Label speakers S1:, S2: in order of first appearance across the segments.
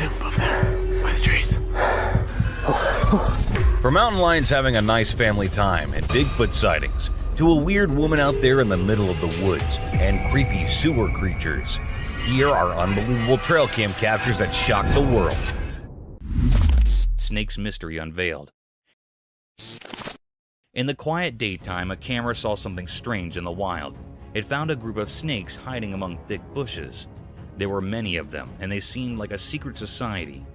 S1: above there, by the trees.
S2: From mountain lions having a nice family time and Bigfoot sightings, to a weird woman out there in the middle of the woods and creepy sewer creatures, here are unbelievable trail cam captures that shock the world. Snake's mystery unveiled. In the quiet daytime, a camera saw something strange in the wild. It found a group of snakes hiding among thick bushes. There were many of them, and they seemed like a secret society.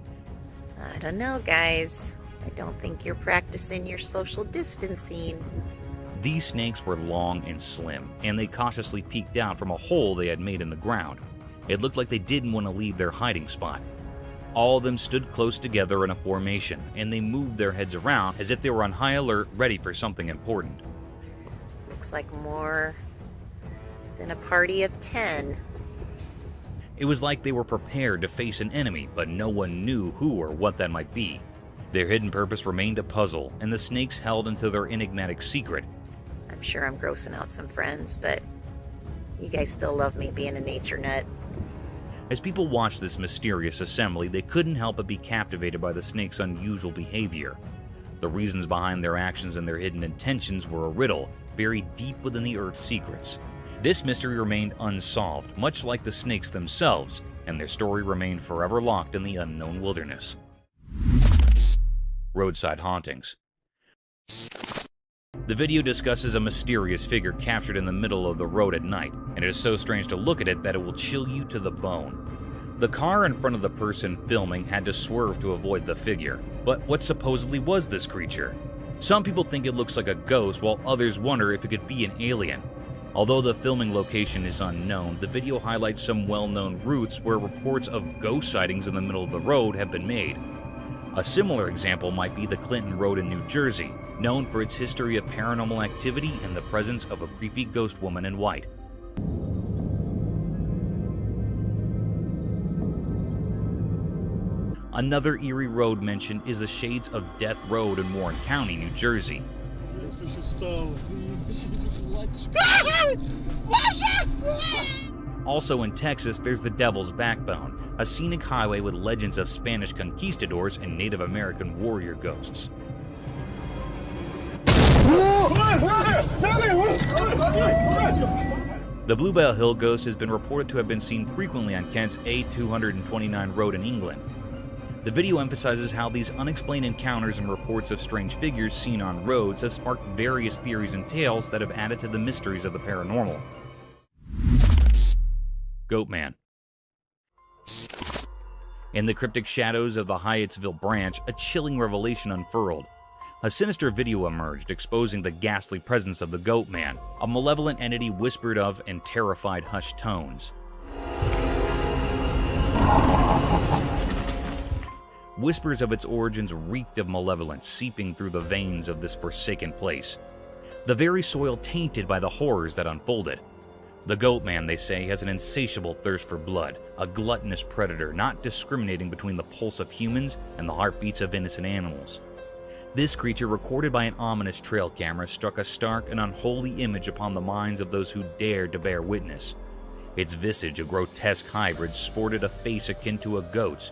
S3: I don't know, guys. I don't think you're practicing your social distancing.
S2: These snakes were long and slim, and they cautiously peeked out from a hole they had made in the ground. It looked like they didn't want to leave their hiding spot. All of them stood close together in a formation, and they moved their heads around as if they were on high alert, ready for something important.
S3: Looks like more than a party of 10.
S2: It was like they were prepared to face an enemy, but no one knew who or what that might be. Their hidden purpose remained a puzzle, and the snakes held into their enigmatic secret.
S3: I'm sure I'm grossing out some friends, but you guys still love me being a nature nut.
S2: As people watched this mysterious assembly, they couldn't help but be captivated by the snakes' unusual behavior. The reasons behind their actions and their hidden intentions were a riddle, buried deep within the Earth's secrets. This mystery remained unsolved, much like the snakes themselves, and their story remained forever locked in the unknown wilderness. Roadside Hauntings. The video discusses a mysterious figure captured in the middle of the road at night, and it is so strange to look at it that it will chill you to the bone. The car in front of the person filming had to swerve to avoid the figure. But what supposedly was this creature? Some people think it looks like a ghost, while others wonder if it could be an alien. Although the filming location is unknown, the video highlights some well-known routes where reports of ghost sightings in the middle of the road have been made. A similar example might be the Clinton Road in New Jersey, known for its history of paranormal activity and the presence of a creepy ghost woman in white. Another eerie road mentioned is the Shades of Death Road in Warren County, New Jersey. Also in Texas, there's the Devil's Backbone, a scenic highway with legends of Spanish conquistadors and Native American warrior ghosts. The Bluebell Hill ghost has been reported to have been seen frequently on Kent's A229 road in England. The video emphasizes how these unexplained encounters and reports of strange figures seen on roads have sparked various theories and tales that have added to the mysteries of the paranormal. Goatman. In the cryptic shadows of the Hyattsville branch, a chilling revelation unfurled. A sinister video emerged, exposing the ghastly presence of the Goatman, a malevolent entity whispered of in terrified hushed tones. Whispers of its origins reeked of malevolence, seeping through the veins of this forsaken place. The very soil tainted by the horrors that unfolded. The Goatman, they say, has an insatiable thirst for blood, a gluttonous predator not discriminating between the pulse of humans and the heartbeats of innocent animals. This creature, recorded by an ominous trail camera, struck a stark and unholy image upon the minds of those who dared to bear witness. Its visage, a grotesque hybrid, sported a face akin to a goat's.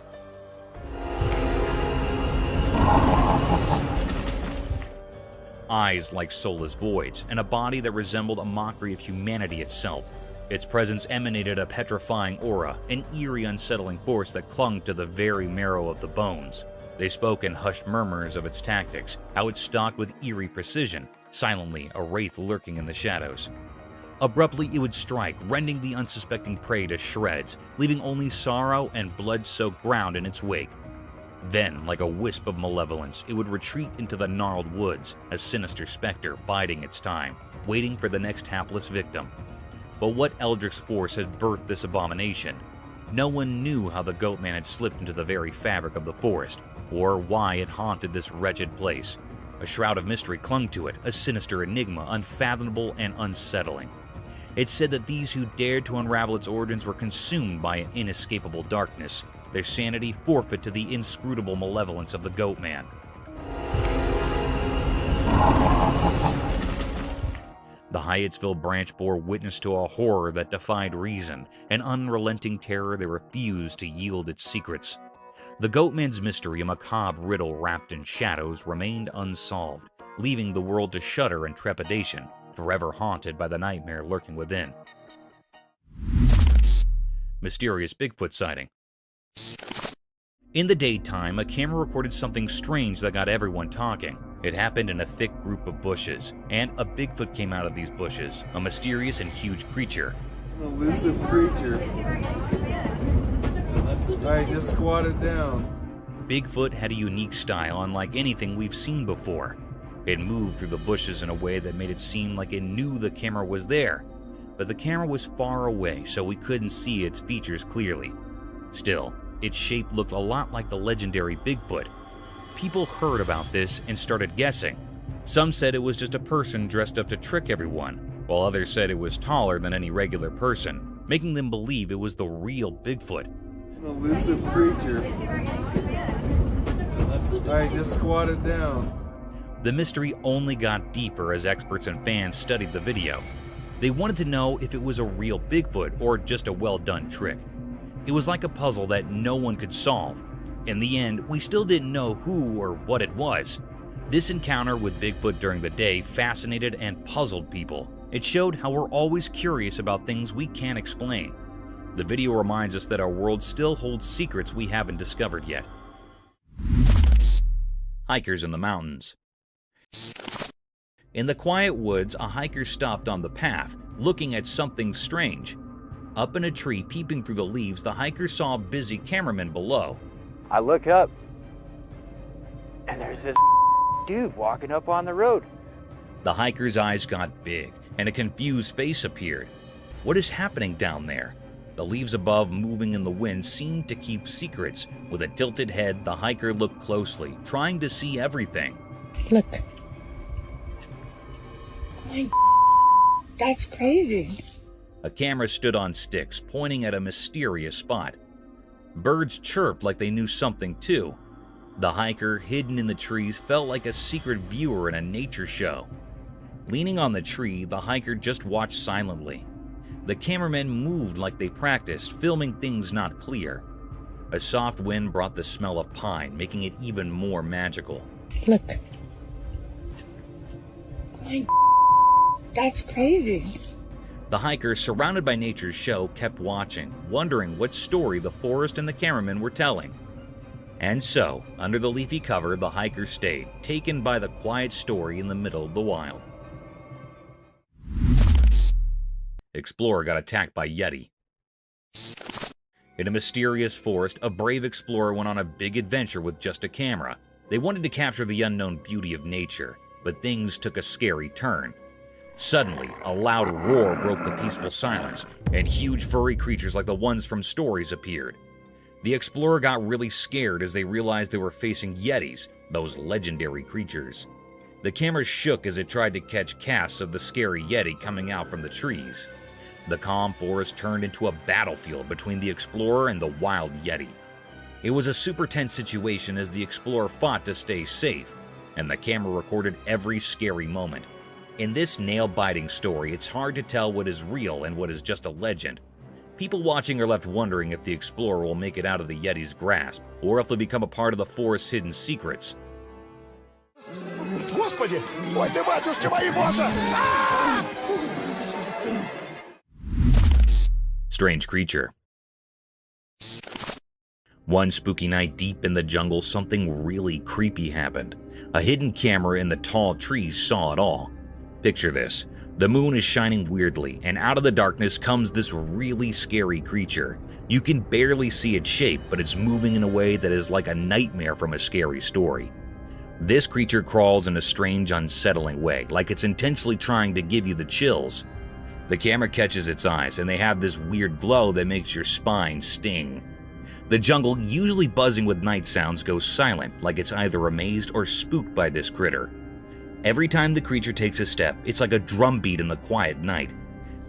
S2: Eyes like soulless voids, and a body that resembled a mockery of humanity itself. Its presence emanated a petrifying aura, an eerie, unsettling force that clung to the very marrow of the bones. They spoke in hushed murmurs of its tactics, how it stalked with eerie precision, silently a wraith lurking in the shadows. Abruptly it would strike, rending the unsuspecting prey to shreds, leaving only sorrow and blood-soaked ground in its wake. Then, like a wisp of malevolence, it would retreat into the gnarled woods, a sinister specter biding its time, waiting for the next hapless victim. But what eldritch force had birthed this abomination? No one knew how the Goatman had slipped into the very fabric of the forest, or why it haunted this wretched place. A shroud of mystery clung to it, a sinister enigma, unfathomable and unsettling. It said that these who dared to unravel its origins were consumed by an inescapable darkness, their sanity forfeit to the inscrutable malevolence of the Goatman. The Hyattsville branch bore witness to a horror that defied reason, an unrelenting terror that refused to yield its secrets. The Goatman's mystery, a macabre riddle wrapped in shadows, remained unsolved, leaving the world to shudder in trepidation, forever haunted by the nightmare lurking within. Mysterious Bigfoot sighting. In the daytime, a camera recorded something strange that got everyone talking. It happened in a thick group of bushes, and a Bigfoot came out of these bushes, a mysterious and huge creature.
S4: An elusive creature. Alright, just squat it down.
S2: Bigfoot had a unique style unlike anything we've seen before. It moved through the bushes in a way that made it seem like it knew the camera was there, but the camera was far away, so we couldn't see its features clearly. Still, its shape looked a lot like the legendary Bigfoot. People heard about this and started guessing. Some said it was just a person dressed up to trick everyone, while others said it was taller than any regular person, making them believe it was the real Bigfoot.
S4: An elusive creature. Alright, just squat it down.
S2: The mystery only got deeper as experts and fans studied the video. They wanted to know if it was a real Bigfoot or just a well-done trick. It was like a puzzle that no one could solve. In the end, we still didn't know who or what it was. This encounter with Bigfoot during the day fascinated and puzzled people. It showed how we're always curious about things we can't explain. The video reminds us that our world still holds secrets we haven't discovered yet. Hikers in the mountains. In the quiet woods, a hiker stopped on the path, looking at something strange. Up in a tree, peeping through the leaves, the hiker saw a busy cameraman below.
S5: I look up, and there's this dude walking up on the road.
S2: The hiker's eyes got big, and a confused face appeared. What is happening down there? The leaves above, moving in the wind, seemed to keep secrets. With a tilted head, the hiker looked closely, trying to see everything.
S6: Look. My that's crazy.
S2: A camera stood on sticks, pointing at a mysterious spot. Birds chirped like they knew something too. The hiker, hidden in the trees, felt like a secret viewer in a nature show. Leaning on the tree, the hiker just watched silently. The cameramen moved like they practiced, filming things not clear. A soft wind brought the smell of pine, making it even more magical.
S6: Look. My that's crazy.
S2: The hiker, surrounded by nature's show, kept watching, wondering what story the forest and the cameraman were telling. And so, under the leafy cover, the hiker stayed, taken by the quiet story in the middle of the wild. Explorer got attacked by Yeti. In a mysterious forest, a brave explorer went on a big adventure with just a camera. They wanted to capture the unknown beauty of nature, but things took a scary turn. Suddenly, a loud roar broke the peaceful silence, and huge furry creatures like the ones from stories appeared. The explorer got really scared as they realized they were facing Yetis, those legendary creatures. The camera shook as it tried to catch casts of the scary Yeti coming out from the trees. The calm forest turned into a battlefield between the explorer and the wild Yeti. It was a super tense situation as the explorer fought to stay safe, and the camera recorded every scary moment. In this nail-biting story, it's hard to tell what is real and what is just a legend. People watching are left wondering if the explorer will make it out of the Yeti's grasp, or if they'll become a part of the forest's hidden secrets.
S1: Господи! Ой ты, батюшки мои, боже!
S2: Strange creature. One spooky night deep in the jungle, something really creepy happened. A hidden camera in the tall trees saw it all. Picture this. The moon is shining weirdly, and out of the darkness comes this really scary creature. You can barely see its shape, but it's moving in a way that is like a nightmare from a scary story. This creature crawls in a strange, unsettling way, like it's intentionally trying to give you the chills. The camera catches its eyes, and they have this weird glow that makes your spine sting. The jungle, usually buzzing with night sounds, goes silent, like it's either amazed or spooked by this critter. Every time the creature takes a step, it's like a drumbeat in the quiet night.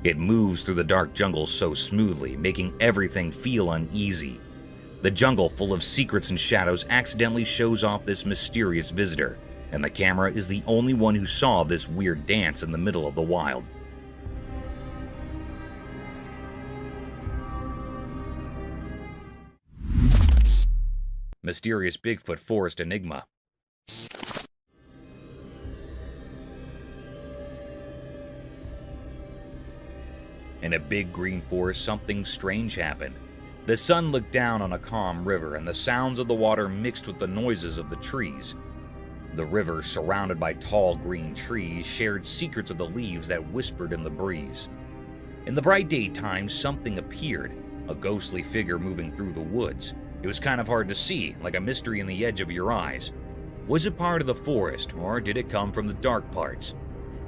S2: It moves through the dark jungle so smoothly, making everything feel uneasy. The jungle, full of secrets and shadows, accidentally shows off this mysterious visitor, and the camera is the only one who saw this weird dance in the middle of the wild. Mysterious Bigfoot Forest Enigma. In a big green forest, something strange happened. The sun looked down on a calm river, and the sounds of the water mixed with the noises of the trees. The river, surrounded by tall green trees, shared secrets of the leaves that whispered in the breeze. In the bright daytime, something appeared, a ghostly figure moving through the woods. It was kind of hard to see, like a mystery in the edge of your eyes. Was it part of the forest, or did it come from the dark parts?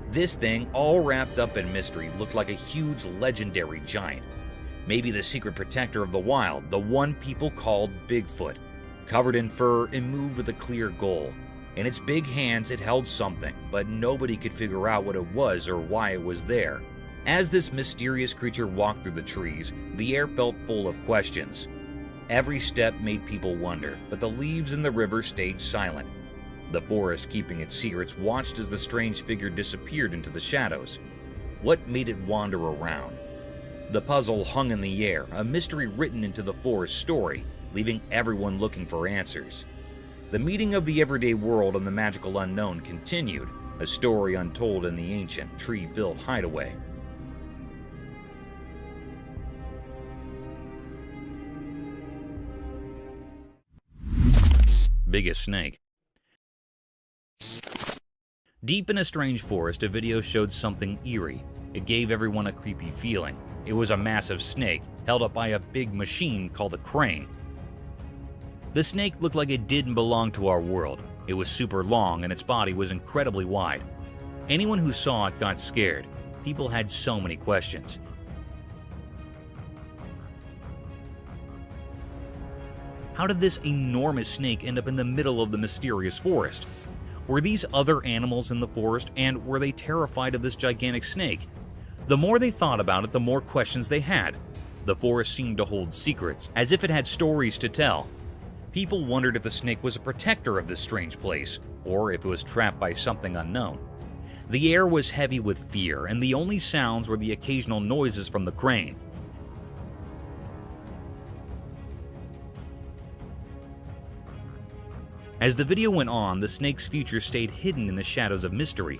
S2: This thing, all wrapped up in mystery, looked like a huge legendary giant. Maybe the secret protector of the wild, the one people called Bigfoot. Covered in fur, it moved with a clear goal. In its big hands, it held something, but nobody could figure out what it was or why it was there. As this mysterious creature walked through the trees, the air felt full of questions. Every step made people wonder, but the leaves in the river stayed silent. The forest, keeping its secrets, watched as the strange figure disappeared into the shadows. What made it wander around? The puzzle hung in the air, a mystery written into the forest story, leaving everyone looking for answers. The meeting of the everyday world and the magical unknown continued, a story untold in the ancient, tree-filled hideaway. Biggest snake. Deep in a strange forest, a video showed something eerie. It gave everyone a creepy feeling. It was a massive snake, held up by a big machine called a crane. The snake looked like it didn't belong to our world. It was super long and its body was incredibly wide. Anyone who saw it got scared. People had so many questions. How did this enormous snake end up in the middle of the mysterious forest? Were these other animals in the forest, and were they terrified of this gigantic snake? The more they thought about it, the more questions they had. The forest seemed to hold secrets, as if it had stories to tell. People wondered if the snake was a protector of this strange place, or if it was trapped by something unknown. The air was heavy with fear, and the only sounds were the occasional noises from the crane. As the video went on, the snake's future stayed hidden in the shadows of mystery.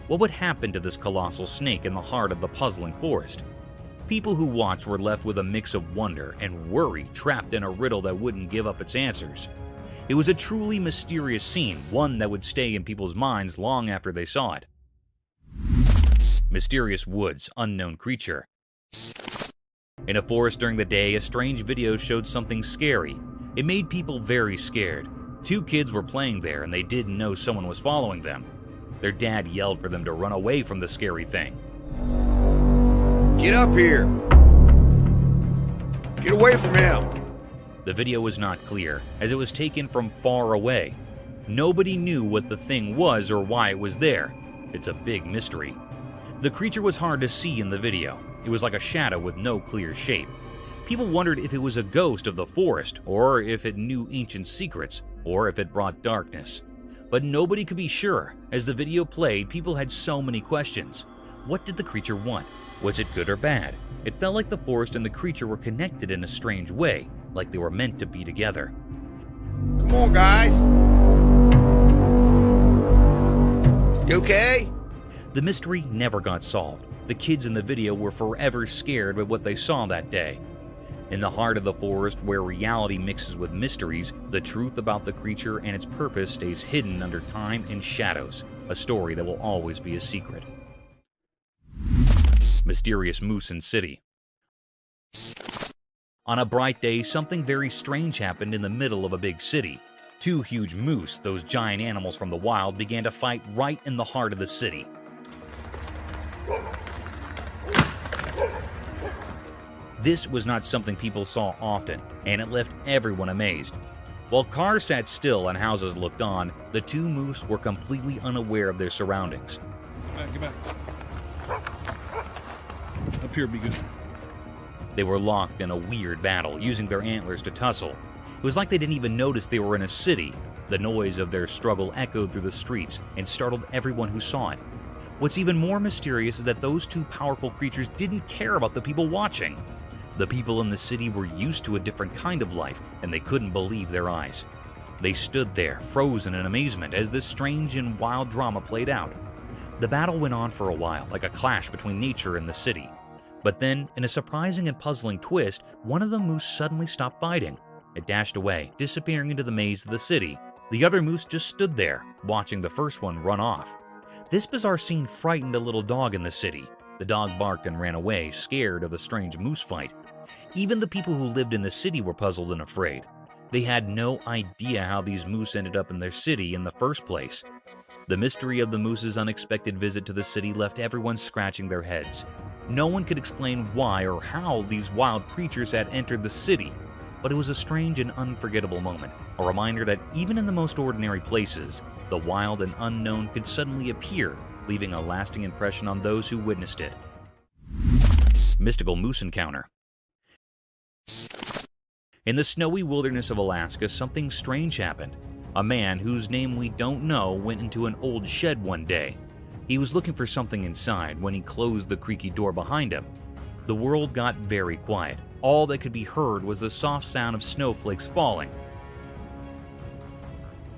S2: What would happen to this colossal snake in the heart of the puzzling forest? People who watched were left with a mix of wonder and worry, trapped in a riddle that wouldn't give up its answers. It was a truly mysterious scene, one that would stay in people's minds long after they saw it. Mysterious woods, unknown creature. In a forest during the day, a strange video showed something scary. It made people very scared. 2 kids were playing there and they didn't know someone was following them. Their dad yelled for them to run away from the scary thing.
S1: Get up here! Get away from him!
S2: The video was not clear, as it was taken from far away. Nobody knew what the thing was or why it was there. It's a big mystery. The creature was hard to see in the video. It was like a shadow with no clear shape. People wondered if it was a ghost of the forest, or if it knew ancient secrets, or if it brought darkness. But nobody could be sure. As the video played, people had so many questions. What did the creature want? Was it good or bad? It felt like the forest and the creature were connected in a strange way, like they were meant to be together.
S1: Come on, guys! You okay?
S2: The mystery never got solved. The kids in the video were forever scared by what they saw that day. In the heart of the forest, where reality mixes with mysteries, the truth about the creature and its purpose stays hidden under time and shadows, a story that will always be a secret. Mysterious moose in city. On a bright day, something very strange happened in the middle of a big city. 2 huge moose, those giant animals from the wild, began to fight right in the heart of the city. This was not something people saw often, and it left everyone amazed. While cars sat still and houses looked on, the 2 moose were completely unaware of their surroundings.
S7: Get back. Up here would be good.
S2: They were locked in a weird battle, using their antlers to tussle. It was like they didn't even notice they were in a city. The noise of their struggle echoed through the streets and startled everyone who saw it. What's even more mysterious is that those 2 powerful creatures didn't care about the people watching. The people in the city were used to a different kind of life, and they couldn't believe their eyes. They stood there, frozen in amazement, as this strange and wild drama played out. The battle went on for a while, like a clash between nature and the city. But then, in a surprising and puzzling twist, one of the moose suddenly stopped biting. It dashed away, disappearing into the maze of the city. The other moose just stood there, watching the first one run off. This bizarre scene frightened a little dog in the city. The dog barked and ran away, scared of the strange moose fight. Even the people who lived in the city were puzzled and afraid. They had no idea how these moose ended up in their city in the first place. The mystery of the moose's unexpected visit to the city left everyone scratching their heads. No one could explain why or how these wild creatures had entered the city, but it was a strange and unforgettable moment, a reminder that even in the most ordinary places, the wild and unknown could suddenly appear, leaving a lasting impression on those who witnessed it. Mystical Moose Encounter. In the snowy wilderness of Alaska, something strange happened. A man whose name we don't know went into an old shed one day. He was looking for something inside when he closed the creaky door behind him. The world got very quiet. All that could be heard was the soft sound of snowflakes falling,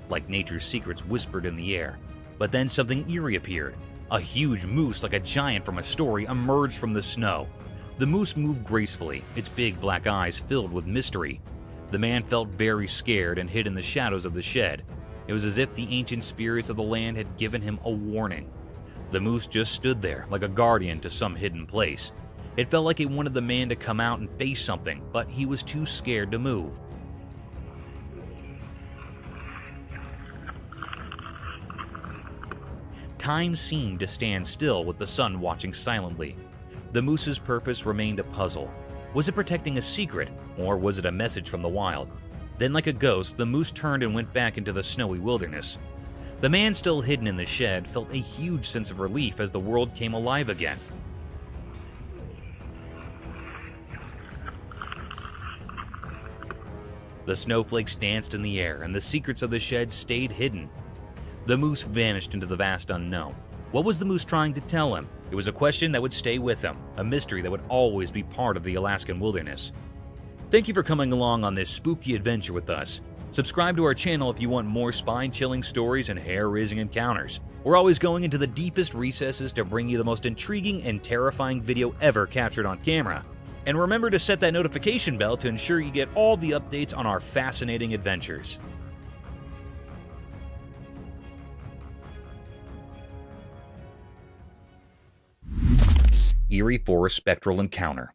S2: like nature's secrets whispered in the air. But then something eerie appeared. A huge moose, like a giant from a story, emerged from the snow. The moose moved gracefully, its big black eyes filled with mystery. The man felt very scared and hid in the shadows of the shed. It was as if the ancient spirits of the land had given him a warning. The moose just stood there, like a guardian to some hidden place. It felt like it wanted the man to come out and face something, but he was too scared to move. Time seemed to stand still with the sun watching silently. The moose's purpose remained a puzzle. Was it protecting a secret, or was it a message from the wild? Then, like a ghost, the moose turned and went back into the snowy wilderness. The man, still hidden in the shed, felt a huge sense of relief as the world came alive again. The snowflakes danced in the air, and the secrets of the shed stayed hidden. The moose vanished into the vast unknown. What was the moose trying to tell him? It was a question that would stay with him, a mystery that would always be part of the Alaskan wilderness. Thank you for coming along on this spooky adventure with us. Subscribe to our channel if you want more spine-chilling stories and hair-raising encounters. We're always going into the deepest recesses to bring you the most intriguing and terrifying video ever captured on camera. And remember to set that notification bell to ensure you get all the updates on our fascinating adventures. Eerie Forest Spectral Encounter.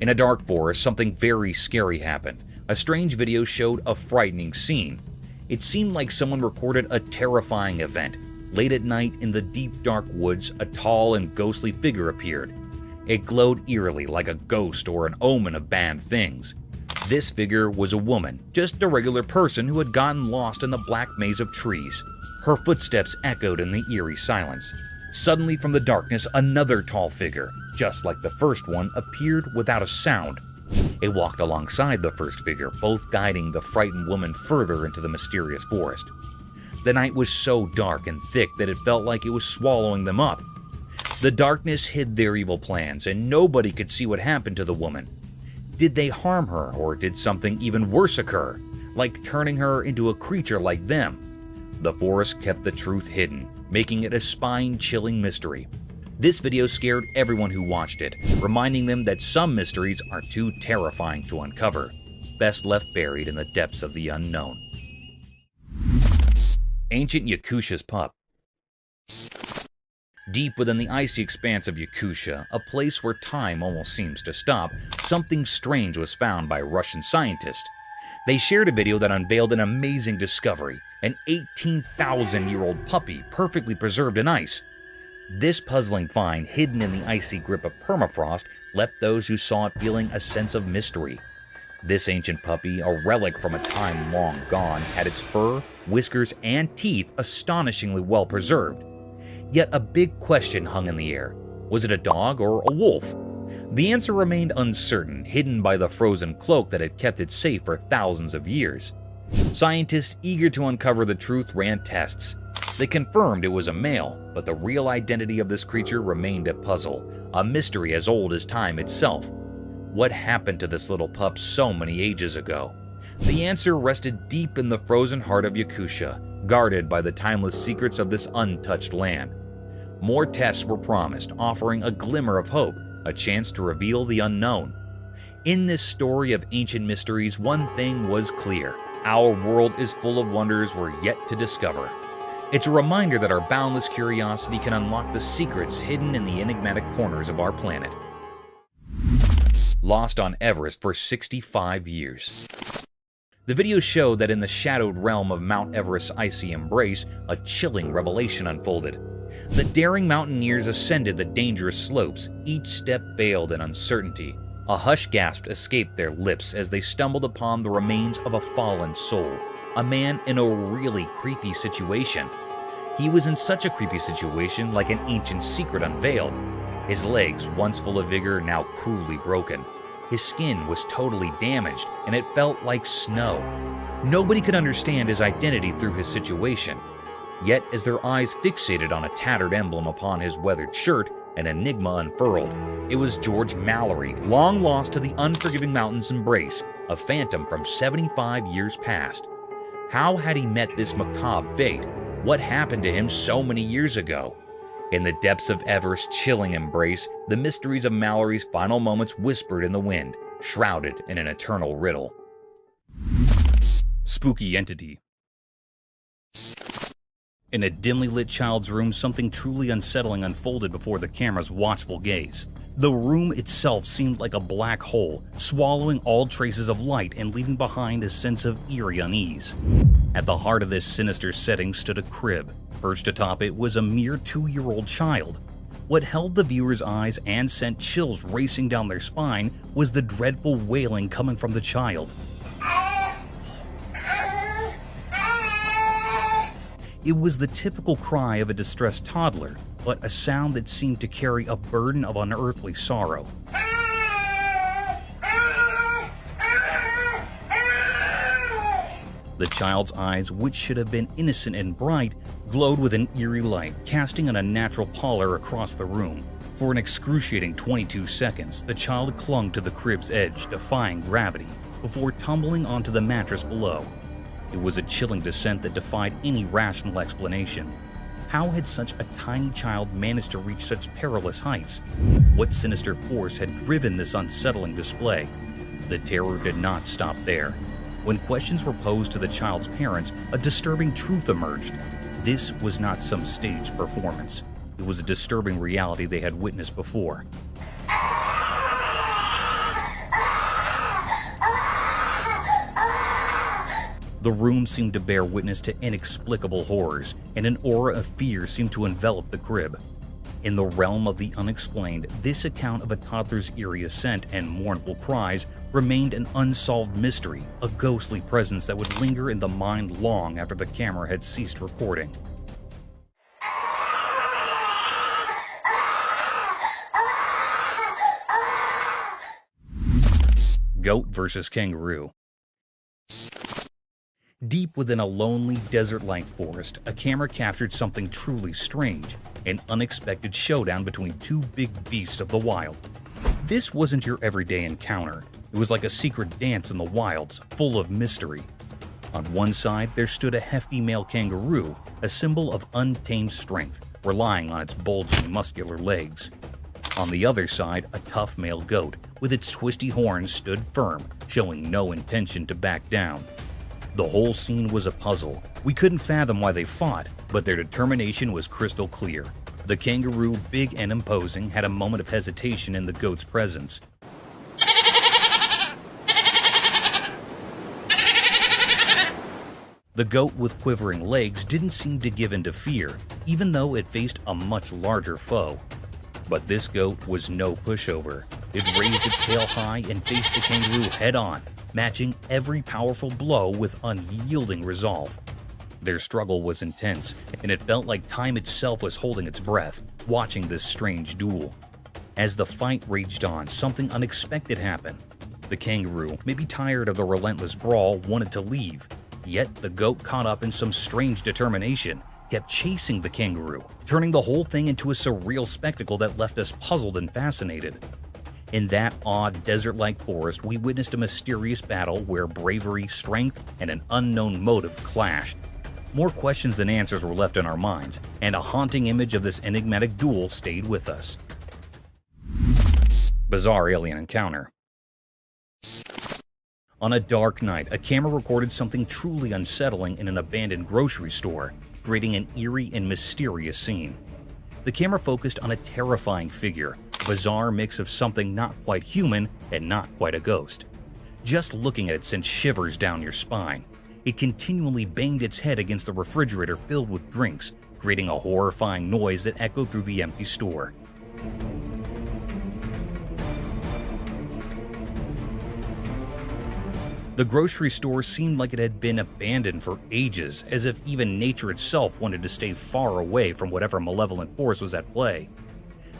S2: In a dark forest, something very scary happened. A strange video showed a frightening scene. It seemed like someone recorded a terrifying event. Late at night, in the deep dark woods, a tall and ghostly figure appeared. It glowed eerily like a ghost or an omen of bad things. This figure was a woman, just a regular person who had gotten lost in the black maze of trees. Her footsteps echoed in the eerie silence. Suddenly from the darkness, another tall figure, just like the first one, appeared without a sound. It walked alongside the first figure, both guiding the frightened woman further into the mysterious forest. The night was so dark and thick that it felt like it was swallowing them up. The darkness hid their evil plans, and nobody could see what happened to the woman. Did they harm her, or did something even worse occur, like turning her into a creature like them? The forest kept the truth hidden, making it a spine-chilling mystery. This video scared everyone who watched it, reminding them that some mysteries are too terrifying to uncover, best left buried in the depths of the unknown. Ancient Yakushia's pup. Deep within the icy expanse of Yakushia, a place where time almost seems to stop, something strange was found by Russian scientists. They shared a video that unveiled an amazing discovery, an 18,000-year-old puppy perfectly preserved in ice. This puzzling find, hidden in the icy grip of permafrost, left those who saw it feeling a sense of mystery. This ancient puppy, a relic from a time long gone, had its fur, whiskers, and teeth astonishingly well preserved. Yet a big question hung in the air. Was it a dog or a wolf? The answer remained uncertain, hidden by the frozen cloak that had kept it safe for thousands of years. Scientists eager to uncover the truth ran tests. They confirmed it was a male, but the real identity of this creature remained a puzzle, a mystery as old as time itself. What happened to this little pup so many ages ago? The answer rested deep in the frozen heart of Yakusha, guarded by the timeless secrets of this untouched land. More tests were promised, offering a glimmer of hope, a chance to reveal the unknown. In this story of ancient mysteries, one thing was clear: our world is full of wonders we're yet to discover. It's a reminder that our boundless curiosity can unlock the secrets hidden in the enigmatic corners of our planet. Lost on Everest for 65 years. The video showed that in the shadowed realm of Mount Everest's icy embrace, a chilling revelation unfolded. The daring mountaineers ascended the dangerous slopes, each step veiled in uncertainty. A hushed gasp escaped their lips as they stumbled upon the remains of a fallen soul, a man in a really creepy situation. He was in such a creepy situation, like an ancient secret unveiled. His legs, once full of vigor, now cruelly broken. His skin was totally damaged, and it felt like snow. Nobody could understand his identity through his situation. Yet, as their eyes fixated on a tattered emblem upon his weathered shirt, an enigma unfurled. It was George Mallory, long lost to the unforgiving mountain's embrace, a phantom from 75 years past. How had he met this macabre fate? What happened to him so many years ago? In the depths of Everest's chilling embrace, the mysteries of Mallory's final moments whispered in the wind, shrouded in an eternal riddle. Spooky entity. In a dimly lit child's room, something truly unsettling unfolded before the camera's watchful gaze. The room itself seemed like a black hole, swallowing all traces of light and leaving behind a sense of eerie unease. At the heart of this sinister setting stood a crib. Perched atop it was a mere 2-year-old child. What held the viewer's eyes and sent chills racing down their spine was the dreadful wailing coming from the child. It was the typical cry of a distressed toddler, but a sound that seemed to carry a burden of unearthly sorrow. The child's eyes, which should have been innocent and bright, glowed with an eerie light, casting an unnatural pallor across the room. For an excruciating 22 seconds, the child clung to the crib's edge, defying gravity, before tumbling onto the mattress below. It was a chilling descent that defied any rational explanation. How had such a tiny child managed to reach such perilous heights? What sinister force had driven this unsettling display? The terror did not stop there. When questions were posed to the child's parents, a disturbing truth emerged. This was not some staged performance. It was a disturbing reality they had witnessed before. The room seemed to bear witness to inexplicable horrors, and an aura of fear seemed to envelop the crib. In the realm of the unexplained, this account of a toddler's eerie ascent and mournful cries remained an unsolved mystery, a ghostly presence that would linger in the mind long after the camera had ceased recording. Goat versus kangaroo. Deep within a lonely, desert-like forest, a camera captured something truly strange, an unexpected showdown between two big beasts of the wild. This wasn't your everyday encounter. It was like a secret dance in the wilds, full of mystery. On one side, there stood a hefty male kangaroo, a symbol of untamed strength, relying on its bulging, muscular legs. On the other side, a tough male goat, with its twisty horns, stood firm, showing no intention to back down. The whole scene was a puzzle. We couldn't fathom why they fought, but their determination was crystal clear. The kangaroo, big and imposing, had a moment of hesitation in the goat's presence. The goat with quivering legs didn't seem to give in to fear, even though it faced a much larger foe. But this goat was no pushover. It raised its tail high and faced the kangaroo head-on, matching every powerful blow with unyielding resolve. Their struggle was intense, and it felt like time itself was holding its breath, watching this strange duel. As the fight raged on, something unexpected happened. The kangaroo, maybe tired of the relentless brawl, wanted to leave. Yet the goat, caught up in some strange determination, kept chasing the kangaroo, turning the whole thing into a surreal spectacle that left us puzzled and fascinated. In that odd desert-like forest, we witnessed a mysterious battle where bravery, strength, and an unknown motive clashed. More questions than answers were left in our minds, and a haunting image of this enigmatic duel stayed with us. Bizarre alien encounter. On a dark night, a camera recorded something truly unsettling in an abandoned grocery store, creating an eerie and mysterious scene. The camera focused on a terrifying figure, a bizarre mix of something not quite human and not quite a ghost. Just looking at it sent shivers down your spine. It continually banged its head against the refrigerator filled with drinks, creating a horrifying noise that echoed through the empty store. The grocery store seemed like it had been abandoned for ages, as if even nature itself wanted to stay far away from whatever malevolent force was at play.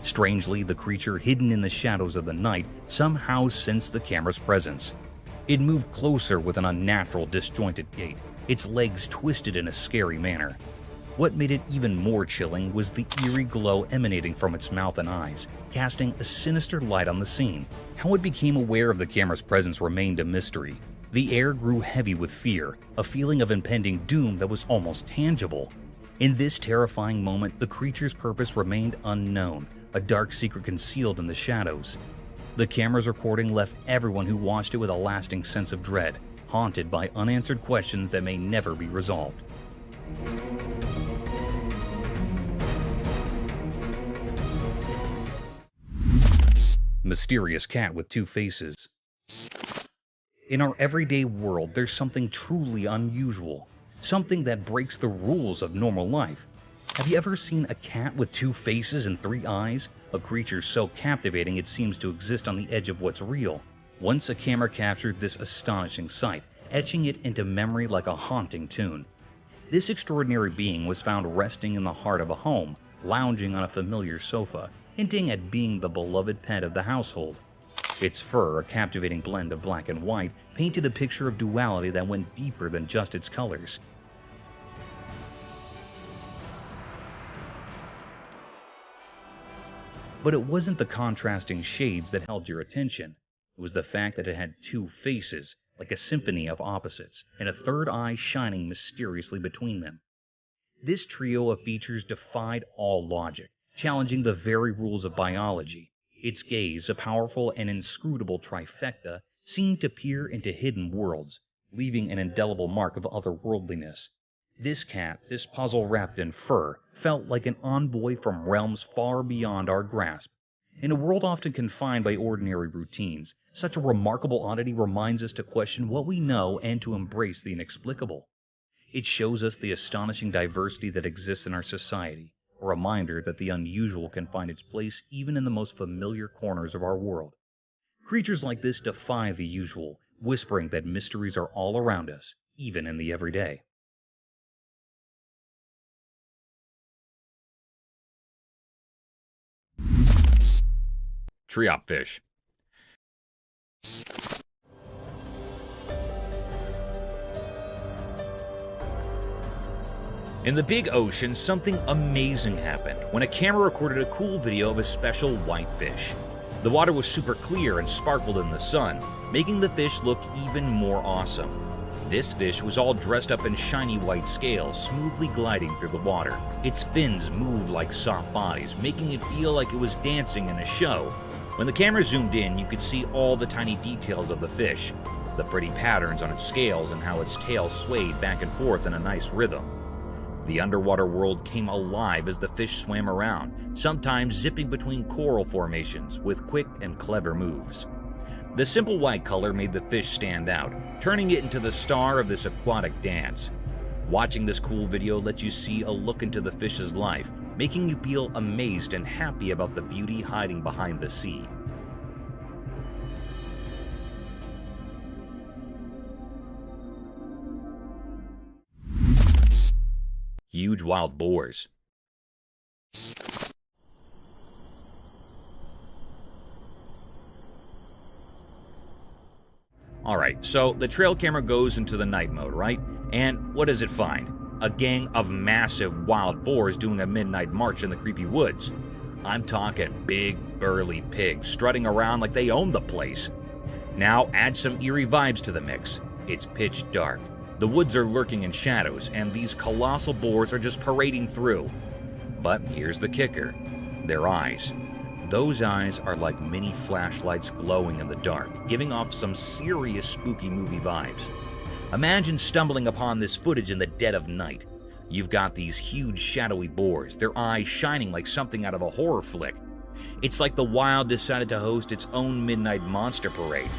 S2: Strangely, the creature hidden in the shadows of the night somehow sensed the camera's presence. It moved closer with an unnatural, disjointed gait, its legs twisted in a scary manner. What made it even more chilling was the eerie glow emanating from its mouth and eyes, casting a sinister light on the scene. How it became aware of the camera's presence remained a mystery. The air grew heavy with fear, a feeling of impending doom that was almost tangible. In this terrifying moment, the creature's purpose remained unknown, a dark secret concealed in the shadows. The camera's recording left everyone who watched it with a lasting sense of dread, haunted by unanswered questions that may never be resolved. Mysterious cat with two faces. In our everyday world, there's something truly unusual, something that breaks the rules of normal life. Have you ever seen a cat with two faces and three eyes? A creature so captivating it seems to exist on the edge of what's real. Once a camera captured this astonishing sight, etching it into memory like a haunting tune. This extraordinary being was found resting in the heart of a home, lounging on a familiar sofa, hinting at being the beloved pet of the household. Its fur, a captivating blend of black and white, painted a picture of duality that went deeper than just its colors. But it wasn't the contrasting shades that held your attention. It was the fact that it had two faces, like a symphony of opposites, and a third eye shining mysteriously between them. This trio of features defied all logic, challenging the very rules of biology. Its gaze, a powerful and inscrutable trifecta, seemed to peer into hidden worlds, leaving an indelible mark of otherworldliness. This cat, this puzzle wrapped in fur, felt like an envoy from realms far beyond our grasp. In a world often confined by ordinary routines, such a remarkable oddity reminds us to question what we know and to embrace the inexplicable. It shows us the astonishing diversity that exists in our society, a reminder that the unusual can find its place even in the most familiar corners of our world. Creatures like this defy the usual, whispering that mysteries are all around us, even in the everyday. Triop fish. In the big ocean, something amazing happened when a camera recorded a cool video of a special white fish. The water was super clear and sparkled in the sun, making the fish look even more awesome. This fish was all dressed up in shiny white scales, smoothly gliding through the water. Its fins moved like soft bodies, making it feel like it was dancing in a show. When the camera zoomed in, you could see all the tiny details of the fish, the pretty patterns on its scales and how its tail swayed back and forth in a nice rhythm. The underwater world came alive as the fish swam around, sometimes zipping between coral formations with quick and clever moves. The simple white color made the fish stand out, turning it into the star of this aquatic dance. Watching this cool video lets you see a look into the fish's life, making you feel amazed and happy about the beauty hiding behind the sea. Huge wild boars. Alright, so the trail camera goes into the night mode, right? And what does it find? A gang of massive wild boars doing a midnight march in the creepy woods. I'm talking big, burly pigs strutting around like they own the place. Now add some eerie vibes to the mix. It's pitch dark. The woods are lurking in shadows, and these colossal boars are just parading through. But here's the kicker. Their eyes. Those eyes are like mini flashlights glowing in the dark, giving off some serious spooky movie vibes. Imagine stumbling upon this footage in the dead of night. You've got these huge shadowy boars, their eyes shining like something out of a horror flick. It's like the wild decided to host its own midnight monster parade.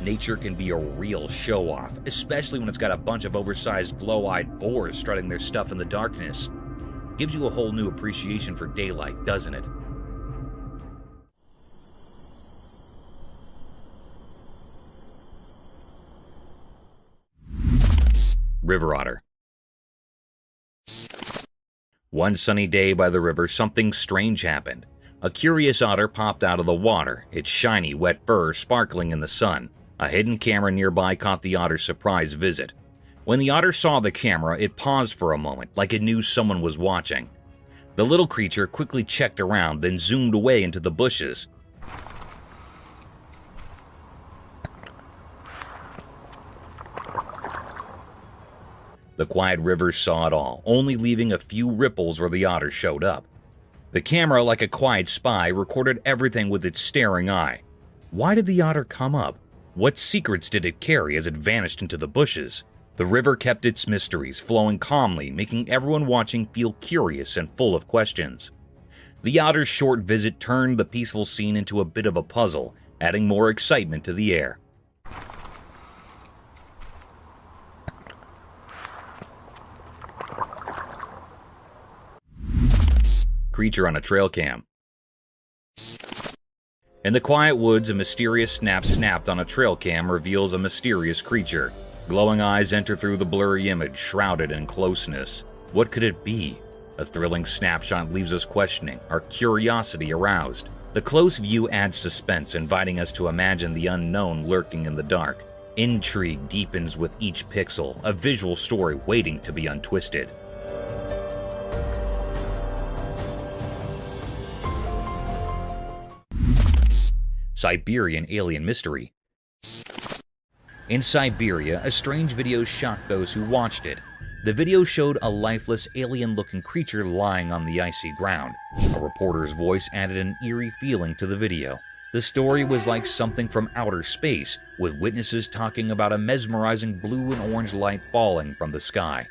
S2: Nature can be a real show-off, especially when it's got a bunch of oversized glow-eyed boars strutting their stuff in the darkness. Gives you a whole new appreciation for daylight, doesn't it? River otter. One sunny day by the river, something strange happened. A curious otter popped out of the water, its shiny, wet fur sparkling in the sun. A hidden camera nearby caught the otter's surprise visit. When the otter saw the camera, it paused for a moment, like it knew someone was watching. The little creature quickly checked around, then zoomed away into the bushes. The quiet river saw it all, only leaving a few ripples where the otter showed up. The camera, like a quiet spy, recorded everything with its staring eye. Why did the otter come up? What secrets did it carry as it vanished into the bushes? The river kept its mysteries, flowing calmly, making everyone watching feel curious and full of questions. The otter's short visit turned the peaceful scene into a bit of a puzzle, adding more excitement to the air. Creature on a trail cam. In the quiet woods, a mysterious snap snapped on a trail cam reveals a mysterious creature. Glowing eyes enter through the blurry image, shrouded in closeness. What could it be? A thrilling snapshot leaves us questioning, our curiosity aroused. The close view adds suspense, inviting us to imagine the unknown lurking in the dark. Intrigue deepens with each pixel, a visual story waiting to be untwisted. Siberian alien mystery. In Siberia, a strange video shocked those who watched it. The video showed a lifeless, alien-looking creature lying on the icy ground. A reporter's voice added an eerie feeling to the video. The story was like something from outer space, with witnesses talking about a mesmerizing blue and orange light falling from the sky.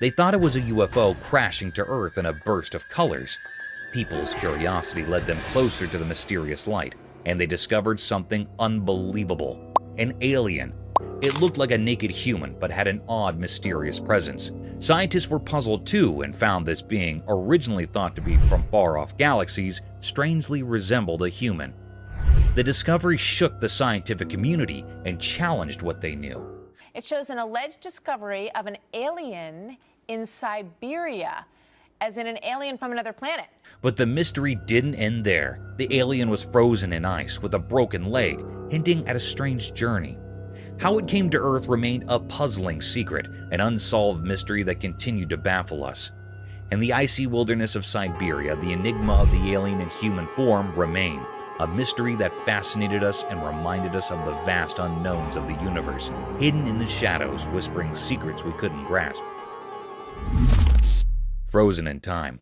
S2: They thought it was a UFO crashing to Earth in a burst of colors. People's curiosity led them closer to the mysterious light, and they discovered something unbelievable. An alien. It looked like a naked human, but had an odd, mysterious presence. Scientists were puzzled too and found this being, originally thought to be from far-off galaxies, strangely resembled a human. The discovery shook the scientific community and challenged what they knew.
S8: It shows an alleged discovery of an alien in Siberia, as in an alien from another planet.
S2: But the mystery didn't end there. The alien was frozen in ice with a broken leg, hinting at a strange journey. How it came to Earth remained a puzzling secret, an unsolved mystery that continued to baffle us. In the icy wilderness of Siberia, the enigma of the alien in human form remained, a mystery that fascinated us and reminded us of the vast unknowns of the universe, hidden in the shadows, whispering secrets we couldn't grasp. Frozen in time.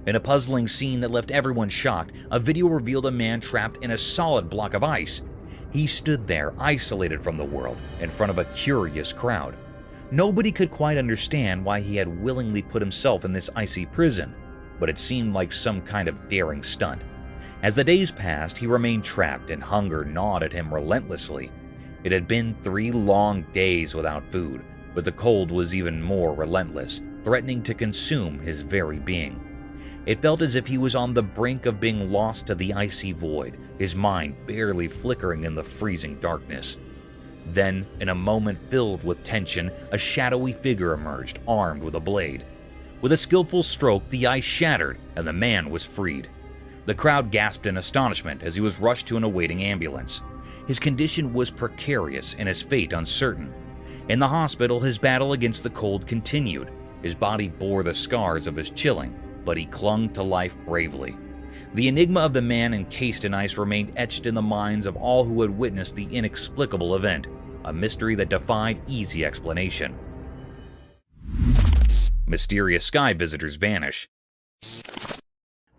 S2: In a puzzling scene that left everyone shocked, a video revealed a man trapped in a solid block of ice. He stood there, isolated from the world, in front of a curious crowd. Nobody could quite understand why he had willingly put himself in this icy prison, but it seemed like some kind of daring stunt. As the days passed, he remained trapped, and hunger gnawed at him relentlessly. It had been 3 long days without food, but the cold was even more relentless, threatening to consume his very being. It felt as if he was on the brink of being lost to the icy void, his mind barely flickering in the freezing darkness. Then, in a moment filled with tension, a shadowy figure emerged, armed with a blade. With a skillful stroke, the ice shattered, and the man was freed. The crowd gasped in astonishment as he was rushed to an awaiting ambulance. His condition was precarious and his fate uncertain. In the hospital, his battle against the cold continued. His body bore the scars of his chilling, but he clung to life bravely. The enigma of the man encased in ice remained etched in the minds of all who had witnessed the inexplicable event, a mystery that defied easy explanation. Mysterious sky visitors vanish.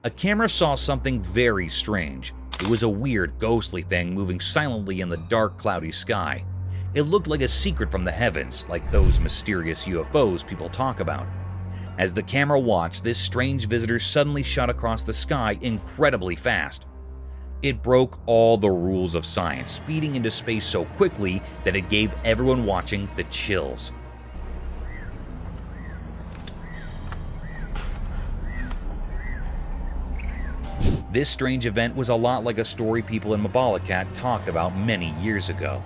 S2: A camera saw something very strange. It was a weird, ghostly thing moving silently in the dark, cloudy sky. It looked like a secret from the heavens, like those mysterious UFOs people talk about. As the camera watched, this strange visitor suddenly shot across the sky incredibly fast. It broke all the rules of science, speeding into space so quickly that it gave everyone watching the chills. This strange event was a lot like a story people in Appalachin talked about many years ago.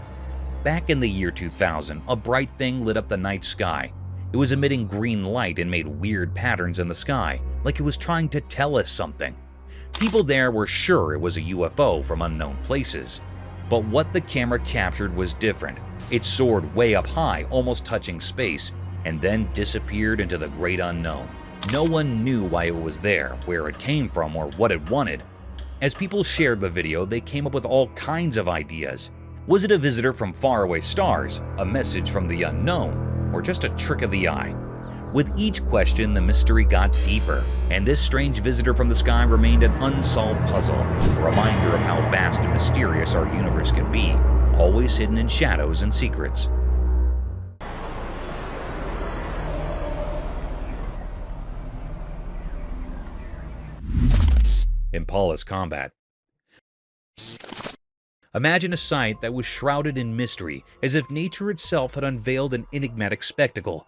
S2: Back in the year 2000, a bright thing lit up the night sky. It was emitting green light and made weird patterns in the sky, like it was trying to tell us something. People there were sure it was a UFO from unknown places. But what the camera captured was different. It soared way up high, almost touching space, and then disappeared into the great unknown. No one knew why it was there, where it came from, or what it wanted. As people shared the video, they came up with all kinds of ideas. Was it a visitor from faraway stars, a message from the unknown, or just a trick of the eye? With each question, the mystery got deeper, and this strange visitor from the sky remained an unsolved puzzle, a reminder of how vast and mysterious our universe can be, always hidden in shadows and secrets. Impalas Combat. Imagine a sight that was shrouded in mystery, as if nature itself had unveiled an enigmatic spectacle.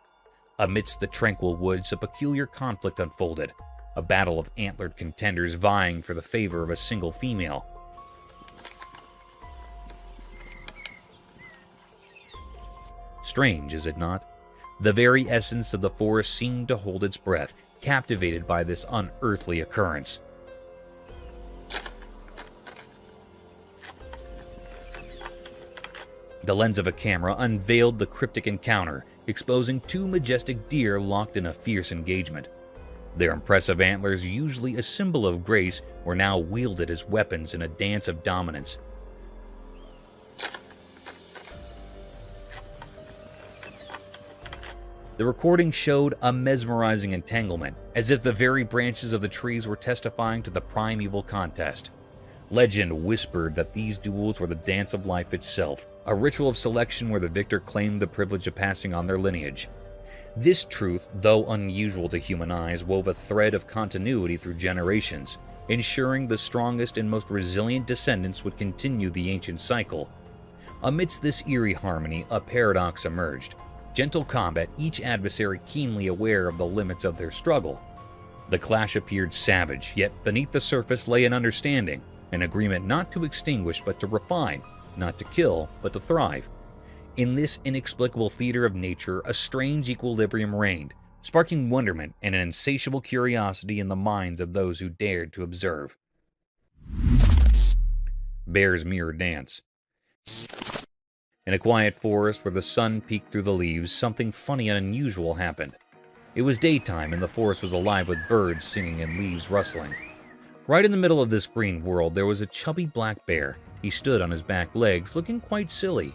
S2: Amidst the tranquil woods, a peculiar conflict unfolded, a battle of antlered contenders vying for the favor of a single female. Strange, is it not? The very essence of the forest seemed to hold its breath, captivated by this unearthly occurrence. The lens of a camera unveiled the cryptic encounter, exposing two majestic deer locked in a fierce engagement. Their impressive antlers, usually a symbol of grace, were now wielded as weapons in a dance of dominance. The recording showed a mesmerizing entanglement, as if the very branches of the trees were testifying to the primeval contest. Legend whispered that these duels were the dance of life itself, a ritual of selection where the victor claimed the privilege of passing on their lineage. This truth, though unusual to human eyes, wove a thread of continuity through generations, ensuring the strongest and most resilient descendants would continue the ancient cycle. Amidst this eerie harmony, a paradox emerged. Gentle combat, each adversary keenly aware of the limits of their struggle. The clash appeared savage, yet beneath the surface lay an understanding. An agreement not to extinguish but to refine, not to kill but to thrive. In this inexplicable theater of nature, a strange equilibrium reigned, sparking wonderment and an insatiable curiosity in the minds of those who dared to observe. Bear's Mirror Dance. In a quiet forest where the sun peeked through the leaves, something funny and unusual happened. It was daytime and the forest was alive with birds singing and leaves rustling. Right in the middle of this green world, there was a chubby black bear. He stood on his back legs, looking quite silly.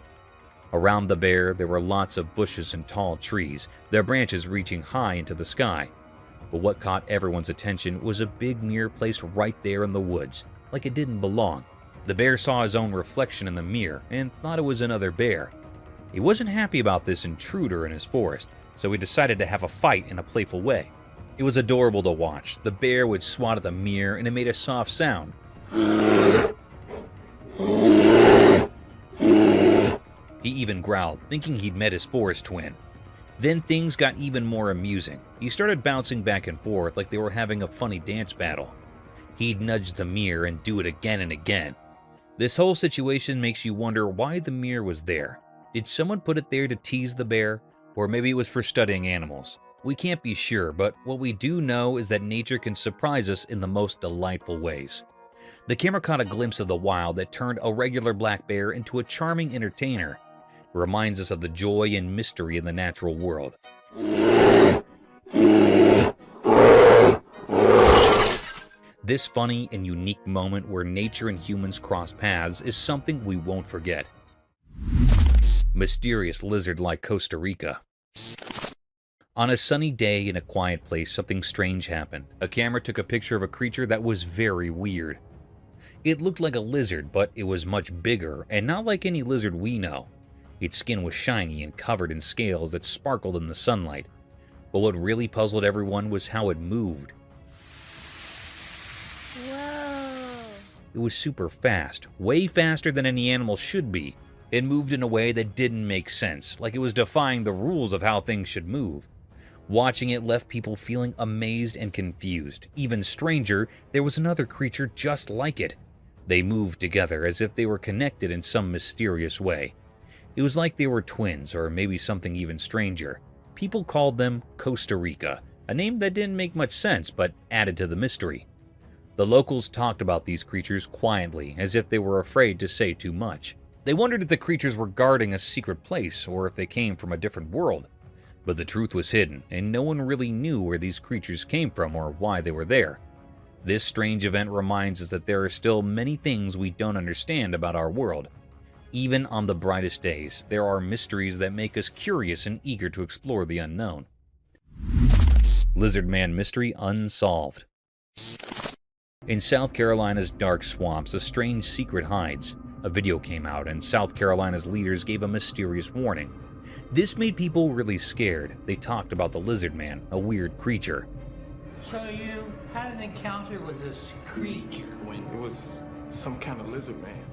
S2: Around the bear, there were lots of bushes and tall trees, their branches reaching high into the sky. But what caught everyone's attention was a big mirror placed right there in the woods, like it didn't belong. The bear saw his own reflection in the mirror and thought it was another bear. He wasn't happy about this intruder in his forest, so he decided to have a fight in a playful way. It was adorable to watch. The bear would swat at the mirror and it made a soft sound. He even growled, thinking he'd met his forest twin. Then things got even more amusing. He started bouncing back and forth like they were having a funny dance battle. He'd nudge the mirror and do it again and again. This whole situation makes you wonder why the mirror was there. Did someone put it there to tease the bear? Or maybe it was for studying animals. We can't be sure, but what we do know is that nature can surprise us in the most delightful ways. The camera caught a glimpse of the wild that turned a regular black bear into a charming entertainer. It reminds us of the joy and mystery in the natural world. This funny and unique moment where nature and humans cross paths is something we won't forget. Mysterious lizard-like Costa Rica. On a sunny day in a quiet place, something strange happened. A camera took a picture of a creature that was very weird. It looked like a lizard, but it was much bigger and not like any lizard we know. Its skin was shiny and covered in scales that sparkled in the sunlight. But what really puzzled everyone was how it moved.
S3: Whoa.
S2: It was super fast, way faster than any animal should be. It moved in a way that didn't make sense, like it was defying the rules of how things should move. Watching it left people feeling amazed and confused. Even stranger, there was another creature just like it. They moved together as if they were connected in some mysterious way. It was like they were twins, or maybe something even stranger. People called them Costa Rica, a name that didn't make much sense but added to the mystery. The locals talked about these creatures quietly, as if they were afraid to say too much. They wondered if the creatures were guarding a secret place or if they came from a different world. But the truth was hidden, and no one really knew where these creatures came from or why they were there. This strange event reminds us that there are still many things we don't understand about our world. Even on the brightest days, there are mysteries that make us curious and eager to explore the unknown. Lizard Man Mystery Unsolved. In South Carolina's dark swamps, a strange secret hides. A video came out, and South Carolina's leaders gave a mysterious warning. This made people really scared. They talked about the Lizard Man, a weird creature.
S9: So you had an encounter with this creature?
S4: It was some kind of lizard man.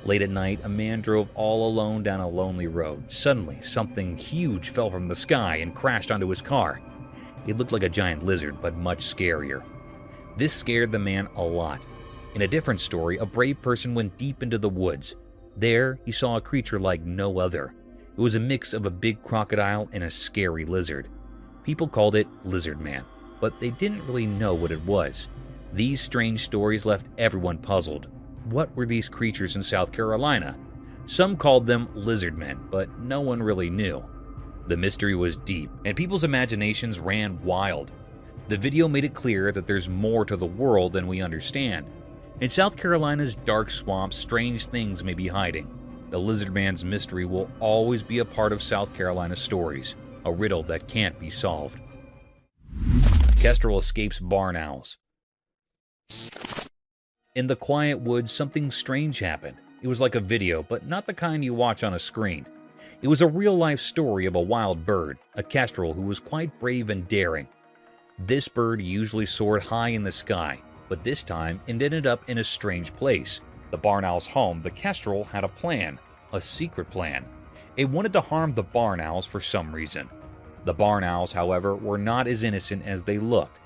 S2: Late at night, a man drove all alone down a lonely road. Suddenly, something huge fell from the sky and crashed onto his car. It looked like a giant lizard, but much scarier. This scared the man a lot. In a different story, a brave person went deep into the woods. There, he saw a creature like no other. It was a mix of a big crocodile and a scary lizard. People called it Lizard Man, but they didn't really know what it was. These strange stories left everyone puzzled. What were these creatures in South Carolina? Some called them lizard men, but no one really knew. The mystery was deep, and people's imaginations ran wild. The video made it clear that there's more to the world than we understand. In South Carolina's dark swamps, strange things may be hiding. The Lizard Man's mystery will always be a part of South Carolina's stories, a riddle that can't be solved. Kestrel escapes barn owls. In the quiet woods, something strange happened. It was like a video, but not the kind you watch on a screen. It was a real-life story of a wild bird, a kestrel who was quite brave and daring. This bird usually soared high in the sky, but this time it ended up in a strange place. The barn owl's home, the kestrel had a plan, a secret plan. It wanted to harm the barn owls for some reason. The barn owls, however, were not as innocent as they looked.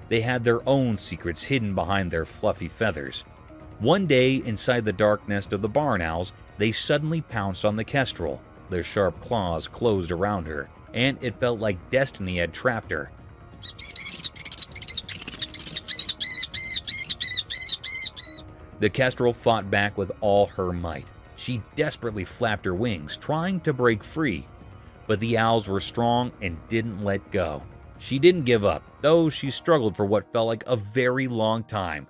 S2: They had their own secrets hidden behind their fluffy feathers. One day, inside the dark nest of the barn owls, they suddenly pounced on the kestrel. Their sharp claws closed around her, and it felt like destiny had trapped her. The kestrel fought back with all her might. She desperately flapped her wings, trying to break free. But the owls were strong and didn't let go. She didn't give up, though she struggled for what felt like a very long time.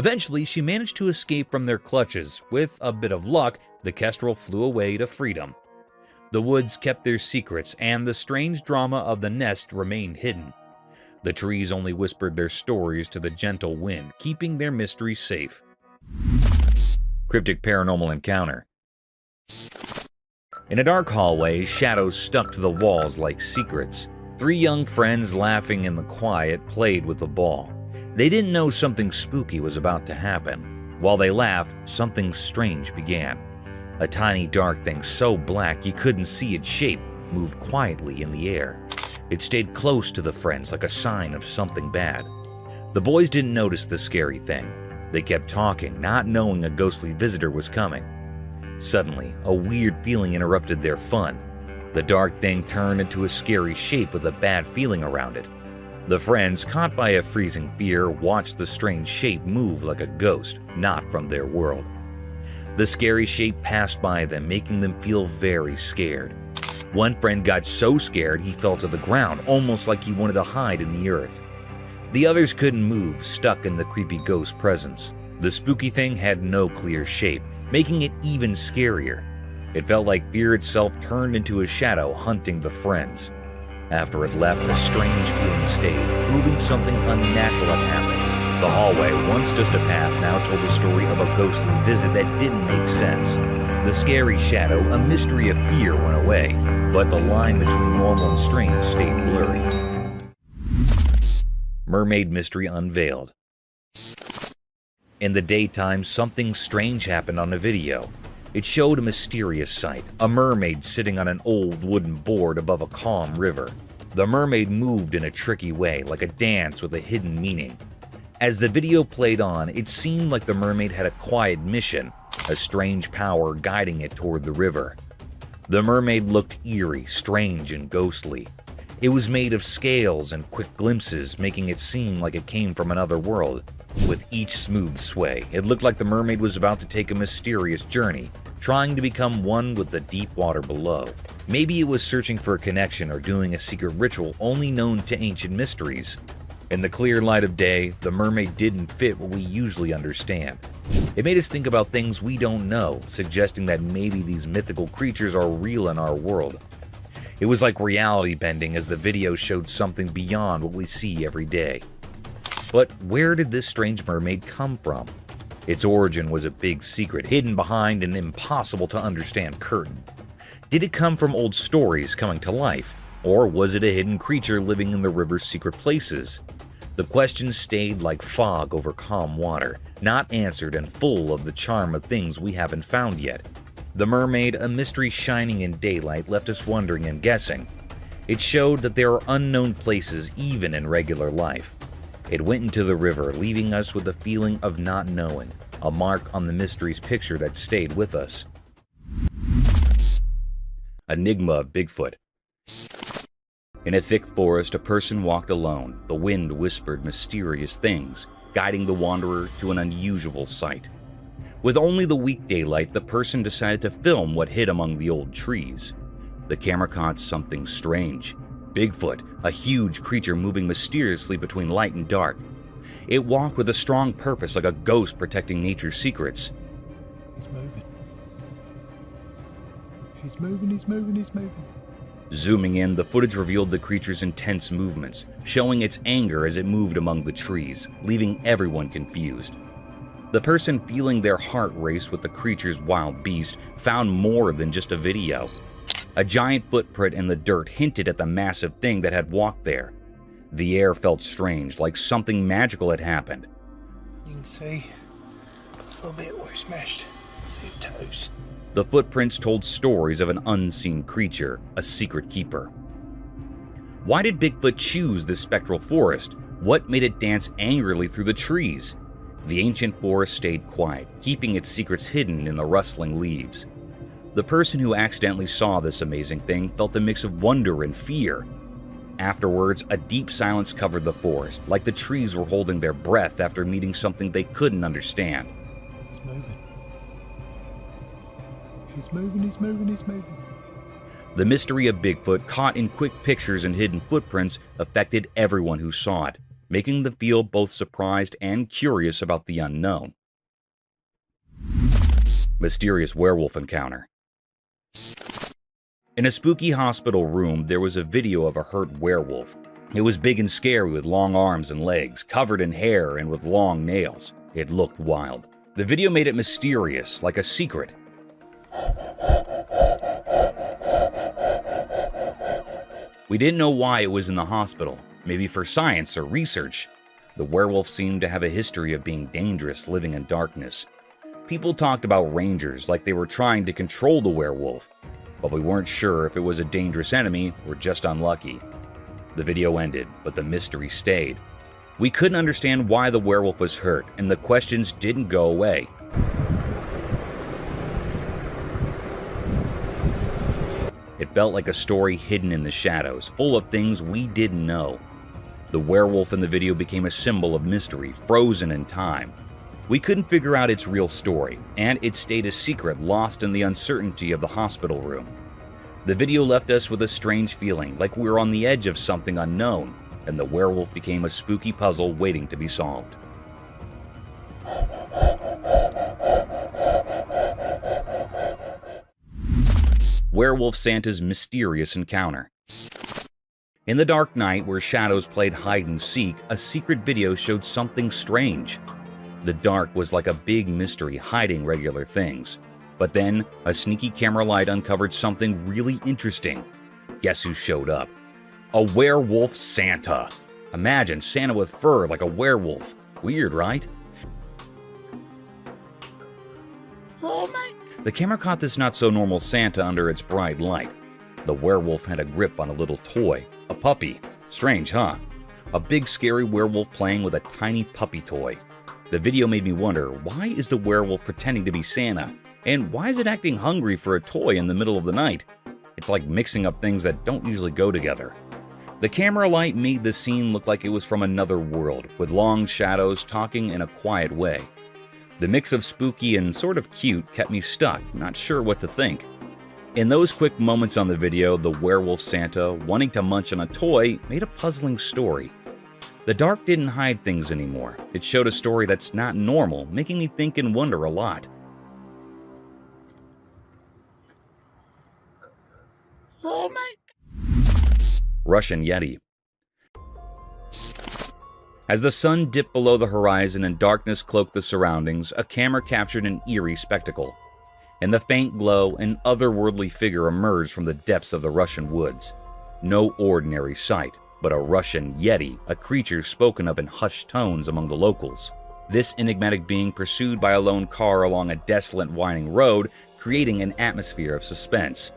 S2: Eventually, she managed to escape from their clutches. With a bit of luck, the kestrel flew away to freedom. The woods kept their secrets, and the strange drama of the nest remained hidden. The trees only whispered their stories to the gentle wind, keeping their mystery safe. Cryptic paranormal encounter. In a dark hallway, shadows stuck to the walls like secrets. Three young friends, laughing in the quiet, played with the ball. They didn't know something spooky was about to happen. While they laughed, something strange began. A tiny dark thing so black you couldn't see its shape moved quietly in the air. It stayed close to the friends like a sign of something bad. The boys didn't notice the scary thing. They kept talking, not knowing a ghostly visitor was coming. Suddenly, a weird feeling interrupted their fun. The dark thing turned into a scary shape with a bad feeling around it. The friends, caught by a freezing fear, watched the strange shape move like a ghost, not from their world. The scary shape passed by them, making them feel very scared. One friend got so scared he fell to the ground, almost like he wanted to hide in the earth. The others couldn't move, stuck in the creepy ghost presence. The spooky thing had no clear shape, making it even scarier. It felt like fear itself turned into a shadow hunting the friends. After it left, a strange feeling stayed, proving something unnatural had happened. The hallway, once just a path, now told the story of a ghostly visit that didn't make sense. The scary shadow, a mystery of fear, went away, but the line between normal and strange stayed blurry. Mermaid mystery unveiled. In the daytime, something strange happened on a video. It showed a mysterious sight, a mermaid sitting on an old wooden board above a calm river. The mermaid moved in a tricky way, like a dance with a hidden meaning. As the video played on, it seemed like the mermaid had a quiet mission, a strange power guiding it toward the river. The mermaid looked eerie, strange, and ghostly. It was made of scales and quick glimpses, making it seem like it came from another world. With each smooth sway, it looked like the mermaid was about to take a mysterious journey, trying to become one with the deep water below. Maybe it was searching for a connection or doing a secret ritual only known to ancient mysteries. In the clear light of day, the mermaid didn't fit what we usually understand. It made us think about things we don't know, suggesting that maybe these mythical creatures are real in our world. It was like reality bending as the video showed something beyond what we see every day. But where did this strange mermaid come from? Its origin was a big secret, hidden behind an impossible-to-understand curtain. Did it come from old stories coming to life, or was it a hidden creature living in the river's secret places? The questions stayed like fog over calm water, not answered and full of the charm of things we haven't found yet. The mermaid, a mystery shining in daylight, left us wondering and guessing. It showed that there are unknown places even in regular life. It went into the river, leaving us with a feeling of not knowing, a mark on the mystery's picture that stayed with us. Enigma Bigfoot. In a thick forest, a person walked alone. The wind whispered mysterious things, guiding the wanderer to an unusual sight. With only the weak daylight, the person decided to film what hid among the old trees. The camera caught something strange. Bigfoot, a huge creature moving mysteriously between light and dark. It walked with a strong purpose, like a ghost protecting nature's secrets.
S10: He's moving. He's moving, he's moving, he's moving.
S2: Zooming in, the footage revealed the creature's intense movements, showing its anger as it moved among the trees, leaving everyone confused. The person feeling their heart race with the creature's wild beast found more than just a video. A giant footprint in the dirt hinted at the massive thing that had walked there. The air felt strange, like something magical had happened.
S10: You can see a little bit where it's smashed. See the toes.
S2: The footprints told stories of an unseen creature, a secret keeper. Why did Bigfoot choose this spectral forest? What made it dance angrily through the trees? The ancient forest stayed quiet, keeping its secrets hidden in the rustling leaves. The person who accidentally saw this amazing thing felt a mix of wonder and fear. Afterwards, a deep silence covered the forest, like the trees were holding their breath after meeting something they couldn't understand.
S10: He's moving. He's moving, he's moving, he's moving.
S2: The mystery of Bigfoot, caught in quick pictures and hidden footprints, affected everyone who saw it, making them feel both surprised and curious about the unknown. Mysterious werewolf encounter. In a spooky hospital room, there was a video of a hurt werewolf. It was big and scary with long arms and legs, covered in hair and with long nails. It looked wild. The video made it mysterious, like a secret. We didn't know why it was in the hospital, maybe for science or research. The werewolf seemed to have a history of being dangerous, living in darkness. People talked about rangers like they were trying to control the werewolf, but we weren't sure if it was a dangerous enemy or just unlucky. The video ended, but the mystery stayed. We couldn't understand why the werewolf was hurt, and the questions didn't go away. It felt like a story hidden in the shadows, full of things we didn't know. The werewolf in the video became a symbol of mystery, frozen in time. We couldn't figure out its real story, and it stayed a secret lost in the uncertainty of the hospital room. The video left us with a strange feeling, like we were on the edge of something unknown, and the werewolf became a spooky puzzle waiting to be solved. Werewolf Santa's mysterious encounter. In the dark night where shadows played hide and seek, a secret video showed something strange. The dark was like a big mystery hiding regular things. But then, a sneaky camera light uncovered something really interesting. Guess who showed up? A Werewolf Santa. Imagine Santa with fur like a werewolf. Weird, right? Oh my! The camera caught this not-so-normal Santa under its bright light. The werewolf had a grip on a little toy, a puppy. Strange, huh? A big scary werewolf playing with a tiny puppy toy. The video made me wonder, why is the werewolf pretending to be Santa? And why is it acting hungry for a toy in the middle of the night? It's like mixing up things that don't usually go together. The camera light made the scene look like it was from another world, with long shadows talking in a quiet way. The mix of spooky and sort of cute kept me stuck, not sure what to think. In those quick moments on the video, the Werewolf Santa, wanting to munch on a toy, made a puzzling story. The dark didn't hide things anymore. It showed a story that's not normal, making me think and wonder a lot. Oh my... Russian Yeti. As the sun dipped below the horizon and darkness cloaked the surroundings, a camera captured an eerie spectacle. In the faint glow, an otherworldly figure emerged from the depths of the Russian woods. No ordinary sight, but a Russian Yeti, a creature spoken of in hushed tones among the locals. This enigmatic being pursued by a lone car along a desolate winding road, creating an atmosphere of suspense.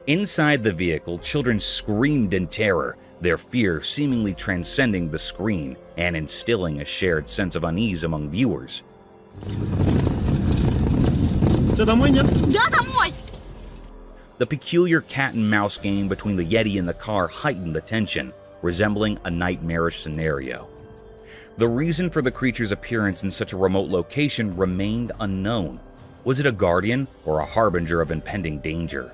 S2: Inside the vehicle, children screamed in terror, their fear seemingly transcending the screen and instilling a shared sense of unease among viewers. The peculiar cat and mouse game between the Yeti and the car heightened the tension, resembling a nightmarish scenario. The reason for the creature's appearance in such a remote location remained unknown. Was it a guardian or a harbinger of impending danger?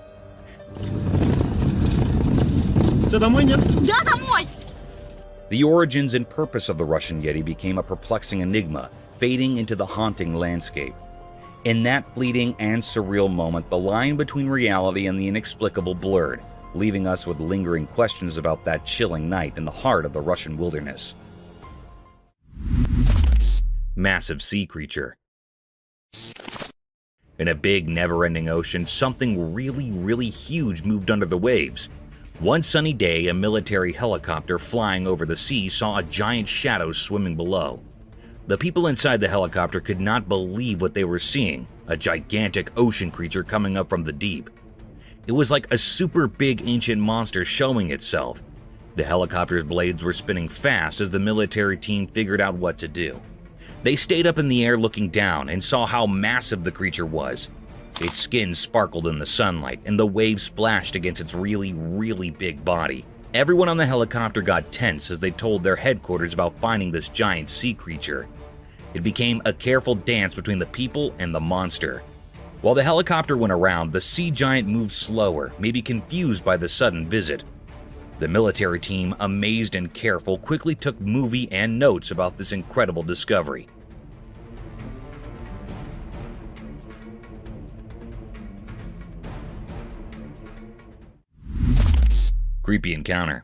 S2: The origins and purpose of the Russian Yeti became a perplexing enigma, fading into the haunting landscape. In that fleeting and surreal moment, the line between reality and the inexplicable blurred, leaving us with lingering questions about that chilling night in the heart of the Russian wilderness. Massive sea creature. In a big, never-ending ocean, something really huge moved under the waves. One sunny day, a military helicopter flying over the sea saw a giant shadow swimming below. The people inside the helicopter could not believe what they were seeing, a gigantic ocean creature coming up from the deep. It was like a super big ancient monster showing itself. The helicopter's blades were spinning fast as the military team figured out what to do. They stayed up in the air looking down and saw how massive the creature was. Its skin sparkled in the sunlight, and the waves splashed against its really big body. Everyone on the helicopter got tense as they told their headquarters about finding this giant sea creature. It became a careful dance between the people and the monster. While the helicopter went around, the sea giant moved slower, maybe confused by the sudden visit. The military team, amazed and careful, quickly took movie and notes about this incredible discovery. Creepy encounter.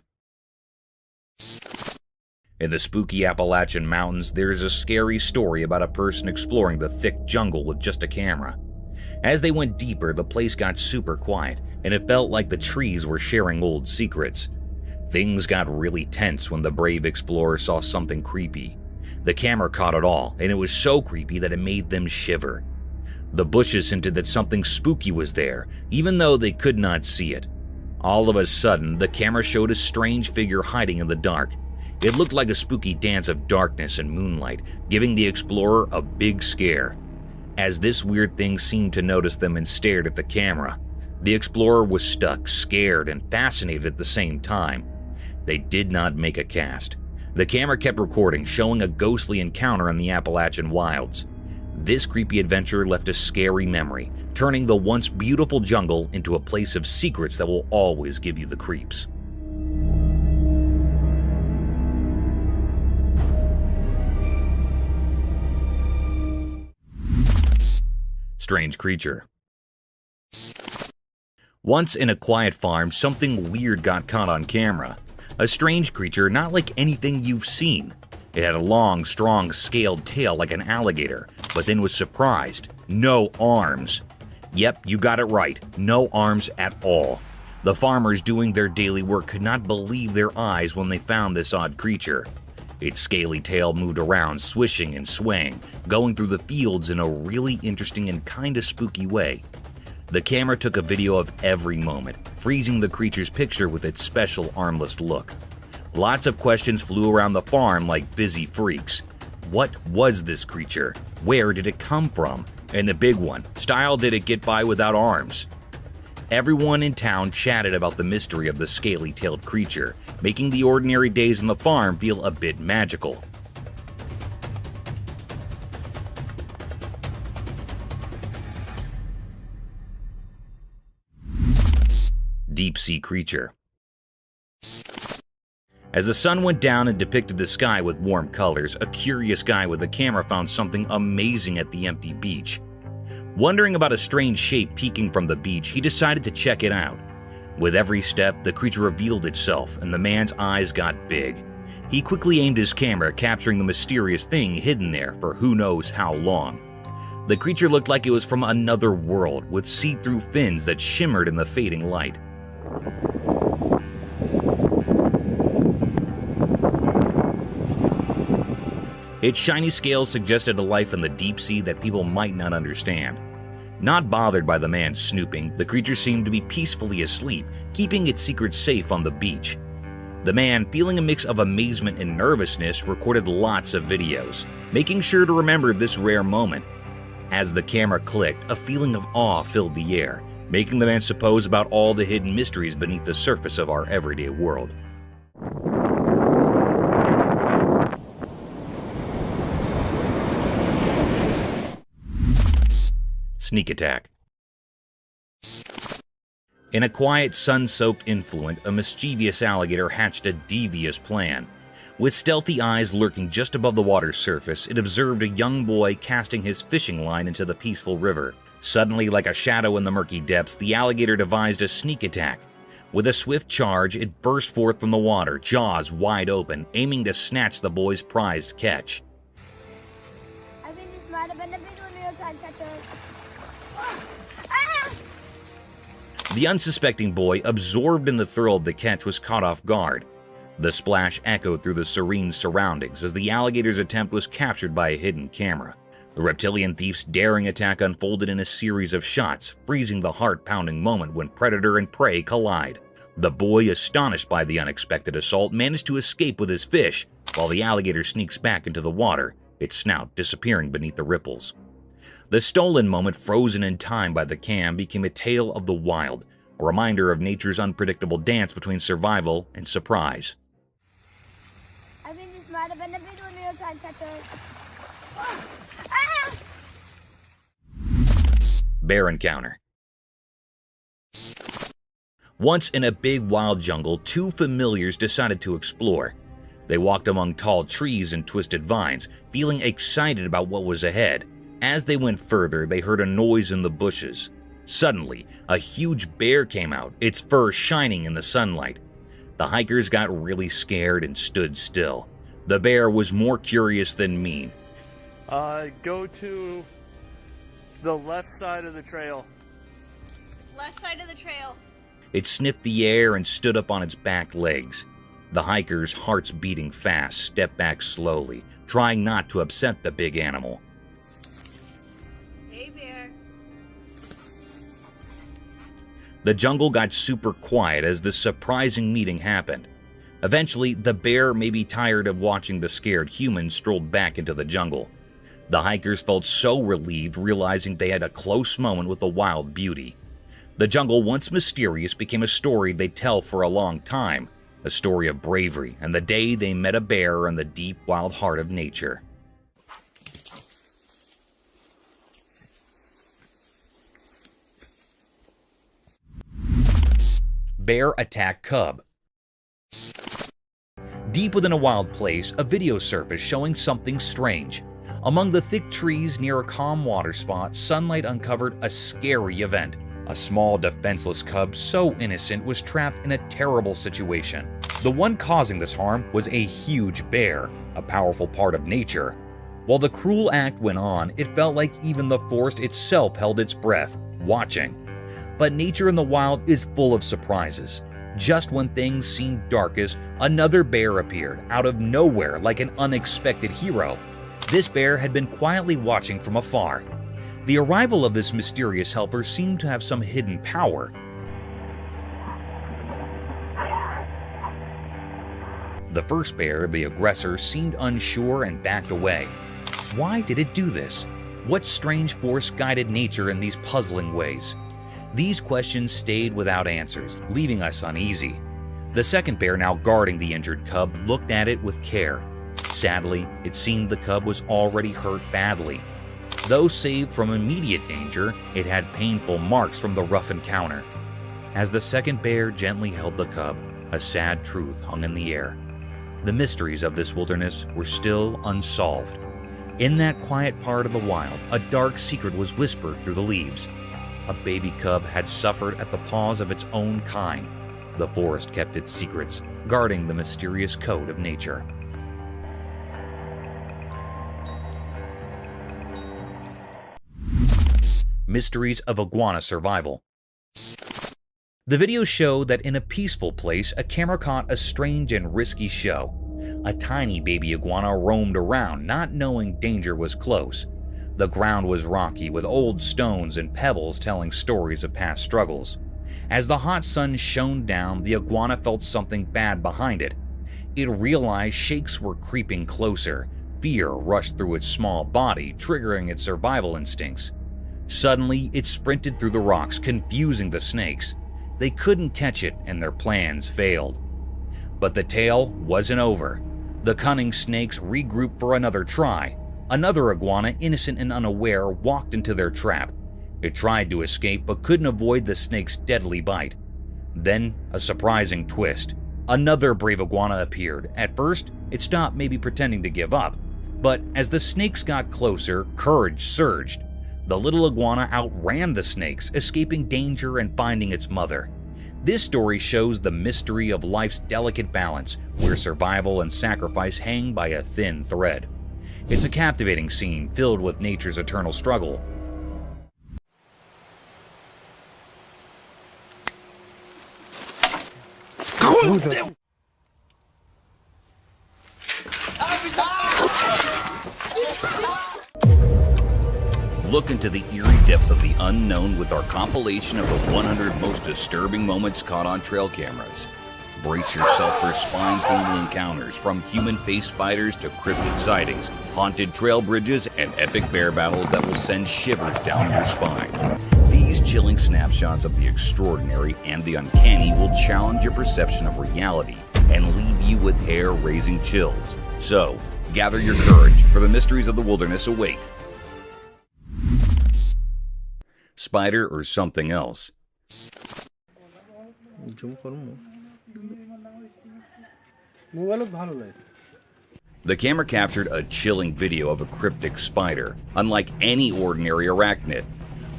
S2: In the spooky Appalachian mountains, there is a scary story about a person exploring the thick jungle with just a camera. As they went deeper, the place got super quiet, and it felt like the trees were sharing old secrets. Things got really tense when the brave explorer saw something creepy. The camera caught it all, and it was so creepy that it made them shiver. The bushes hinted that something spooky was there, even though they could not see it. All of a sudden, the camera showed a strange figure hiding in the dark. It looked like a spooky dance of darkness and moonlight, giving the explorer a big scare. As this weird thing seemed to notice them and stared at the camera, the explorer was stuck, scared, and fascinated at the same time. They did not make a cast. The camera kept recording, showing a ghostly encounter in the Appalachian wilds. This creepy adventure left a scary memory, turning the once beautiful jungle into a place of secrets that will always give you the creeps. Strange creature. Once in a quiet farm, something weird got caught on camera. A strange creature not like anything you've seen. It had a long, strong, scaled tail like an alligator, but then was surprised. No arms. Yep, you got it right. No arms at all. The farmers doing their daily work could not believe their eyes when they found this odd creature. Its scaly tail moved around, swishing and swaying, going through the fields in a really interesting and kinda spooky way. The camera took a video of every moment, freezing the creature's picture with its special armless look. Lots of questions flew around the farm like busy freaks. What was this creature? Where did it come from? And the big one, style did it get by without arms? Everyone in town chatted about the mystery of the scaly-tailed creature, making the ordinary days on the farm feel a bit magical. Deep-sea creature. As the sun went down and depicted the sky with warm colors, a curious guy with a camera found something amazing at the empty beach. Wondering about a strange shape peeking from the beach, he decided to check it out. With every step, the creature revealed itself, and the man's eyes got big. He quickly aimed his camera, capturing the mysterious thing hidden there for who knows how long. The creature looked like it was from another world, with see-through fins that shimmered in the fading light. Its shiny scales suggested a life in the deep sea that people might not understand. Not bothered by the man snooping, the creature seemed to be peacefully asleep, keeping its secrets safe on the beach. The man, feeling a mix of amazement and nervousness, recorded lots of videos, making sure to remember this rare moment. As the camera clicked, a feeling of awe filled the air, making the man suppose about all the hidden mysteries beneath the surface of our everyday world. Sneak attack. In a quiet, sun-soaked influent, a mischievous alligator hatched a devious plan. With stealthy eyes lurking just above the water's surface, it observed a young boy casting his fishing line into the peaceful river. Suddenly, like a shadow in the murky depths, the alligator devised a sneak attack. With a swift charge, it burst forth from the water, jaws wide open, aiming to snatch the boy's prized catch.
S11: I think this might have been a video time catcher.
S2: The unsuspecting boy, absorbed in the thrill of the catch, was caught off guard. The splash echoed through the serene surroundings as the alligator's attempt was captured by a hidden camera. The reptilian thief's daring attack unfolded in a series of shots, freezing the heart-pounding moment when predator and prey collide. The boy, astonished by the unexpected assault, managed to escape with his fish, while the alligator sneaks back into the water, its snout disappearing beneath the ripples. The stolen moment, frozen in time by the cam, became a tale of the wild, a reminder of nature's unpredictable dance between survival and surprise.
S11: I think this might have been a video time catcher.
S2: Bear encounter. Once in a big wild jungle, two familiars decided to explore. They walked among tall trees and twisted vines, feeling excited about what was ahead. As they went further, they heard a noise in the bushes. Suddenly, a huge bear came out, its fur shining in the sunlight. The hikers got really scared and stood still. The bear was more curious than mean.
S12: Go to the left side of the trail.
S11: Left side of the trail.
S2: It sniffed the air and stood up on its back legs. The hikers, hearts beating fast, stepped back slowly, trying not to upset the big animal.
S11: Hey, bear.
S2: The jungle got super quiet as this surprising meeting happened. Eventually, the bear, maybe tired of watching the scared humans, strolled back into the jungle. The hikers felt so relieved, realizing they had a close moment with the wild beauty. The jungle, once mysterious, became a story they'd tell for a long time, a story of bravery and the day they met a bear in the deep, wild heart of nature. Bear attack cub. Deep within a wild place, a video surfaced showing something strange. Among the thick trees near a calm water spot, sunlight uncovered a scary event. A small, defenseless cub so innocent was trapped in a terrible situation. The one causing this harm was a huge bear, a powerful part of nature. While the cruel act went on, it felt like even the forest itself held its breath, watching. But nature in the wild is full of surprises. Just when things seemed darkest, another bear appeared out of nowhere like an unexpected hero. This bear had been quietly watching from afar. The arrival of this mysterious helper seemed to have some hidden power. The first bear, the aggressor, seemed unsure and backed away. Why did it do this? What strange force guided nature in these puzzling ways? These questions stayed without answers, leaving us uneasy. The second bear, now guarding the injured cub, looked at it with care. Sadly, it seemed the cub was already hurt badly. Though saved from immediate danger, it had painful marks from the rough encounter. As the second bear gently held the cub, a sad truth hung in the air. The mysteries of this wilderness were still unsolved. In that quiet part of the wild, a dark secret was whispered through the leaves. A baby cub had suffered at the paws of its own kind. The forest kept its secrets, guarding the mysterious code of nature. Mysteries of iguana survival. The video showed that in a peaceful place, a camera caught a strange and risky show. A tiny baby iguana roamed around, not knowing danger was close. The ground was rocky, with old stones and pebbles telling stories of past struggles. As the hot sun shone down, the iguana felt something bad behind it. It realized shakes were creeping closer. Fear rushed through its small body, triggering its survival instincts. Suddenly, it sprinted through the rocks, confusing the snakes. They couldn't catch it, and their plans failed. But the tale wasn't over. The cunning snakes regrouped for another try. Another iguana, innocent and unaware, walked into their trap. It tried to escape but couldn't avoid the snake's deadly bite. Then, a surprising twist. Another brave iguana appeared. At first, it stopped, maybe pretending to give up. But as the snakes got closer, courage surged. The little iguana outran the snakes, escaping danger and finding its mother. This story shows the mystery of life's delicate balance, where survival and sacrifice hang by a thin thread. It's a captivating scene filled with nature's eternal struggle. Look into the eerie depths of the unknown with our compilation of the 100 most disturbing moments caught on trail cameras. Brace yourself for spine-tingling encounters, from human-faced spiders to cryptid sightings, haunted trail bridges, and epic bear battles that will send shivers down your spine. These chilling snapshots of the extraordinary and the uncanny will challenge your perception of reality and leave you with hair-raising chills. So, gather your courage, for the mysteries of the wilderness await. Spider or something else? The camera captured a chilling video of a cryptic spider, unlike any ordinary arachnid.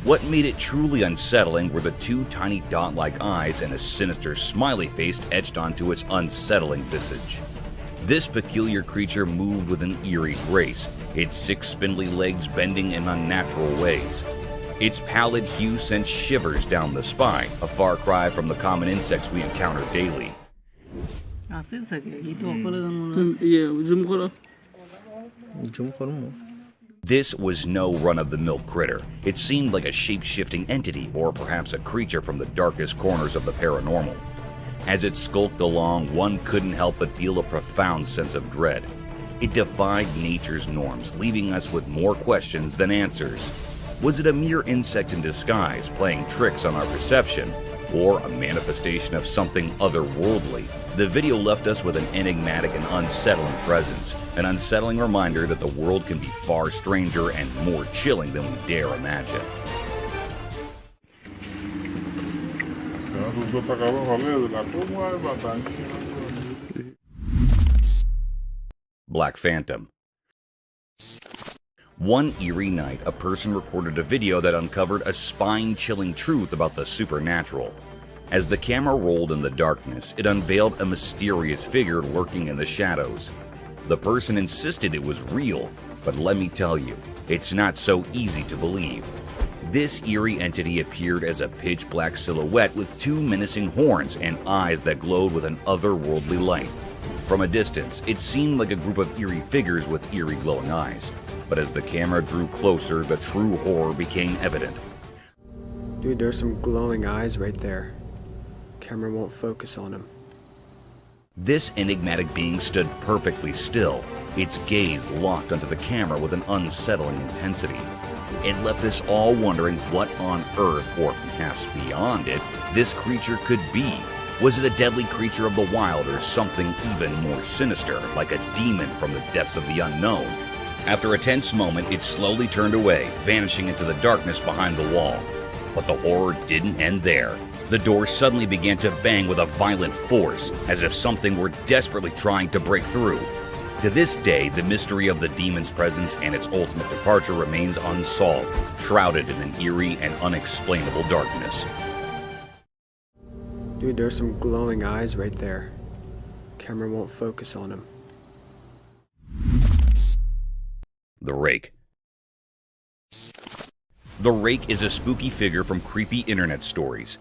S2: What made it truly unsettling were the two tiny dot-like eyes and a sinister smiley face etched onto its unsettling visage. This peculiar creature moved with an eerie grace, its 6 spindly legs bending in unnatural ways. Its pallid hue sent shivers down the spine, a far cry from the common insects we encounter daily. This was no run-of-the-mill critter. It seemed like a shape-shifting entity, or perhaps a creature from the darkest corners of the paranormal. As it skulked along, one couldn't help but feel a profound sense of dread. It defied nature's norms, leaving us with more questions than answers. Was it a mere insect in disguise, playing tricks on our perception, or a manifestation of something otherworldly? The video left us with an enigmatic and unsettling presence, an unsettling reminder that the world can be far stranger and more chilling than we dare imagine. Black Phantom. One eerie night, a person recorded a video that uncovered a spine-chilling truth about the supernatural. As the camera rolled in the darkness, it unveiled a mysterious figure lurking in the shadows. The person insisted it was real, but let me tell you, it's not so easy to believe. This eerie entity appeared as a pitch-black silhouette with two menacing horns and eyes that glowed with an otherworldly light. From a distance, it seemed like a group of eerie figures with eerie glowing eyes. But as the camera drew closer, the true horror became evident.
S13: Dude, there's some glowing eyes right there. Camera won't focus on them.
S2: This enigmatic being stood perfectly still, its gaze locked onto the camera with an unsettling intensity. It left us all wondering what on earth, or perhaps beyond it, this creature could be. Was it a deadly creature of the wild or something even more sinister, like a demon from the depths of the unknown? After a tense moment, it slowly turned away, vanishing into the darkness behind the wall. But the horror didn't end there. The door suddenly began to bang with a violent force, as if something were desperately trying to break through. To this day, the mystery of the demon's presence and its ultimate departure remains unsolved, shrouded in an eerie and unexplainable darkness.
S13: Dude, there's some glowing eyes right there. Camera won't focus on them.
S2: The Rake. The Rake is a spooky figure from creepy internet stories.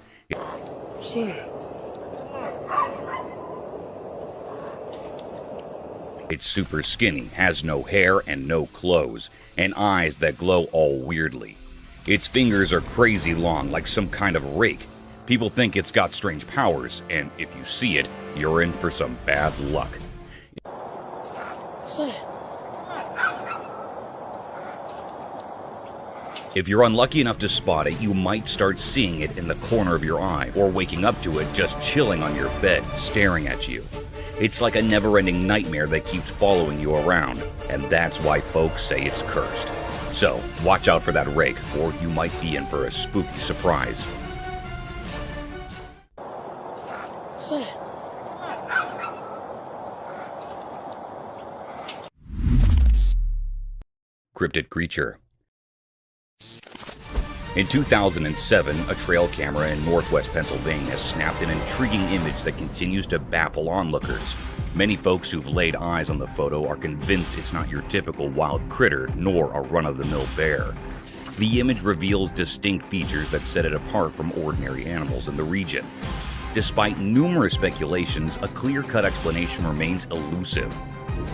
S2: It's super skinny, has no hair and no clothes, and eyes that glow all weirdly. Its fingers are crazy long, like some kind of rake. People think it's got strange powers, and if you see it, you're in for some bad luck. If you're unlucky enough to spot it, you might start seeing it in the corner of your eye, or waking up to it just chilling on your bed, staring at you. It's like a never-ending nightmare that keeps following you around, and that's why folks say it's cursed. So, watch out for that rake, or you might be in for a spooky surprise. Cryptic creature. In 2007, a trail camera in northwest Pennsylvania snapped an intriguing image that continues to baffle onlookers. Many folks who've laid eyes on the photo are convinced it's not your typical wild critter, nor a run-of-the-mill bear. The image reveals distinct features that set it apart from ordinary animals in the region. Despite numerous speculations, a clear-cut explanation remains elusive.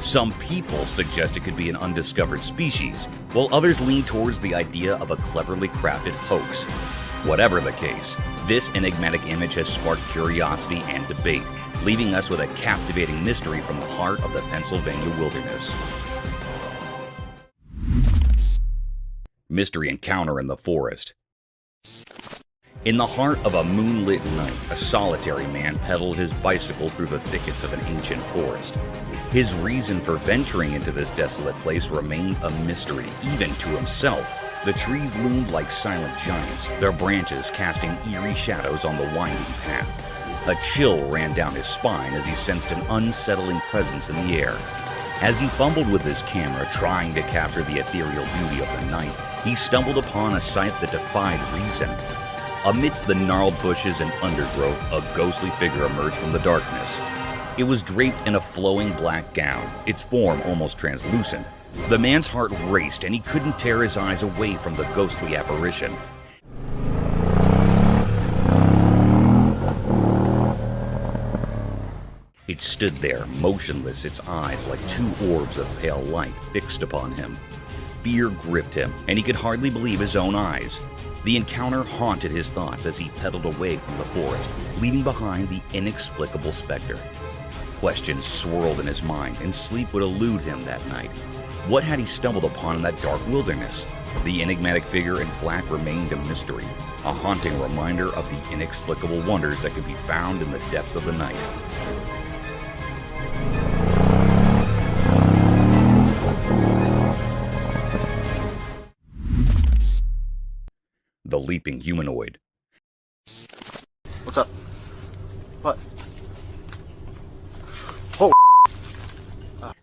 S2: Some people suggest it could be an undiscovered species, while others lean towards the idea of a cleverly crafted hoax. Whatever the case, this enigmatic image has sparked curiosity and debate, leaving us with a captivating mystery from the heart of the Pennsylvania wilderness. Mystery encounter in the forest. In the heart of a moonlit night, a solitary man pedaled his bicycle through the thickets of an ancient forest. His reason for venturing into this desolate place remained a mystery, even to himself. The trees loomed like silent giants, their branches casting eerie shadows on the winding path. A chill ran down his spine as he sensed an unsettling presence in the air. As he fumbled with his camera, trying to capture the ethereal beauty of the night, he stumbled upon a sight that defied reason. Amidst the gnarled bushes and undergrowth, a ghostly figure emerged from the darkness. It was draped in a flowing black gown, its form almost translucent. The man's heart raced, and he couldn't tear his eyes away from the ghostly apparition. It stood there, motionless, its eyes like two orbs of pale light fixed upon him. Fear gripped him, and he could hardly believe his own eyes. The encounter haunted his thoughts as he pedaled away from the forest, leaving behind the inexplicable specter. Questions swirled in his mind, and sleep would elude him that night. What had he stumbled upon in that dark wilderness? The enigmatic figure in black remained a mystery, a haunting reminder of the inexplicable wonders that could be found in the depths of the night. The leaping humanoid.
S14: What's up? What? Oh!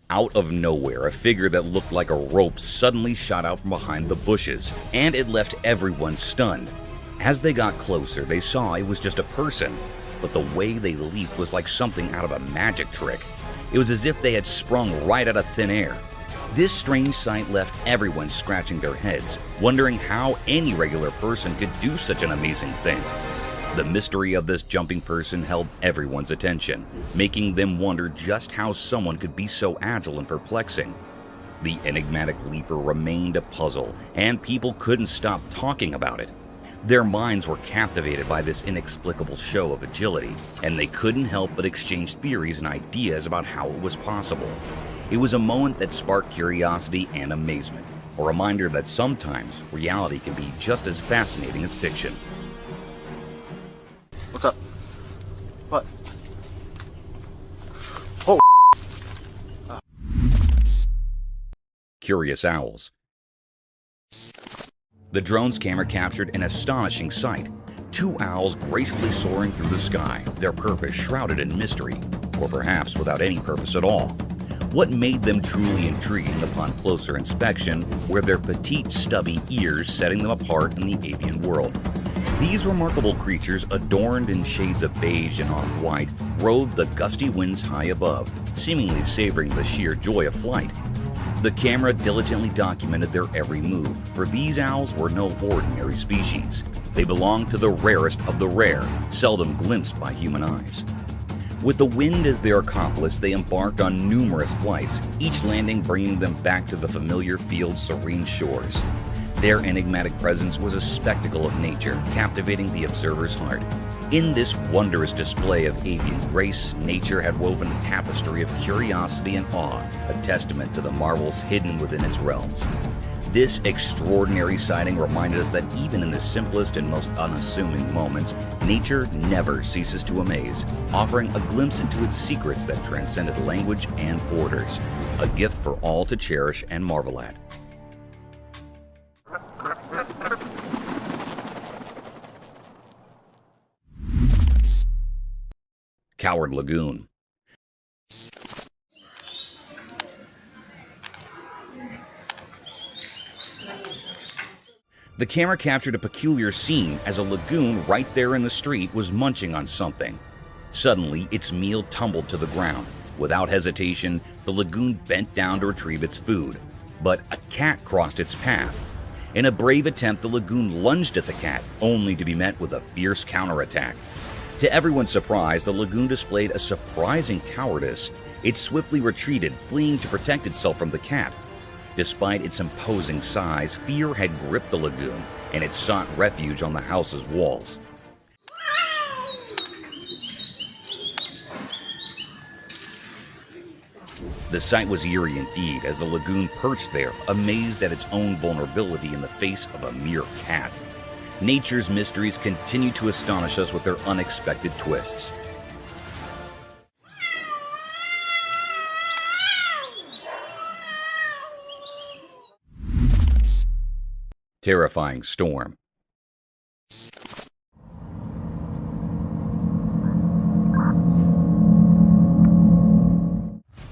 S2: Out of nowhere, a figure that looked like a rope suddenly shot out from behind the bushes, and it left everyone stunned. As they got closer, they saw it was just a person, but the way they leaped was like something out of a magic trick. It was as if they had sprung right out of thin air. This strange sight left everyone scratching their heads, wondering how any regular person could do such an amazing thing. The mystery of this jumping person held everyone's attention, making them wonder just how someone could be so agile and perplexing. The enigmatic leaper remained a puzzle, and people couldn't stop talking about it. Their minds were captivated by this inexplicable show of agility, and they couldn't help but exchange theories and ideas about how it was possible. It was a moment that sparked curiosity and amazement, a reminder that sometimes reality can be just as fascinating as fiction.
S14: What's up? What? Oh!
S2: Curious owls. The drone's camera captured an astonishing sight. 2 owls gracefully soaring through the sky, their purpose shrouded in mystery, or perhaps without any purpose at all. What made them truly intriguing upon closer inspection were their petite, stubby ears, setting them apart in the avian world. These remarkable creatures, adorned in shades of beige and off-white, rode the gusty winds high above, seemingly savoring the sheer joy of flight. The camera diligently documented their every move, for these owls were no ordinary species. They belonged to the rarest of the rare, seldom glimpsed by human eyes. With the wind as their accomplice, they embarked on numerous flights, each landing bringing them back to the familiar field's serene shores. Their enigmatic presence was a spectacle of nature, captivating the observer's heart. In this wondrous display of avian grace, nature had woven a tapestry of curiosity and awe, a testament to the marvels hidden within its realms. This extraordinary sighting reminded us that even in the simplest and most unassuming moments, nature never ceases to amaze, offering a glimpse into its secrets that transcended language and borders, a gift for all to cherish and marvel at. Coward Lagoon. The camera captured a peculiar scene as a lagoon right there in the street was munching on something. Suddenly, its meal tumbled to the ground. Without hesitation, the lagoon bent down to retrieve its food. But a cat crossed its path. In a brave attempt, the lagoon lunged at the cat, only to be met with a fierce counterattack. To everyone's surprise, the lagoon displayed a surprising cowardice. It swiftly retreated, fleeing to protect itself from the cat. Despite its imposing size, fear had gripped the lagoon, and it sought refuge on the house's walls. The sight was eerie indeed, as the lagoon perched there, amazed at its own vulnerability in the face of a mere cat. Nature's mysteries continue to astonish us with their unexpected twists. Terrifying storm.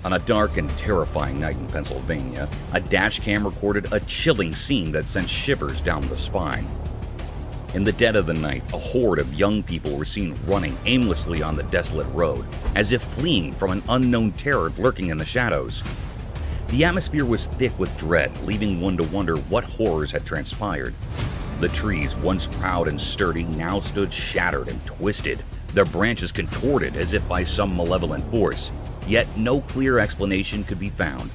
S2: On a dark and terrifying night in Pennsylvania, a dash cam recorded a chilling scene that sent shivers down the spine. In the dead of the night, a horde of young people were seen running aimlessly on the desolate road, as if fleeing from an unknown terror lurking in the shadows. The atmosphere was thick with dread, leaving one to wonder what horrors had transpired. The trees, once proud and sturdy, now stood shattered and twisted, their branches contorted as if by some malevolent force, yet no clear explanation could be found.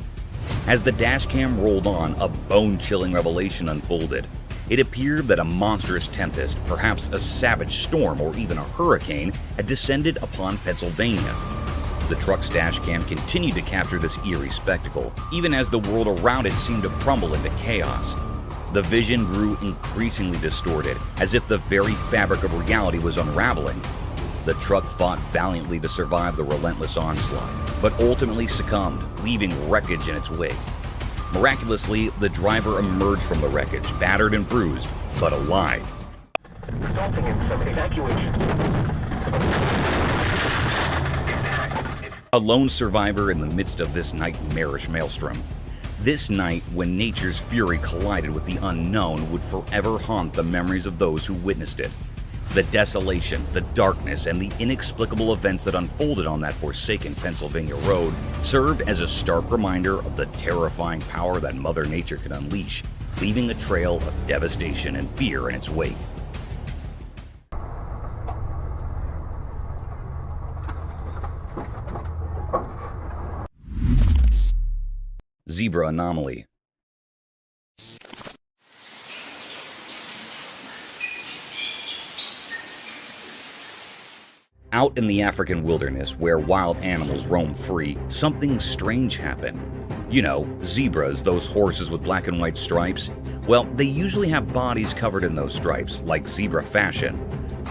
S2: As the dashcam rolled on, a bone-chilling revelation unfolded. It appeared that a monstrous tempest, perhaps a savage storm or even a hurricane, had descended upon Pennsylvania. The truck's dashcam continued to capture this eerie spectacle, even as the world around it seemed to crumble into chaos. The vision grew increasingly distorted, as if the very fabric of reality was unraveling. The truck fought valiantly to survive the relentless onslaught, but ultimately succumbed, leaving wreckage in its wake. Miraculously, the driver emerged from the wreckage, battered and bruised, but alive.
S15: Resulting in some evacuation.
S2: a lone survivor in the midst of this nightmarish maelstrom. This night, when nature's fury collided with the unknown, would forever haunt the memories of those who witnessed it. The desolation, the darkness, and the inexplicable events that unfolded on that forsaken Pennsylvania road served as a stark reminder of the terrifying power that Mother Nature can unleash, leaving a trail of devastation and fear in its wake. Zebra anomaly. Out in the African wilderness, where wild animals roam free, something strange happened. You know, zebras, those horses with black and white stripes. Well, they usually have bodies covered in those stripes, like zebra fashion.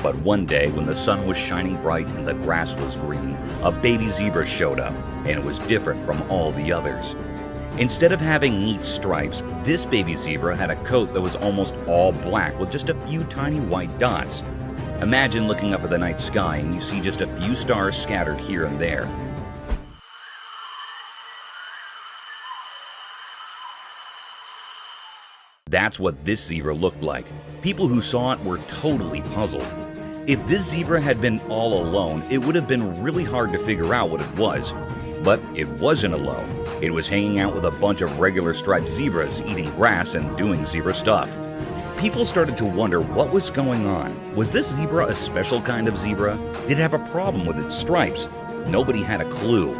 S2: But one day, when the sun was shining bright and the grass was green, a baby zebra showed up, and it was different from all the others. Instead of having neat stripes, this baby zebra had a coat that was almost all black with just a few tiny white dots. Imagine looking up at the night sky and you see just a few stars scattered here and there. That's what this zebra looked like. People who saw it were totally puzzled. If this zebra had been all alone, it would have been really hard to figure out what it was. But it wasn't alone. It was hanging out with a bunch of regular striped zebras, eating grass and doing zebra stuff. People started to wonder what was going on. Was this zebra a special kind of zebra? Did it have a problem with its stripes? Nobody had a clue.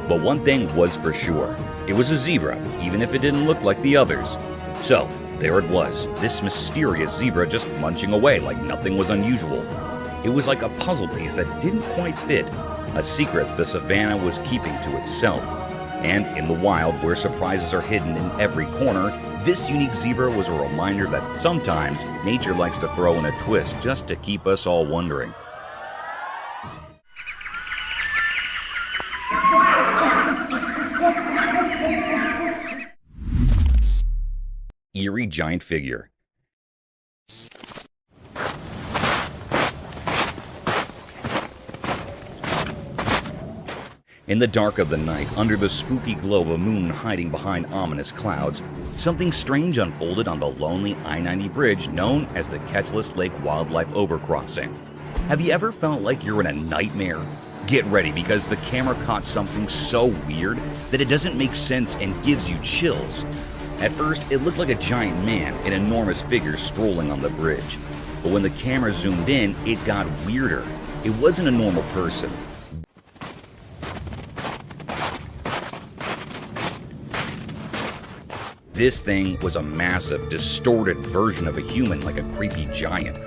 S2: But one thing was for sure. It was a zebra, even if it didn't look like the others. So, there it was, this mysterious zebra just munching away like nothing was unusual. It was like a puzzle piece that didn't quite fit, a secret the savannah was keeping to itself. And in the wild, where surprises are hidden in every corner, this unique zebra was a reminder that sometimes nature likes to throw in a twist just to keep us all wondering. Eerie giant figure. In the dark of the night, under the spooky glow of a moon hiding behind ominous clouds, something strange unfolded on the lonely I-90 bridge known as the Kestrel Lake Wildlife Overcrossing. Have you ever felt like you're in a nightmare? Get ready, because the camera caught something so weird that it doesn't make sense and gives you chills. At first, it looked like a giant man, an enormous figure strolling on the bridge. But when the camera zoomed in, it got weirder. It wasn't a normal person. This thing was a massive, distorted version of a human, like a creepy giant.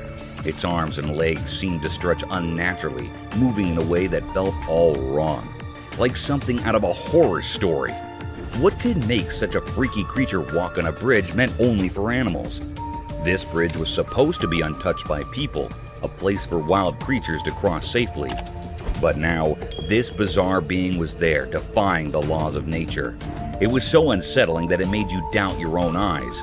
S2: Its arms and legs seemed to stretch unnaturally, moving in a way that felt all wrong, like something out of a horror story. What could make such a freaky creature walk on a bridge meant only for animals? This bridge was supposed to be untouched by people, a place for wild creatures to cross safely. But now, this bizarre being was there, defying the laws of nature. It was so unsettling that it made you doubt your own eyes.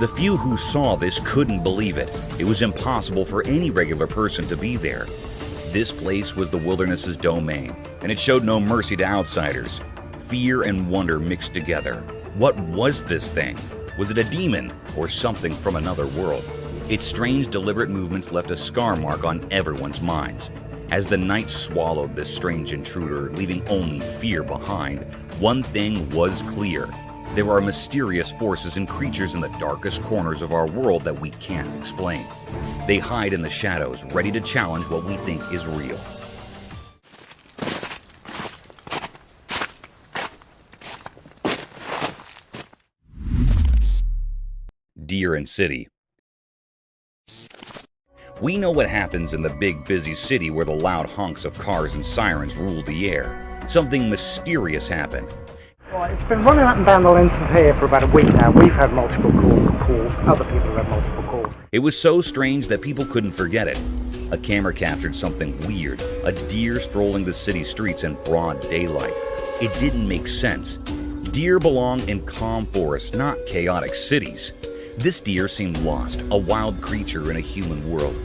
S2: The few who saw this couldn't believe it. It was impossible for any regular person to be there. This place was the wilderness's domain, and it showed no mercy to outsiders. Fear and wonder mixed together. What was this thing? Was it a demon or something from another world? Its strange, deliberate movements left a scar mark on everyone's minds. As the night swallowed this strange intruder, leaving only fear behind, one thing was clear. There are mysterious forces and creatures in the darkest corners of our world that we can't explain. They hide in the shadows, ready to challenge what we think is real. Deer and City. We know what happens in the big, busy city where the loud honks of cars and sirens rule the air. Something mysterious happened.
S15: Well, it's been running up and down the length of here for about a week now. We've had multiple calls. Other people have had multiple calls.
S2: It was so strange that people couldn't forget it. A camera captured something weird, a deer strolling the city streets in broad daylight. It didn't make sense. Deer belong in calm forests, not chaotic cities. This deer seemed lost, a wild creature in a human world.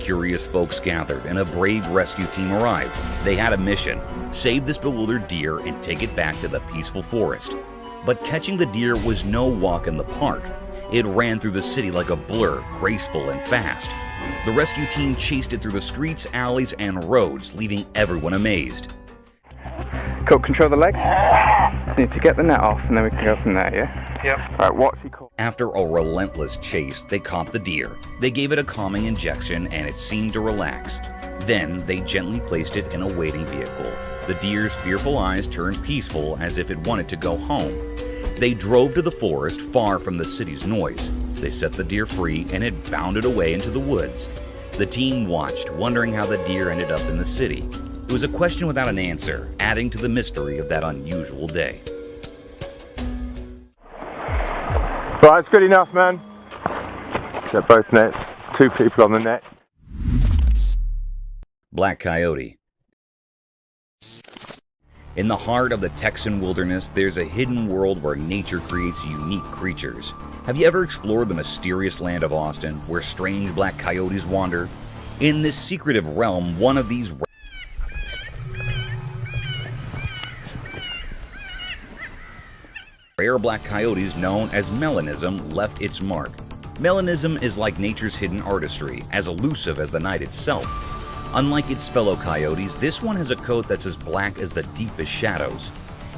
S2: curious folks gathered and a brave rescue team arrived. They had a mission: save this bewildered deer and take it back to the peaceful forest. But catching the deer was no walk in the park. It ran through the city like a blur, graceful and fast. The rescue team chased it through the streets, alleys, and roads, leaving everyone amazed.
S5: Cool, control the legs. Need to get the net off and then we can go from there, yeah? Yep. Right, what's he called?
S2: After a relentless chase, they caught the deer. They gave it a calming injection and it seemed to relax. Then they gently placed it in a waiting vehicle. The deer's fearful eyes turned peaceful as if it wanted to go home. They drove to the forest far from the city's noise. They set the deer free and it bounded away into the woods. The team watched, wondering how the deer ended up in the city. It was a question without an answer, adding to the mystery of that unusual day.
S14: Right, it's good enough, man. Set both nets. 2 people on the net.
S2: Black coyote. In the heart of the Texan wilderness, there's a hidden world where nature creates unique creatures. Have you ever explored the mysterious land of Austin, where strange black coyotes wander? In this secretive realm, one of these rare black coyotes known as melanism left its mark. Melanism is like nature's hidden artistry, as elusive as the night itself. Unlike its fellow coyotes, this one has a coat that's as black as the deepest shadows.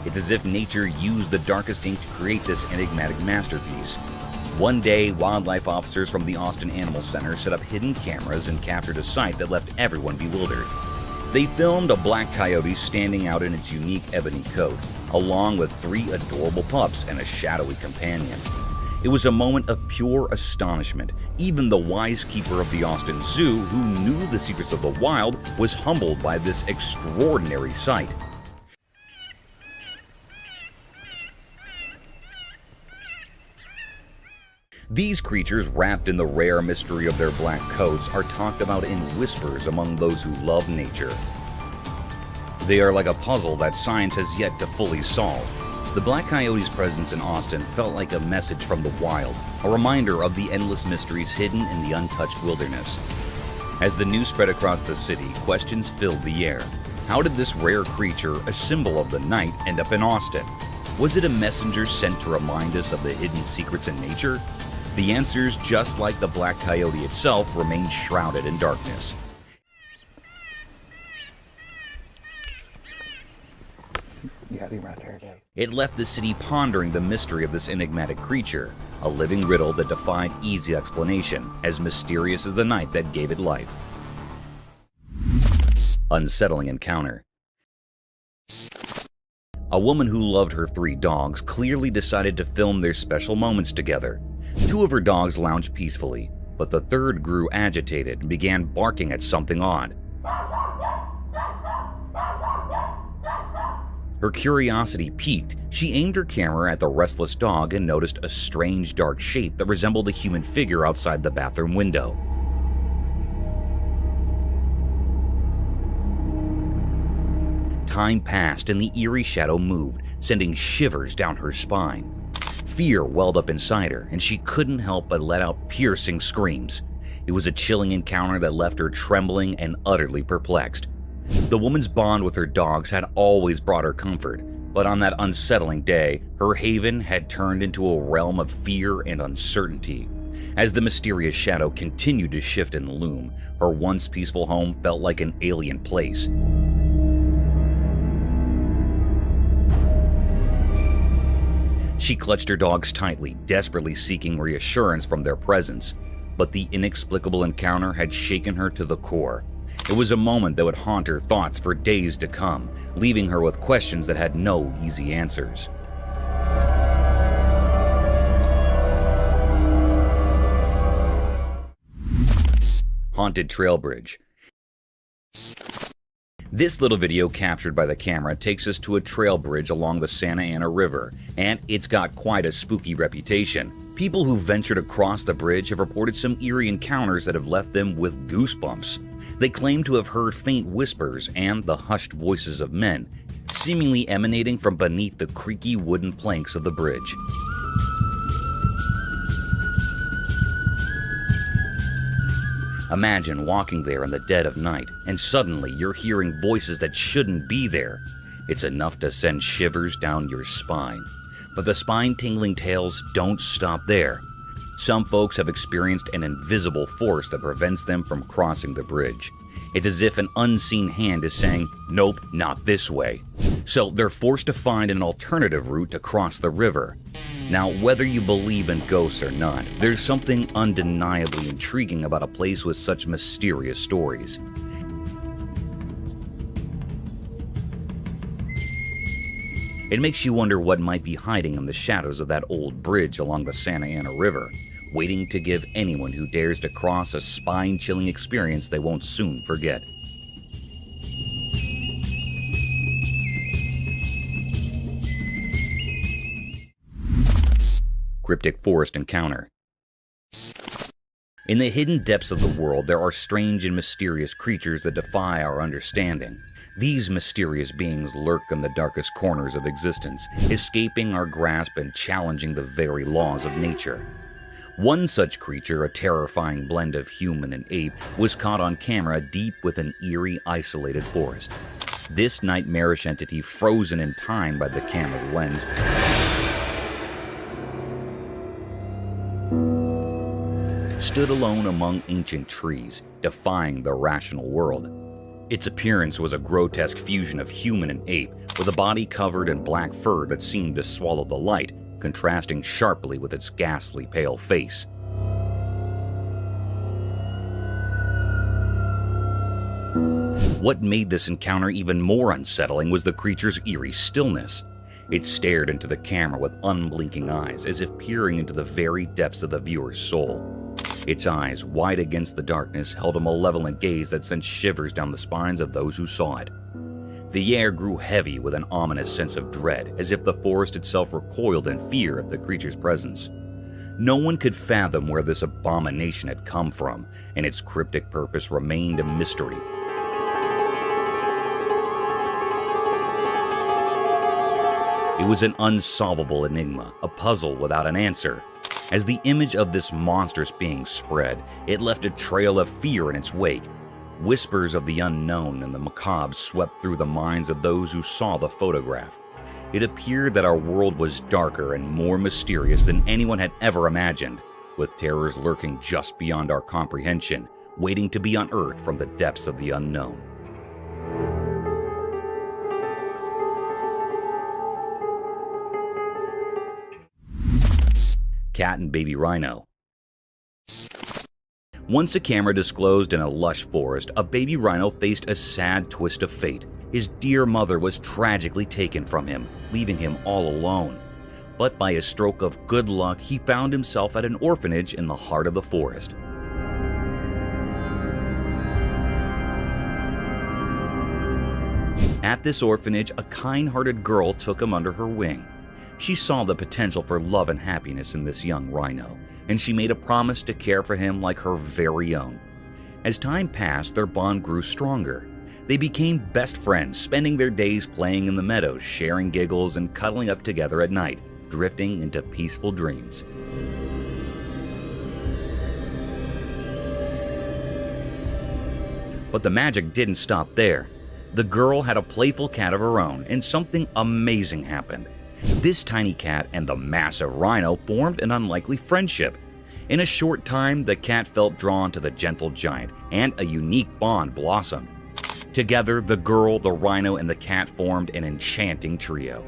S2: It's as if nature used the darkest ink to create this enigmatic masterpiece. One day, wildlife officers from the Austin Animal Center set up hidden cameras and captured a sight that left everyone bewildered. They filmed a black coyote standing out in its unique ebony coat, along with 3 adorable pups and a shadowy companion. It was a moment of pure astonishment. Even the wise keeper of the Austin Zoo, who knew the secrets of the wild, was humbled by this extraordinary sight. These creatures, wrapped in the rare mystery of their black coats, are talked about in whispers among those who love nature. They are like a puzzle that science has yet to fully solve. The black coyote's presence in Austin felt like a message from the wild, a reminder of the endless mysteries hidden in the untouched wilderness. As the news spread across the city, questions filled the air. How did this rare creature, a symbol of the night, end up in Austin? Was it a messenger sent to remind us of the hidden secrets in nature? The answers, just like the black coyote itself, remain shrouded in darkness. It left the city pondering the mystery of this enigmatic creature, a living riddle that defied easy explanation, as mysterious as the night that gave it life. Unsettling encounter. A woman who loved her 3 dogs clearly decided to film their special moments together. 2 of her dogs lounged peacefully, but the 3rd grew agitated and began barking at something odd. Her curiosity piqued. She aimed her camera at the restless dog and noticed a strange dark shape that resembled a human figure outside the bathroom window. Time passed and the eerie shadow moved, sending shivers down her spine. Fear welled up inside her, and she couldn't help but let out piercing screams. It was a chilling encounter that left her trembling and utterly perplexed. The woman's bond with her dogs had always brought her comfort, but on that unsettling day, her haven had turned into a realm of fear and uncertainty. As the mysterious shadow continued to shift and loom, her once peaceful home felt like an alien place. She clutched her dogs tightly, desperately seeking reassurance from their presence. But the inexplicable encounter had shaken her to the core. It was a moment that would haunt her thoughts for days to come, leaving her with questions that had no easy answers. Haunted Trail Bridge. This little video captured by the camera takes us to a trail bridge along the Santa Ana River, and it's got quite a spooky reputation. People who ventured across the bridge have reported some eerie encounters that have left them with goosebumps. They claim to have heard faint whispers and the hushed voices of men, seemingly emanating from beneath the creaky wooden planks of the bridge. Imagine walking there in the dead of night, and suddenly you're hearing voices that shouldn't be there. It's enough to send shivers down your spine. But the spine-tingling tales don't stop there. Some folks have experienced an invisible force that prevents them from crossing the bridge. It's as if an unseen hand is saying, "Nope, not this way." So they're forced to find an alternative route to cross the river. Now, whether you believe in ghosts or not, there's something undeniably intriguing about a place with such mysterious stories. It makes you wonder what might be hiding in the shadows of that old bridge along the Santa Ana River, waiting to give anyone who dares to cross a spine-chilling experience they won't soon forget. Cryptic Forest Encounter. In the hidden depths of the world, there are strange and mysterious creatures that defy our understanding. These mysterious beings lurk in the darkest corners of existence, escaping our grasp and challenging the very laws of nature. One such creature, a terrifying blend of human and ape, was caught on camera deep within eerie, isolated forest. This nightmarish entity, frozen in time by the camera's lens, stood alone among ancient trees, defying the rational world. Its appearance was a grotesque fusion of human and ape, with a body covered in black fur that seemed to swallow the light, contrasting sharply with its ghastly pale face. What made this encounter even more unsettling was the creature's eerie stillness. It stared into the camera with unblinking eyes, as if peering into the very depths of the viewer's soul. Its eyes, wide against the darkness, held a malevolent gaze that sent shivers down the spines of those who saw it. The air grew heavy with an ominous sense of dread, as if the forest itself recoiled in fear of the creature's presence. No one could fathom where this abomination had come from, and its cryptic purpose remained a mystery. It was an unsolvable enigma, a puzzle without an answer. As the image of this monstrous being spread, it left a trail of fear in its wake. Whispers of the unknown and the macabre swept through the minds of those who saw the photograph. It appeared that our world was darker and more mysterious than anyone had ever imagined, with terrors lurking just beyond our comprehension, waiting to be unearthed from the depths of the unknown. Cat and baby rhino. Once a camera disclosed in a lush forest, a baby rhino faced a sad twist of fate. His dear mother was tragically taken from him, leaving him all alone. But by a stroke of good luck, he found himself at an orphanage in the heart of the forest. At this orphanage, a kind-hearted girl took him under her wing. She saw the potential for love and happiness in this young rhino, and she made a promise to care for him like her very own. As time passed, their bond grew stronger. They became best friends, spending their days playing in the meadows, sharing giggles, and cuddling up together at night, drifting into peaceful dreams. But the magic didn't stop there. The girl had a playful cat of her own, and something amazing happened. This tiny cat and the massive rhino formed an unlikely friendship. In a short time, the cat felt drawn to the gentle giant, and a unique bond blossomed. Together, the girl, the rhino, and the cat formed an enchanting trio.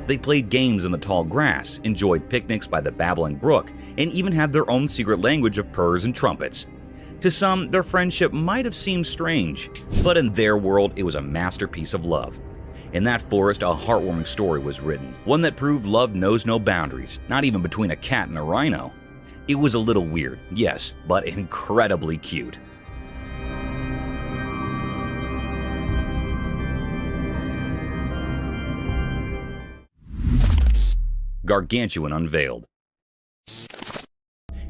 S2: They played games in the tall grass, enjoyed picnics by the babbling brook, and even had their own secret language of purrs and trumpets. To some, their friendship might have seemed strange, but in their world, it was a masterpiece of love. In that forest, a heartwarming story was written, one that proved love knows no boundaries, not even between a cat and a rhino. It was a little weird, yes, but incredibly cute. Gargantuan unveiled.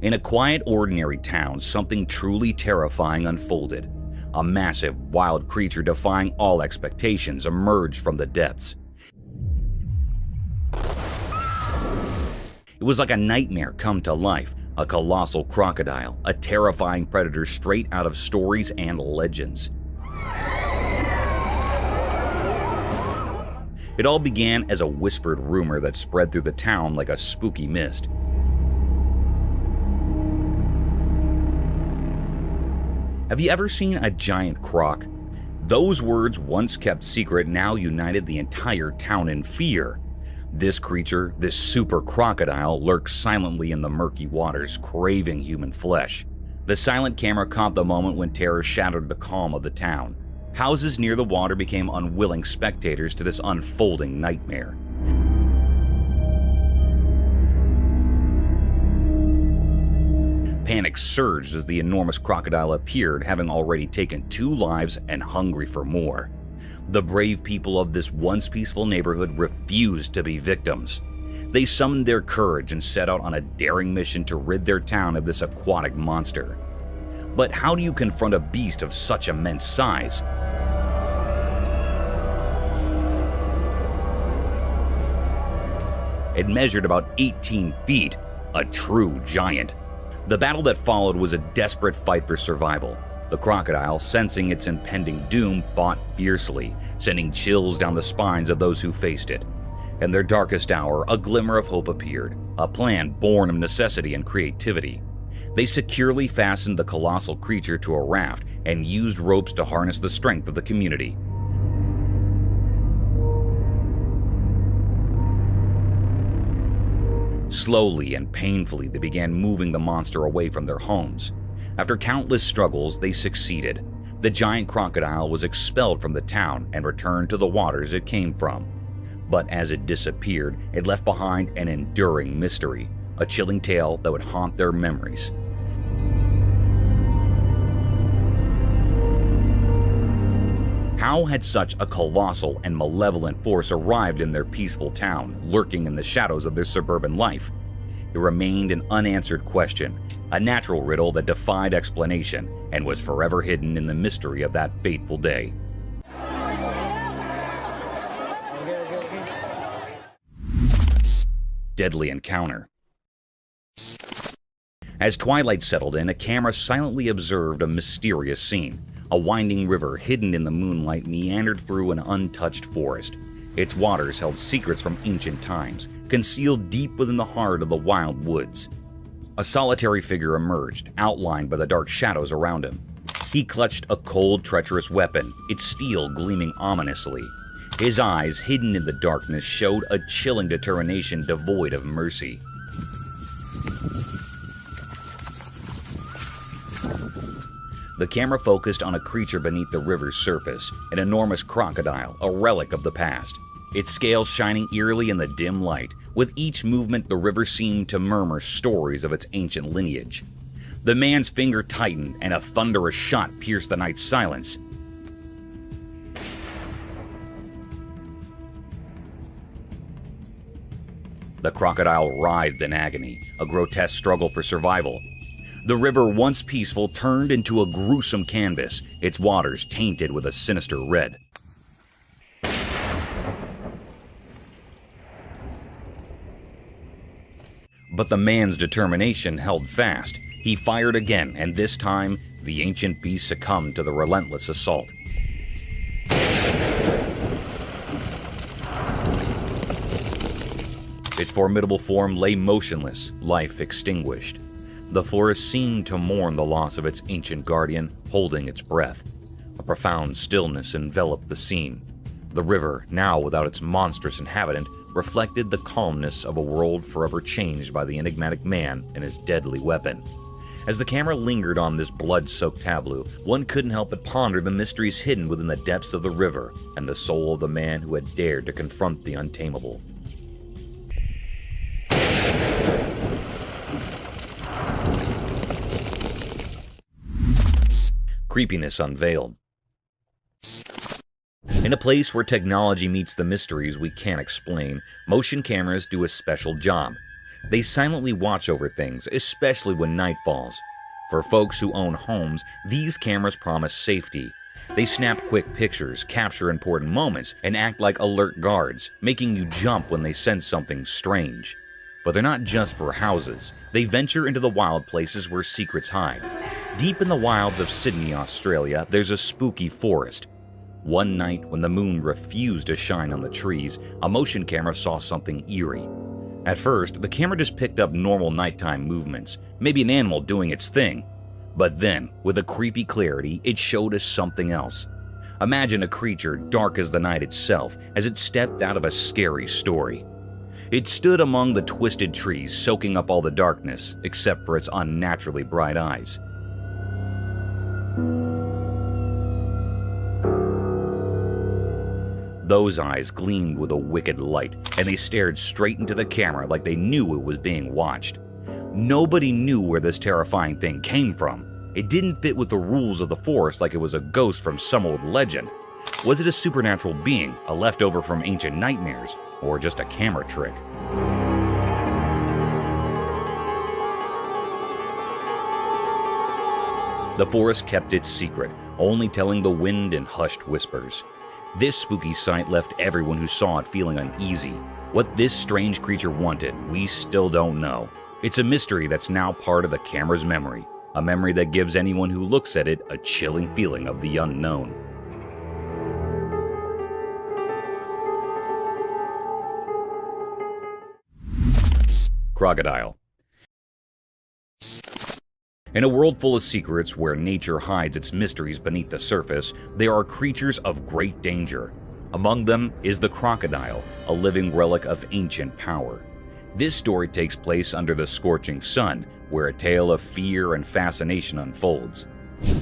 S2: In a quiet, ordinary town, something truly terrifying unfolded. A massive, wild creature defying all expectations emerged from the depths. It was like a nightmare come to life, a colossal crocodile, a terrifying predator straight out of stories and legends. It all began as a whispered rumor that spread through the town like a spooky mist. Have you ever seen a giant croc? Those words, once kept secret, now united the entire town in fear. This creature, this super crocodile, lurks silently in the murky waters, craving human flesh. The silent camera caught the moment when terror shattered the calm of the town. Houses near the water became unwilling spectators to this unfolding nightmare. Panic surged as the enormous crocodile appeared, having already taken 2 lives and hungry for more. The brave people of this once peaceful neighborhood refused to be victims. They summoned their courage and set out on a daring mission to rid their town of this aquatic monster. But how do you confront a beast of such immense size? It measured about 18 feet, a true giant. The battle that followed was a desperate fight for survival. The crocodile, sensing its impending doom, fought fiercely, sending chills down the spines of those who faced it. In their darkest hour, a glimmer of hope appeared, a plan born of necessity and creativity. They securely fastened the colossal creature to a raft and used ropes to harness the strength of the community. Slowly and painfully, they began moving the monster away from their homes. After countless struggles, they succeeded. The giant crocodile was expelled from the town and returned to the waters it came from. But as it disappeared, it left behind an enduring mystery, a chilling tale that would haunt their memories. How had such a colossal and malevolent force arrived in their peaceful town, lurking in the shadows of their suburban life? It remained an unanswered question, a natural riddle that defied explanation and was forever hidden in the mystery of that fateful day. Deadly encounter. As twilight settled in, a camera silently observed a mysterious scene. A winding river hidden in the moonlight meandered through an untouched forest. Its waters held secrets from ancient times, concealed deep within the heart of the wild woods. A solitary figure emerged, outlined by the dark shadows around him. He clutched a cold, treacherous weapon, its steel gleaming ominously. His eyes, hidden in the darkness, showed a chilling determination devoid of mercy. The camera focused on a creature beneath the river's surface, an enormous crocodile, a relic of the past. Its scales shining eerily in the dim light. With each movement, the river seemed to murmur stories of its ancient lineage. The man's finger tightened, and a thunderous shot pierced the night's silence. The crocodile writhed in agony, a grotesque struggle for survival. The river, once peaceful, turned into a gruesome canvas, its waters tainted with a sinister red. But the man's determination held fast. He fired again, and this time, the ancient beast succumbed to the relentless assault. Its formidable form lay motionless, life extinguished. The forest seemed to mourn the loss of its ancient guardian, holding its breath. A profound stillness enveloped the scene. The river, now without its monstrous inhabitant, reflected the calmness of a world forever changed by the enigmatic man and his deadly weapon. As the camera lingered on this blood-soaked tableau, one couldn't help but ponder the mysteries hidden within the depths of the river and the soul of the man who had dared to confront the untamable. Creepiness unveiled. In a place where technology meets the mysteries we can't explain, motion cameras do a special job. They silently watch over things, especially when night falls. For folks who own homes, these cameras promise safety. They snap quick pictures, capture important moments, and act like alert guards, making you jump when they sense something strange. But they're not just for houses. They venture into the wild places where secrets hide. Deep in the wilds of Sydney, Australia, there's a spooky forest. One night, when the moon refused to shine on the trees, a motion camera saw something eerie. At first, the camera just picked up normal nighttime movements, maybe an animal doing its thing. But then, with a creepy clarity, it showed us something else. Imagine a creature dark as the night itself as it stepped out of a scary story. It stood among the twisted trees, soaking up all the darkness, except for its unnaturally bright eyes. Those eyes gleamed with a wicked light, and they stared straight into the camera like they knew it was being watched. Nobody knew where this terrifying thing came from. It didn't fit with the rules of the forest like it was a ghost from some old legend. Was it a supernatural being, a leftover from ancient nightmares, or just a camera trick? The forest kept its secret, only telling the wind in hushed whispers. This spooky sight left everyone who saw it feeling uneasy. What this strange creature wanted, we still don't know. It's a mystery that's now part of the camera's memory, a memory that gives anyone who looks at it a chilling feeling of the unknown. Crocodile. In a world full of secrets where nature hides its mysteries beneath the surface, there are creatures of great danger. Among them is the crocodile, a living relic of ancient power. This story takes place under the scorching sun, where a tale of fear and fascination unfolds.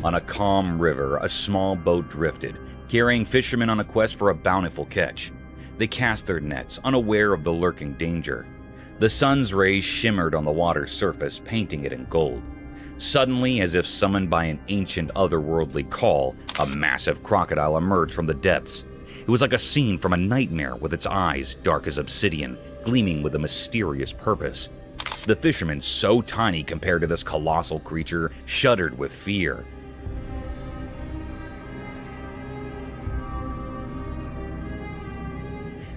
S2: On a calm river, a small boat drifted, carrying fishermen on a quest for a bountiful catch. They cast their nets, unaware of the lurking danger. The sun's rays shimmered on the water's surface, painting it in gold. Suddenly, as if summoned by an ancient otherworldly call, a massive crocodile emerged from the depths. It was like a scene from a nightmare, with its eyes dark as obsidian, gleaming with a mysterious purpose. The fishermen, so tiny compared to this colossal creature, shuddered with fear.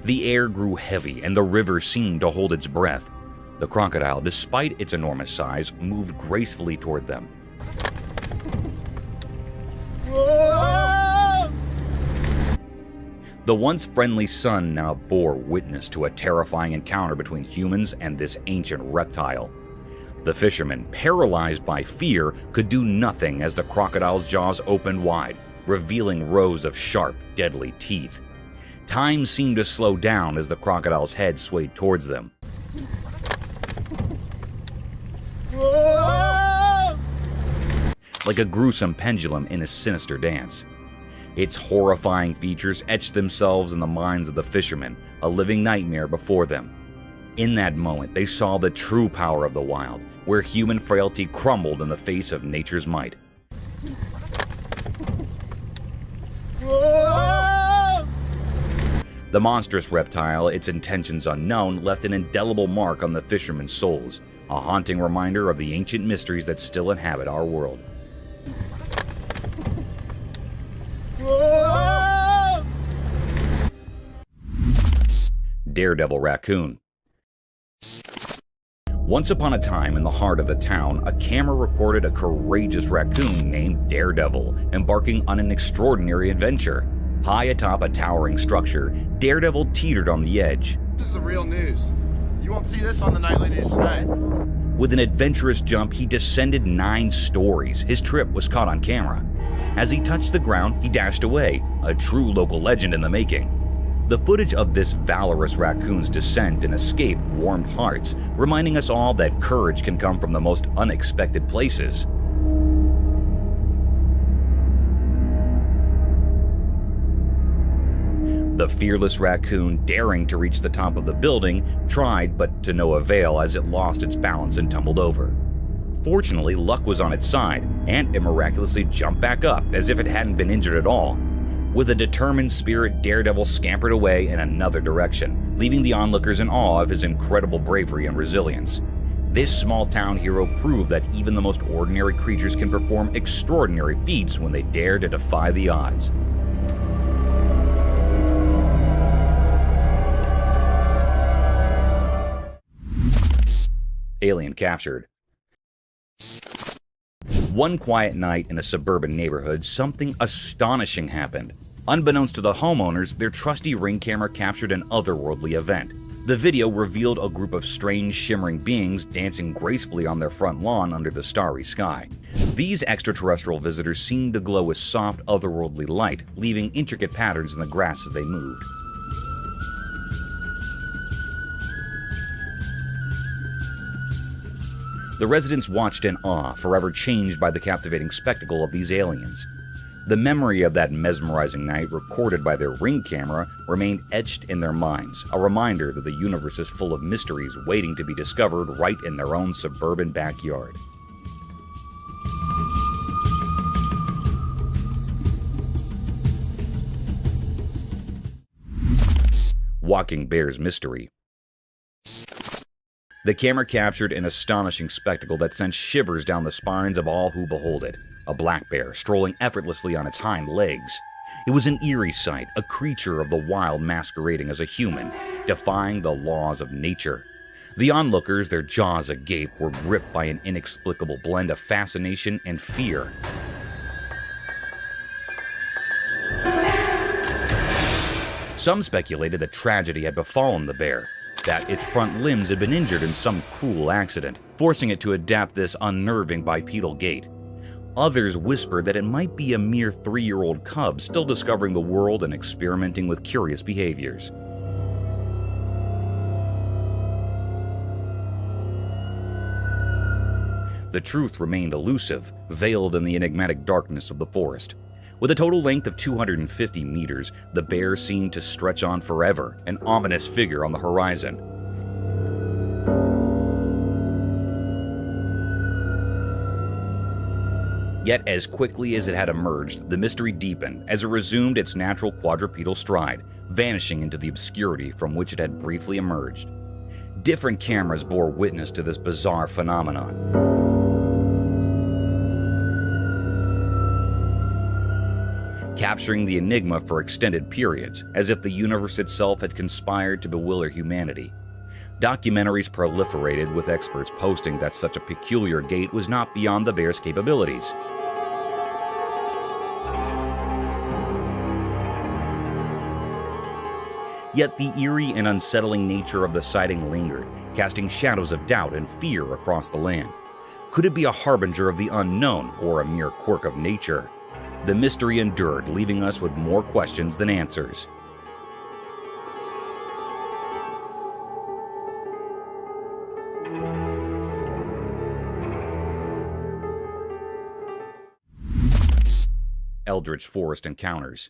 S2: The air grew heavy, and the river seemed to hold its breath. The crocodile, despite its enormous size, moved gracefully toward them. The once friendly sun now bore witness to a terrifying encounter between humans and this ancient reptile. The fishermen, paralyzed by fear, could do nothing as the crocodile's jaws opened wide, revealing rows of sharp, deadly teeth. Time seemed to slow down as the crocodile's head swayed towards them. Like a gruesome pendulum in a sinister dance. Its horrifying features etched themselves in the minds of the fishermen, a living nightmare before them. In that moment, they saw the true power of the wild, where human frailty crumbled in the face of nature's might. The monstrous reptile, its intentions unknown, left an indelible mark on the fishermen's souls, a haunting reminder of the ancient mysteries that still inhabit our world. Daredevil raccoon. Once upon a time in the heart of the town, a camera recorded a courageous raccoon named Daredevil embarking on an extraordinary adventure. High atop a towering structure, Daredevil teetered on the edge.
S16: This is the real news. You won't see this on the nightly news tonight.
S2: With an adventurous jump, he descended 9 stories. His trip was caught on camera. As he touched the ground, he dashed away, a true local legend in the making. The footage of this valorous raccoon's descent and escape warmed hearts, reminding us all that courage can come from the most unexpected places. The fearless raccoon, daring to reach the top of the building, tried but to no avail as it lost its balance and tumbled over. Fortunately, luck was on its side, and it miraculously jumped back up as if it hadn't been injured at all. With a determined spirit, Daredevil scampered away in another direction, leaving the onlookers in awe of his incredible bravery and resilience. This small-town hero proved that even the most ordinary creatures can perform extraordinary feats when they dare to defy the odds. Alien captured. One quiet night in a suburban neighborhood, something astonishing happened. Unbeknownst to the homeowners, their trusty Ring camera captured an otherworldly event. The video revealed a group of strange, shimmering beings dancing gracefully on their front lawn under the starry sky. These extraterrestrial visitors seemed to glow with soft, otherworldly light, leaving intricate patterns in the grass as they moved. The residents watched in awe, forever changed by the captivating spectacle of these aliens. The memory of that mesmerizing night, recorded by their Ring camera, remained etched in their minds, a reminder that the universe is full of mysteries waiting to be discovered right in their own suburban backyard. Walking Bear's Mystery. The camera captured an astonishing spectacle that sent shivers down the spines of all who behold it. A black bear strolling effortlessly on its hind legs. It was an eerie sight, a creature of the wild masquerading as a human, defying the laws of nature. The onlookers, their jaws agape, were gripped by an inexplicable blend of fascination and fear. Some speculated that tragedy had befallen the bear, that its front limbs had been injured in some cruel accident, forcing it to adapt this unnerving bipedal gait. Others whispered that it might be a mere 3-year-old cub still discovering the world and experimenting with curious behaviors. The truth remained elusive, veiled in the enigmatic darkness of the forest. With a total length of 250 meters, the bear seemed to stretch on forever, an ominous figure on the horizon. Yet as quickly as it had emerged, the mystery deepened as it resumed its natural quadrupedal stride, vanishing into the obscurity from which it had briefly emerged. Different cameras bore witness to this bizarre phenomenon. Capturing the enigma for extended periods, as if the universe itself had conspired to bewilder humanity. Documentaries proliferated, with experts posting that such a peculiar gait was not beyond the bear's capabilities. Yet the eerie and unsettling nature of the sighting lingered, casting shadows of doubt and fear across the land. Could it be a harbinger of the unknown, or a mere quirk of nature? The mystery endured, leaving us with more questions than answers. Eldritch Forest Encounters.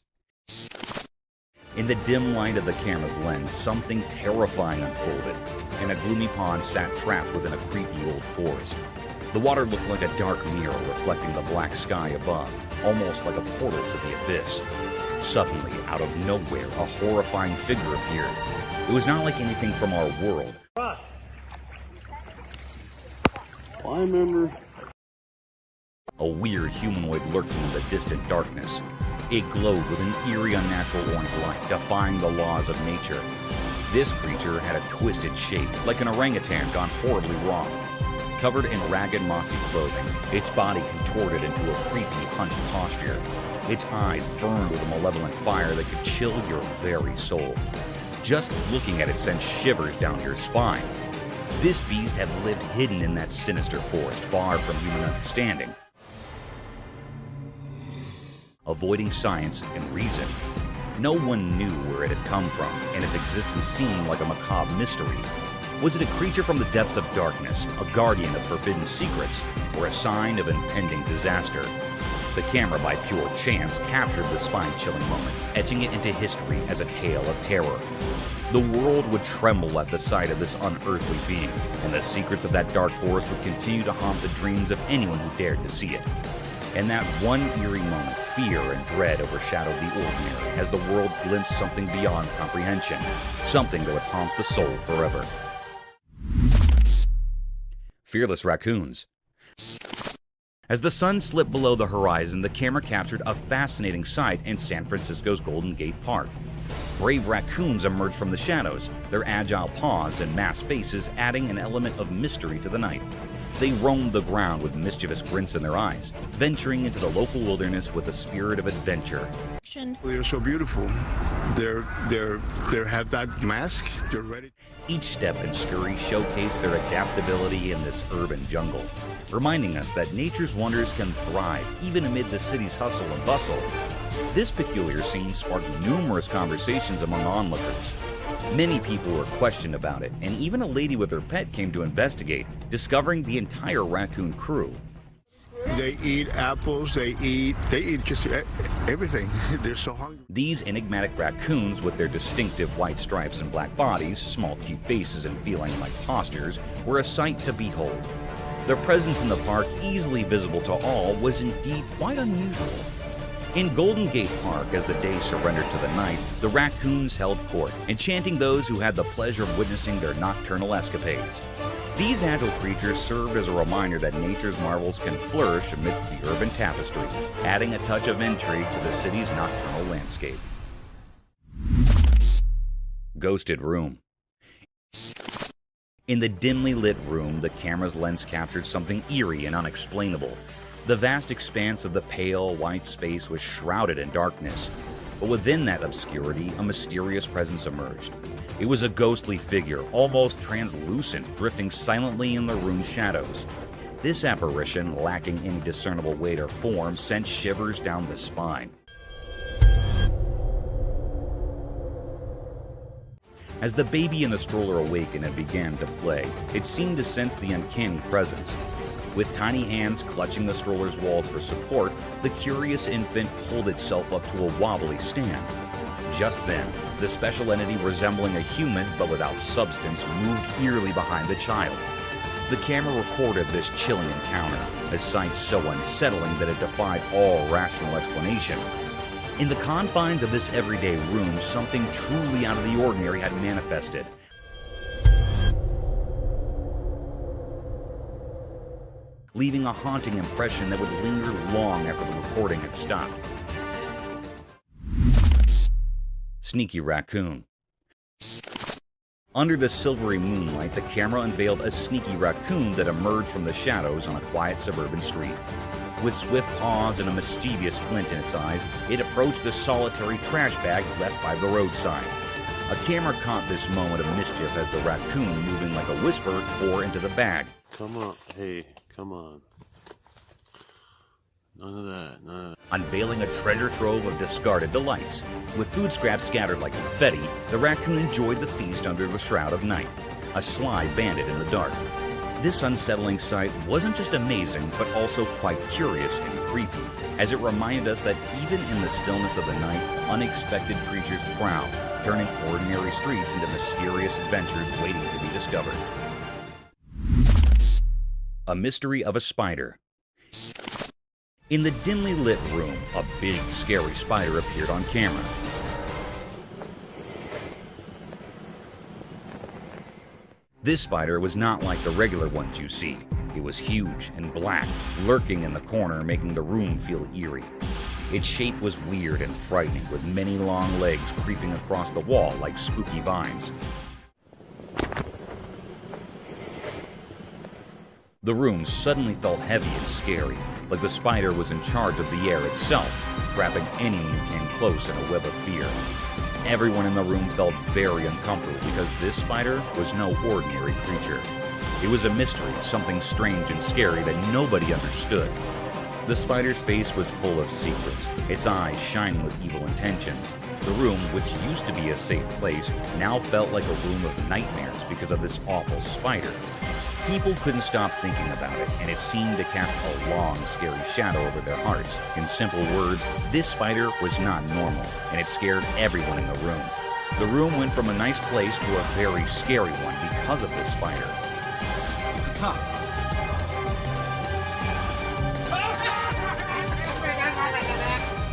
S2: In the dim light of the camera's lens, something terrifying unfolded. In a gloomy pond sat trapped within a creepy old forest. The water looked like a dark mirror reflecting the black sky above, almost like a portal to the abyss. Suddenly, out of nowhere, a horrifying figure appeared. It was not like anything from our world.
S17: I remember.
S2: A weird humanoid lurking in the distant darkness. It glowed with an eerie, unnatural orange light, defying the laws of nature. This creature had a twisted shape, like an orangutan gone horribly wrong. Covered in ragged, mossy clothing, its body contorted into a creepy, hunched posture. Its eyes burned with a malevolent fire that could chill your very soul. Just looking at it sent shivers down your spine. This beast had lived hidden in that sinister forest, far from human understanding. Avoiding science and reason, no one knew where it had come from, and its existence seemed like a macabre mystery. Was it a creature from the depths of darkness, a guardian of forbidden secrets, or a sign of impending disaster? The camera, by pure chance, captured the spine-chilling moment, etching it into history as a tale of terror. The world would tremble at the sight of this unearthly being, and the secrets of that dark forest would continue to haunt the dreams of anyone who dared to see it. In that one eerie moment, fear and dread overshadowed the ordinary as the world glimpsed something beyond comprehension, something that would haunt the soul forever. Fearless raccoons. As the sun slipped below the horizon, the camera captured a fascinating sight in San Francisco's Golden Gate Park. Brave raccoons emerge from the shadows, their agile paws and masked faces adding an element of mystery to the night. They roam the ground with mischievous grins in their eyes, venturing into the local wilderness with a spirit of adventure.
S17: They're so beautiful. They have that mask. They're ready.
S2: Each step and scurry showcase their adaptability in this urban jungle, reminding us that nature's wonders can thrive even amid the city's hustle and bustle. This peculiar scene sparked numerous conversations among onlookers. Many people were questioned about it, and even a lady with her pet came to investigate, discovering the entire raccoon crew.
S17: They eat apples, they eat just everything. They're so hungry.
S2: These enigmatic raccoons, with their distinctive white stripes and black bodies, small cute faces, and feline-like postures, were a sight to behold. Their presence in the park, easily visible to all, was indeed quite unusual. In Golden Gate Park, as the day surrendered to the night, the raccoons held court, enchanting those who had the pleasure of witnessing their nocturnal escapades. These agile creatures served as a reminder that nature's marvels can flourish amidst the urban tapestry, adding a touch of intrigue to the city's nocturnal landscape. Ghosted Room. In the dimly lit room, the camera's lens captured something eerie and unexplainable. The vast expanse of the pale, white space was shrouded in darkness. But within that obscurity, a mysterious presence emerged. It was a ghostly figure, almost translucent, drifting silently in the room's shadows. This apparition, lacking any discernible weight or form, sent shivers down the spine. As the baby in the stroller awakened and began to play, it seemed to sense the uncanny presence. With tiny hands clutching the stroller's walls for support, the curious infant pulled itself up to a wobbly stand. Just then, the special entity resembling a human but without substance moved eerily behind the child. The camera recorded this chilling encounter, a sight so unsettling that it defied all rational explanation. In the confines of this everyday room, something truly out of the ordinary had manifested. Leaving a haunting impression that would linger long after the recording had stopped. Sneaky Raccoon. Under the silvery moonlight, the camera unveiled a sneaky raccoon that emerged from the shadows on a quiet suburban street. With swift paws and a mischievous glint in its eyes, it approached a solitary trash bag left by the roadside. A camera caught this moment of mischief as the raccoon, moving like a whisper, tore into the bag.
S17: Come on, hey, come on. None of that, none of that.
S2: Unveiling a treasure trove of discarded delights. With food scraps scattered like confetti, the raccoon enjoyed the feast under the shroud of night, a sly bandit in the dark. This unsettling sight wasn't just amazing, but also quite curious and creepy, as it reminded us that even in the stillness of the night, unexpected creatures prowl, turning ordinary streets into mysterious adventures waiting to be discovered. A mystery of a spider. In the dimly lit room, a big, scary spider appeared on camera. This spider was not like the regular ones you see. It was huge and black, lurking in the corner, making the room feel eerie. Its shape was weird and frightening, with many long legs creeping across the wall like spooky vines. The room suddenly felt heavy and scary, like the spider was in charge of the air itself, trapping anyone who came close in a web of fear. Everyone in the room felt very uncomfortable because this spider was no ordinary creature. It was a mystery, something strange and scary that nobody understood. The spider's face was full of secrets, its eyes shining with evil intentions. The room, which used to be a safe place, now felt like a room of nightmares because of this awful spider. People couldn't stop thinking about it, and it seemed to cast a long, scary shadow over their hearts. In simple words, this spider was not normal, and it scared everyone in the room. The room went from a nice place to a very scary one because of this spider.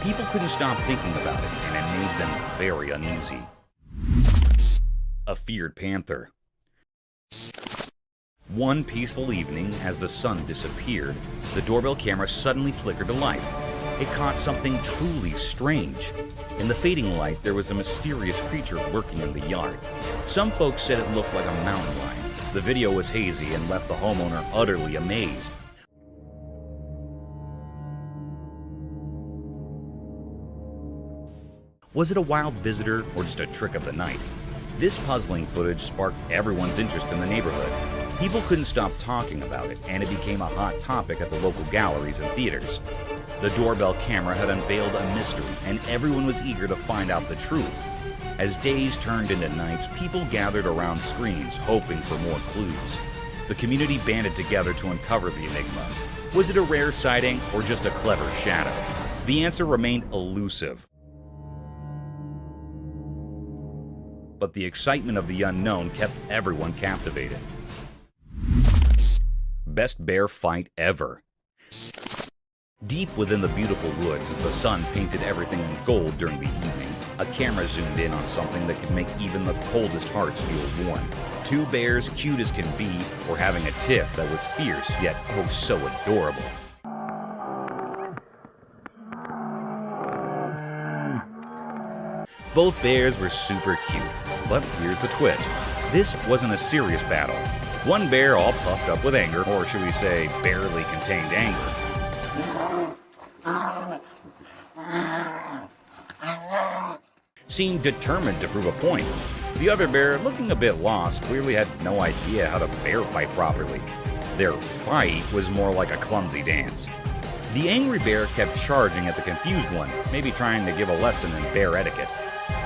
S2: People couldn't stop thinking about it, and it made them very uneasy. A feared panther. One peaceful evening, as the sun disappeared, the doorbell camera suddenly flickered to life. it caught something truly strange. In the fading light, there was a mysterious creature lurking in the yard. Some folks said it looked like a mountain lion. The video was hazy and left the homeowner utterly amazed. Was it a wild visitor or just a trick of the night? This puzzling footage sparked everyone's interest in the neighborhood. People couldn't stop talking about it, and it became a hot topic at the local galleries and theaters. The doorbell camera had unveiled a mystery, and everyone was eager to find out the truth. As days turned into nights, people gathered around screens, hoping for more clues. The community banded together to uncover the enigma. Was it a rare sighting or just a clever shadow? The answer remained elusive. But the excitement of the unknown kept everyone captivated. Best bear fight ever. Deep within the beautiful woods, as the sun painted everything in gold during the evening, a camera zoomed in on something that could make even the coldest hearts feel warm. Two bears, cute as can be, were having a tiff that was fierce yet oh so adorable. Both bears were super cute, but here's the twist. This wasn't a serious battle. One bear, all puffed up with anger, or should we say, barely contained anger, seemed determined to prove a point. The other bear, looking a bit lost, clearly had no idea how to bear fight properly. Their fight was more like a clumsy dance. The angry bear kept charging at the confused one, maybe trying to give a lesson in bear etiquette.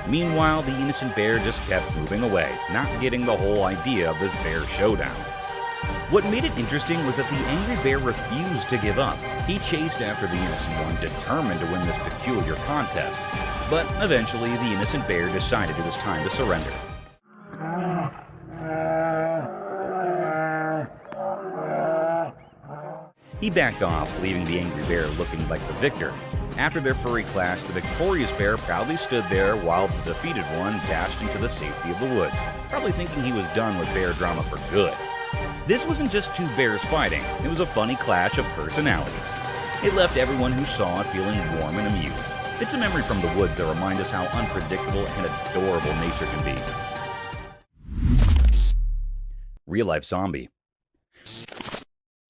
S2: Meanwhile, the innocent bear just kept moving away, not getting the whole idea of this bear showdown. What made it interesting was that the angry bear refused to give up. He chased after the innocent one, determined to win this peculiar contest. But eventually, the innocent bear decided it was time to surrender. He backed off, leaving the angry bear looking like the victor. After their furry clash, the victorious bear proudly stood there while the defeated one dashed into the safety of the woods, probably thinking he was done with bear drama for good. This wasn't just two bears fighting, it was a funny clash of personalities. It left everyone who saw it feeling warm and amused. It's a memory from the woods that reminds us how unpredictable and adorable nature can be. Real-life zombie.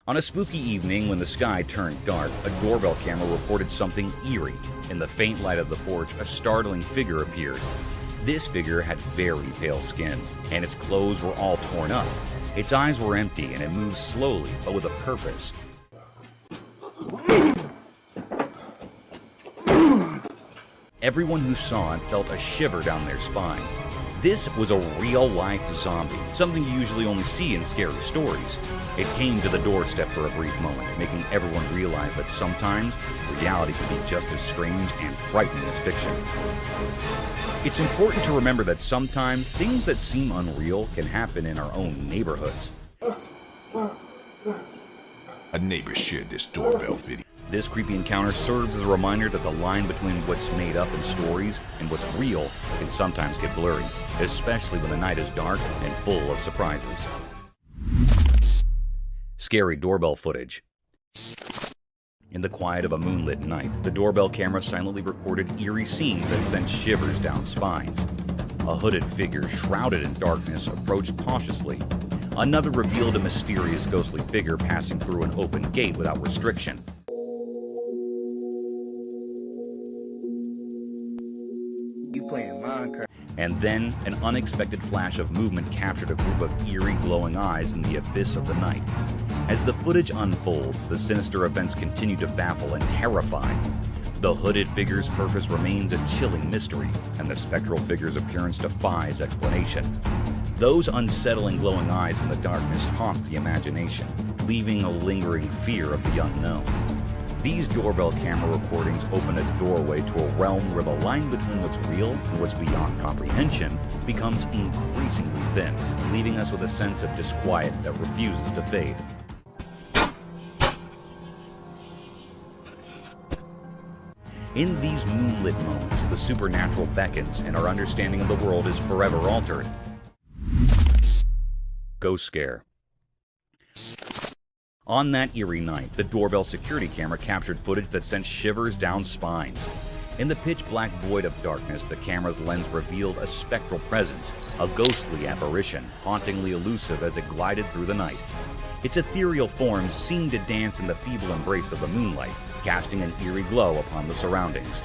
S2: On a spooky evening when the sky turned dark, a doorbell camera reported something eerie. In the faint light of the porch, a startling figure appeared. This figure had very pale skin, and its clothes were all torn up. Its eyes were empty, and it moved slowly, but with a purpose. Everyone who saw it felt a shiver down their spine. This was a real-life zombie, something you usually only see in scary stories. It came to the doorstep for a brief moment, making everyone realize that sometimes reality can be just as strange and frightening as fiction. It's important to remember that sometimes things that seem unreal can happen in our own neighborhoods.
S18: A neighbor shared this doorbell video.
S2: This creepy encounter serves as a reminder that the line between what's made up in stories and what's real can sometimes get blurry, especially when the night is dark and full of surprises. Scary doorbell footage. In the quiet of a moonlit night, the doorbell camera silently recorded eerie scenes that sent shivers down spines. A hooded figure, shrouded in darkness, approached cautiously. Another revealed a mysterious ghostly figure passing through an open gate without restriction. And then, an unexpected flash of movement captured a group of eerie glowing eyes in the abyss of the night. As the footage unfolds, the sinister events continue to baffle and terrify. The hooded figure's purpose remains a chilling mystery, and the spectral figure's appearance defies explanation. Those unsettling glowing eyes in the darkness haunt the imagination, leaving a lingering fear of the unknown. These doorbell camera recordings open a doorway to a realm where the line between what's real and what's beyond comprehension becomes increasingly thin, leaving us with a sense of disquiet that refuses to fade. In these moonlit moments, the supernatural beckons and our understanding of the world is forever altered. Ghost scare. On that eerie night, the doorbell security camera captured footage that sent shivers down spines. In the pitch-black void of darkness, the camera's lens revealed a spectral presence, a ghostly apparition, hauntingly elusive as it glided through the night. Its ethereal form seemed to dance in the feeble embrace of the moonlight, casting an eerie glow upon the surroundings.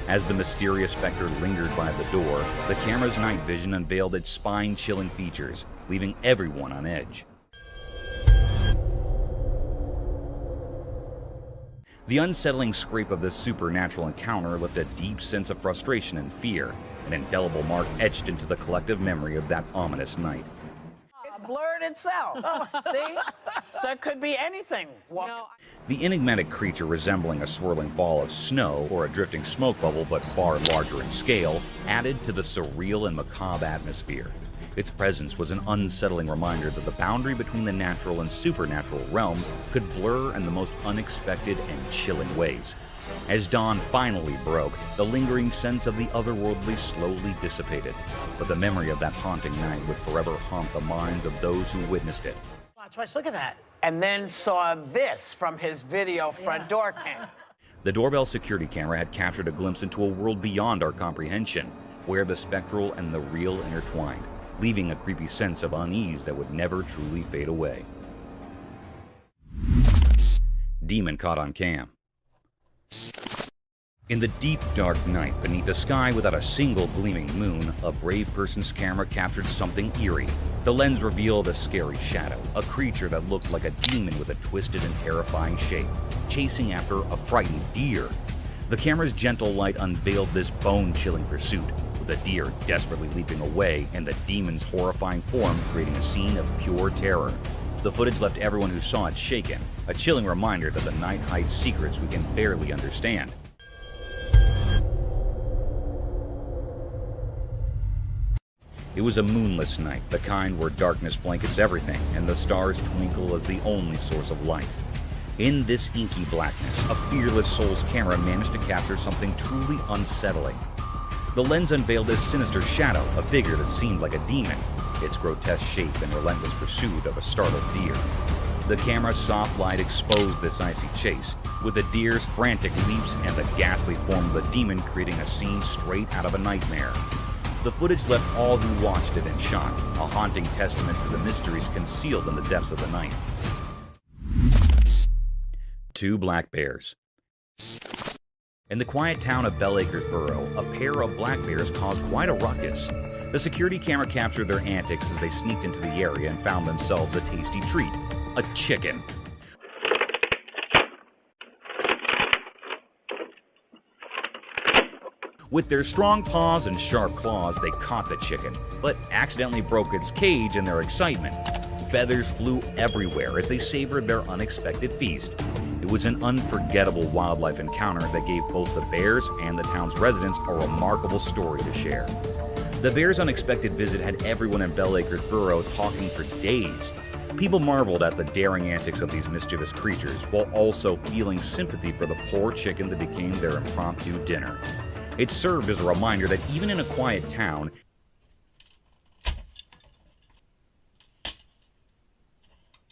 S2: As the mysterious specter lingered by the door, the camera's night vision unveiled its spine-chilling features, leaving everyone on edge. The unsettling scrape of this supernatural encounter left a deep sense of frustration and fear, an indelible mark etched into the collective memory of that ominous night.
S19: It's blurred itself. See? So it could be anything.
S2: The enigmatic creature, resembling a swirling ball of snow or a drifting smoke bubble but far larger in scale, added to the surreal and macabre atmosphere. Its presence was an unsettling reminder that the boundary between the natural and supernatural realms could blur in the most unexpected and chilling ways. As dawn finally broke, the lingering sense of the otherworldly slowly dissipated, but the memory of that haunting night would forever haunt the minds of those who witnessed it.
S19: Watch, look at that. And then saw this from his video front door cam.
S2: The doorbell security camera had captured a glimpse into a world beyond our comprehension, where the spectral and the real intertwined, leaving a creepy sense of unease that would never truly fade away. Demon caught on cam. In the deep, dark night, beneath a sky without a single gleaming moon, a brave person's camera captured something eerie. The lens revealed a scary shadow, a creature that looked like a demon with a twisted and terrifying shape, chasing after a frightened deer. The camera's gentle light unveiled this bone-chilling pursuit, with the deer desperately leaping away and the demon's horrifying form creating a scene of pure terror. The footage left everyone who saw it shaken, a chilling reminder that the night hides secrets we can barely understand. It was a moonless night, the kind where darkness blankets everything and the stars twinkle as the only source of light. In this inky blackness, a fearless soul's camera managed to capture something truly unsettling. The lens unveiled this sinister shadow, a figure that seemed like a demon, its grotesque shape and relentless pursuit of a startled deer. The camera's soft light exposed this icy chase, with the deer's frantic leaps and the ghastly form of the demon creating a scene straight out of a nightmare. The footage left all who watched it in shock, a haunting testament to the mysteries concealed in the depths of the night. 2 black bears. In the quiet town of Bell Acres Borough, a pair of black bears caused quite a ruckus. The security camera captured their antics as they sneaked into the area and found themselves a tasty treat: a chicken. With their strong paws and sharp claws, they caught the chicken, but accidentally broke its cage in their excitement. Feathers flew everywhere as they savored their unexpected feast. It was an unforgettable wildlife encounter that gave both the bears and the town's residents a remarkable story to share. The bears' unexpected visit had everyone in Bell Acres Borough talking for days. People marveled at the daring antics of these mischievous creatures, while also feeling sympathy for the poor chicken that became their impromptu dinner. It served as a reminder that even in a quiet town,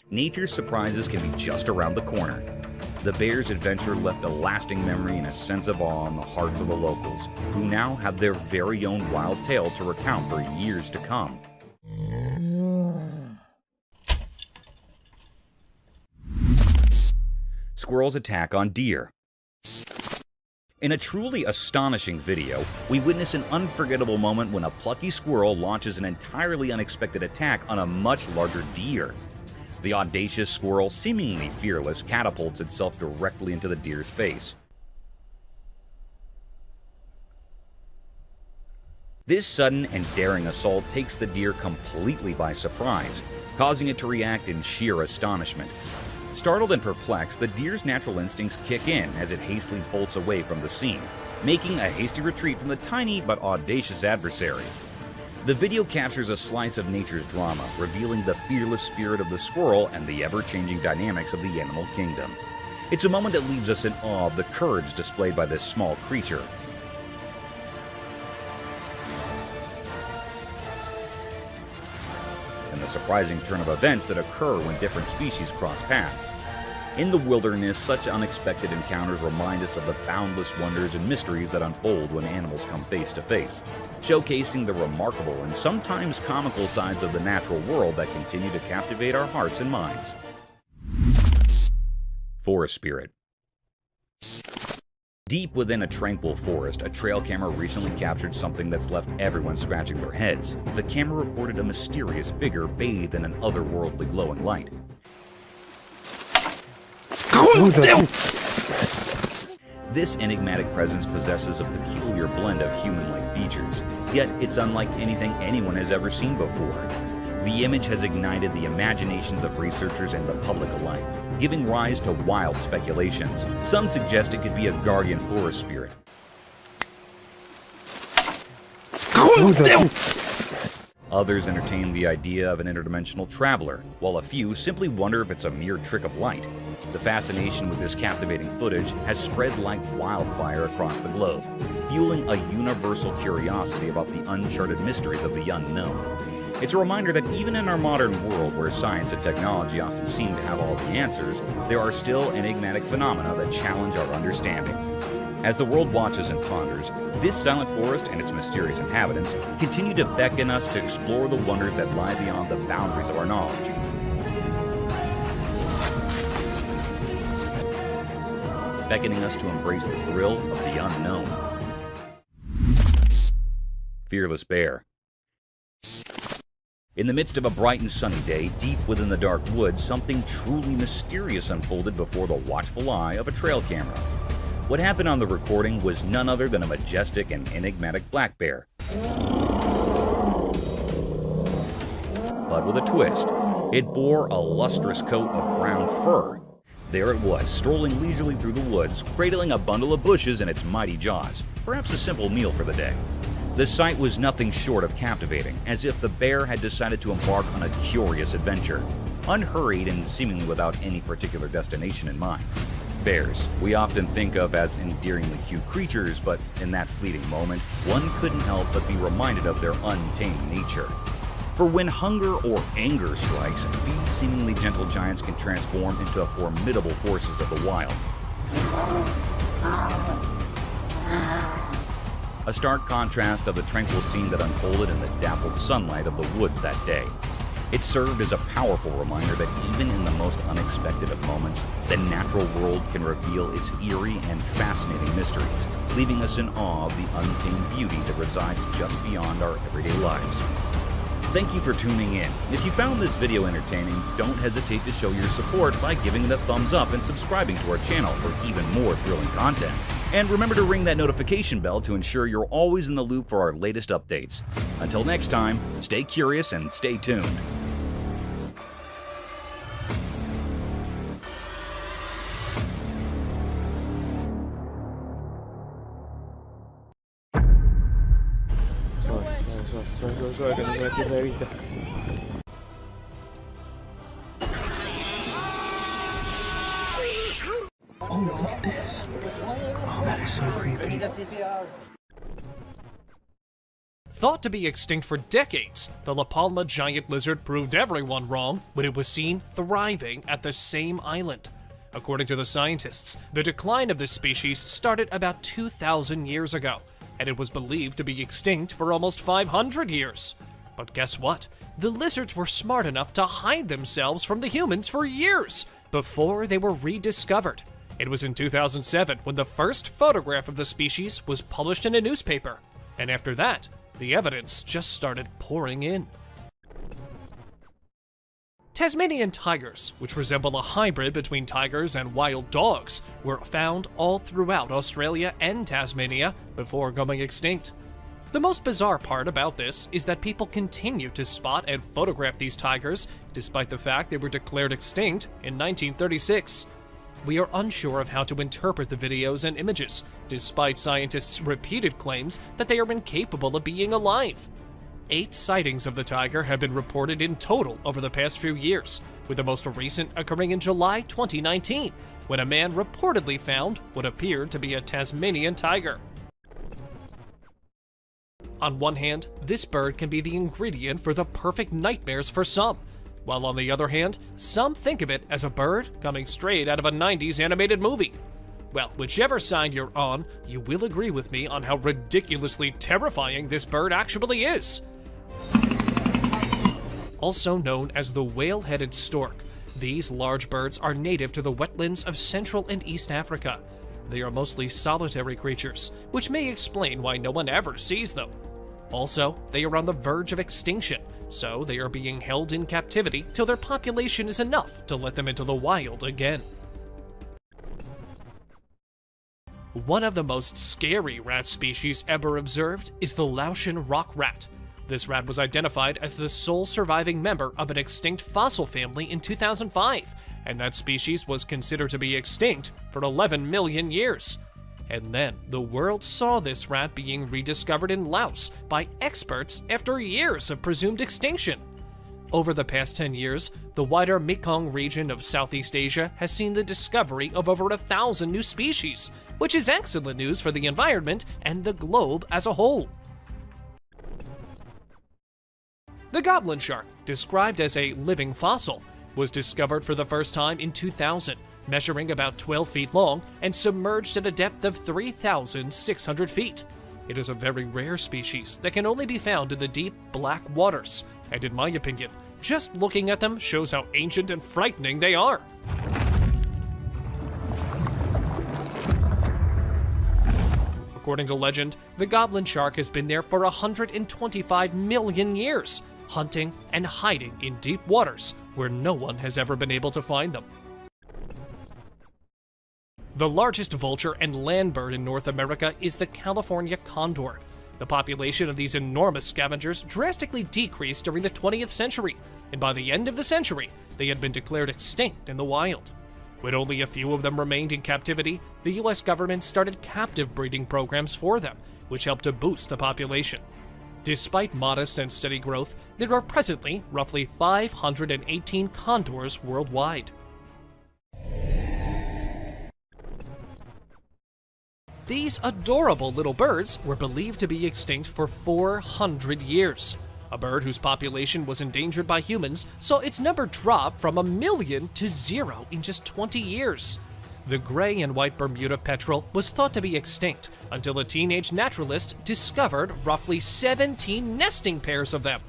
S2: nature's surprises can be just around the corner. The bears' adventure left a lasting memory and a sense of awe in the hearts of the locals, who now have their very own wild tale to recount for years to come. Squirrels attack on deer. In a truly astonishing video, we witness an unforgettable moment when a plucky squirrel launches an entirely unexpected attack on a much larger deer. The audacious squirrel, seemingly fearless, catapults itself directly into the deer's face. This sudden and daring assault takes the deer completely by surprise, causing it to react in sheer astonishment. Startled and perplexed, the deer's natural instincts kick in as it hastily bolts away from the scene, making a hasty retreat from the tiny but audacious adversary. The video captures a slice of nature's drama, revealing the fearless spirit of the squirrel and the ever-changing dynamics of the animal kingdom. It's a moment that leaves us in awe of the courage displayed by this small creature. And the surprising turn of events that occur when different species cross paths. In the wilderness, such unexpected encounters remind us of the boundless wonders and mysteries that unfold when animals come face to face, showcasing the remarkable and sometimes comical sides of the natural world that continue to captivate our hearts and minds. Forest Spirit. Deep within a tranquil forest, a trail camera recently captured something that's left everyone scratching their heads. The camera recorded a mysterious figure bathed in an otherworldly glowing light. This enigmatic presence possesses a peculiar blend of human-like features, yet it's unlike anything anyone has ever seen before. The image has ignited the imaginations of researchers and the public alike, giving rise to wild speculations. Some suggest it could be a guardian forest spirit. Others entertain the idea of an interdimensional traveler, while a few simply wonder if it's a mere trick of light. The fascination with this captivating footage has spread like wildfire across the globe, fueling a universal curiosity about the uncharted mysteries of the unknown. It's a reminder that even in our modern world, where science and technology often seem to have all the answers, there are still enigmatic phenomena that challenge our understanding. As the world watches and ponders, this silent forest and its mysterious inhabitants continue to beckon us to explore the wonders that lie beyond the boundaries of our knowledge. Beckoning us to embrace the thrill of the unknown. Fearless Bear. In the midst of a bright and sunny day, deep within the dark woods, something truly mysterious unfolded before the watchful eye of a trail camera. What happened on the recording was none other than a majestic and enigmatic black bear. But with a twist, it bore a lustrous coat of brown fur. There it was, strolling leisurely through the woods, cradling a bundle of bushes in its mighty jaws, perhaps a simple meal for the day. The sight was nothing short of captivating, as if the bear had decided to embark on a curious adventure, unhurried and seemingly without any particular destination in mind. Bears, we often think of as endearingly cute creatures, but in that fleeting moment, one couldn't help but be reminded of their untamed nature. For when hunger or anger strikes, these seemingly gentle giants can transform into formidable forces of the wild. A stark contrast of the tranquil scene that unfolded in the dappled sunlight of the woods that day. It served as a powerful reminder that even in the most unexpected of moments, the natural world can reveal its eerie and fascinating mysteries, leaving us in awe of the untamed beauty that resides just beyond our everyday lives. Thank you for tuning in. If you found this video entertaining, don't hesitate to show your support by giving it a thumbs up and subscribing to our channel for even more thrilling content. And remember to ring that notification bell to ensure you're always in the loop for our latest updates. Until next time, stay curious and stay tuned.
S5: Que no me pierda de vista.
S10: Oh, look at this. Oh, that is so creepy.
S20: Thought to be extinct for decades, the La Palma giant lizard proved everyone wrong when it was seen thriving at the same island. According to the scientists, the decline of this species started about 2,000 years ago, and it was believed to be extinct for almost 500 years. But guess what? The lizards were smart enough to hide themselves from the humans for years before they were rediscovered. It was in 2007 when the first photograph of the species was published in a newspaper, and after that, the evidence just started pouring in. Tasmanian tigers, which resemble a hybrid between tigers and wild dogs, were found all throughout Australia and Tasmania before going extinct. The most bizarre part about this is that people continue to spot and photograph these tigers, despite the fact they were declared extinct in 1936. We are unsure of how to interpret the videos and images, despite scientists' repeated claims that they are incapable of being alive. 8 sightings of the tiger have been reported in total over the past few years, with the most recent occurring in July 2019, when a man reportedly found what appeared to be a Tasmanian tiger. On one hand, this bird can be the ingredient for the perfect nightmares for some. while on the other hand, some think of it as a bird coming straight out of a 90s animated movie. Well, whichever side you're on, you will agree with me on how ridiculously terrifying this bird actually is. Also known as the whale-headed stork, these large birds are native to the wetlands of Central and East Africa. They are mostly solitary creatures, which may explain why no one ever sees them. Also, they are on the verge of extinction, so they are being held in captivity till their population is enough to let them into the wild again. One of the most scary rat species ever observed is the Laotian rock rat. This rat was identified as the sole surviving member of an extinct fossil family in 2005, and that species was considered to be extinct for 11 million years. And then the world saw this rat being rediscovered in Laos by experts after years of presumed extinction. Over the past 10 years, the wider Mekong region of Southeast Asia has seen the discovery of over 1,000 new species, which is excellent news for the environment and the globe as a whole. The goblin shark, described as a living fossil, was discovered for the first time in 2000, measuring about 12 feet long and submerged at a depth of 3,600 feet. It is a very rare species that can only be found in the deep, black waters, and in my opinion, just looking at them shows how ancient and frightening they are. According to legend, the goblin shark has been there for 125 million years, hunting and hiding in deep waters where no one has ever been able to find them. The largest vulture and land bird in North America is the California condor. The population of these enormous scavengers drastically decreased during the 20th century, and by the end of the century, they had been declared extinct in the wild. When only a few of them remained in captivity, the US government started captive breeding programs for them, which helped to boost the population. Despite modest and steady growth, there are presently roughly 518 condors worldwide. These adorable little birds were believed to be extinct for 400 years. A bird whose population was endangered by humans saw its number drop from 1 million to 0 in just 20 years. The gray and white Bermuda petrel was thought to be extinct until a teenage naturalist discovered roughly 17 nesting pairs of them.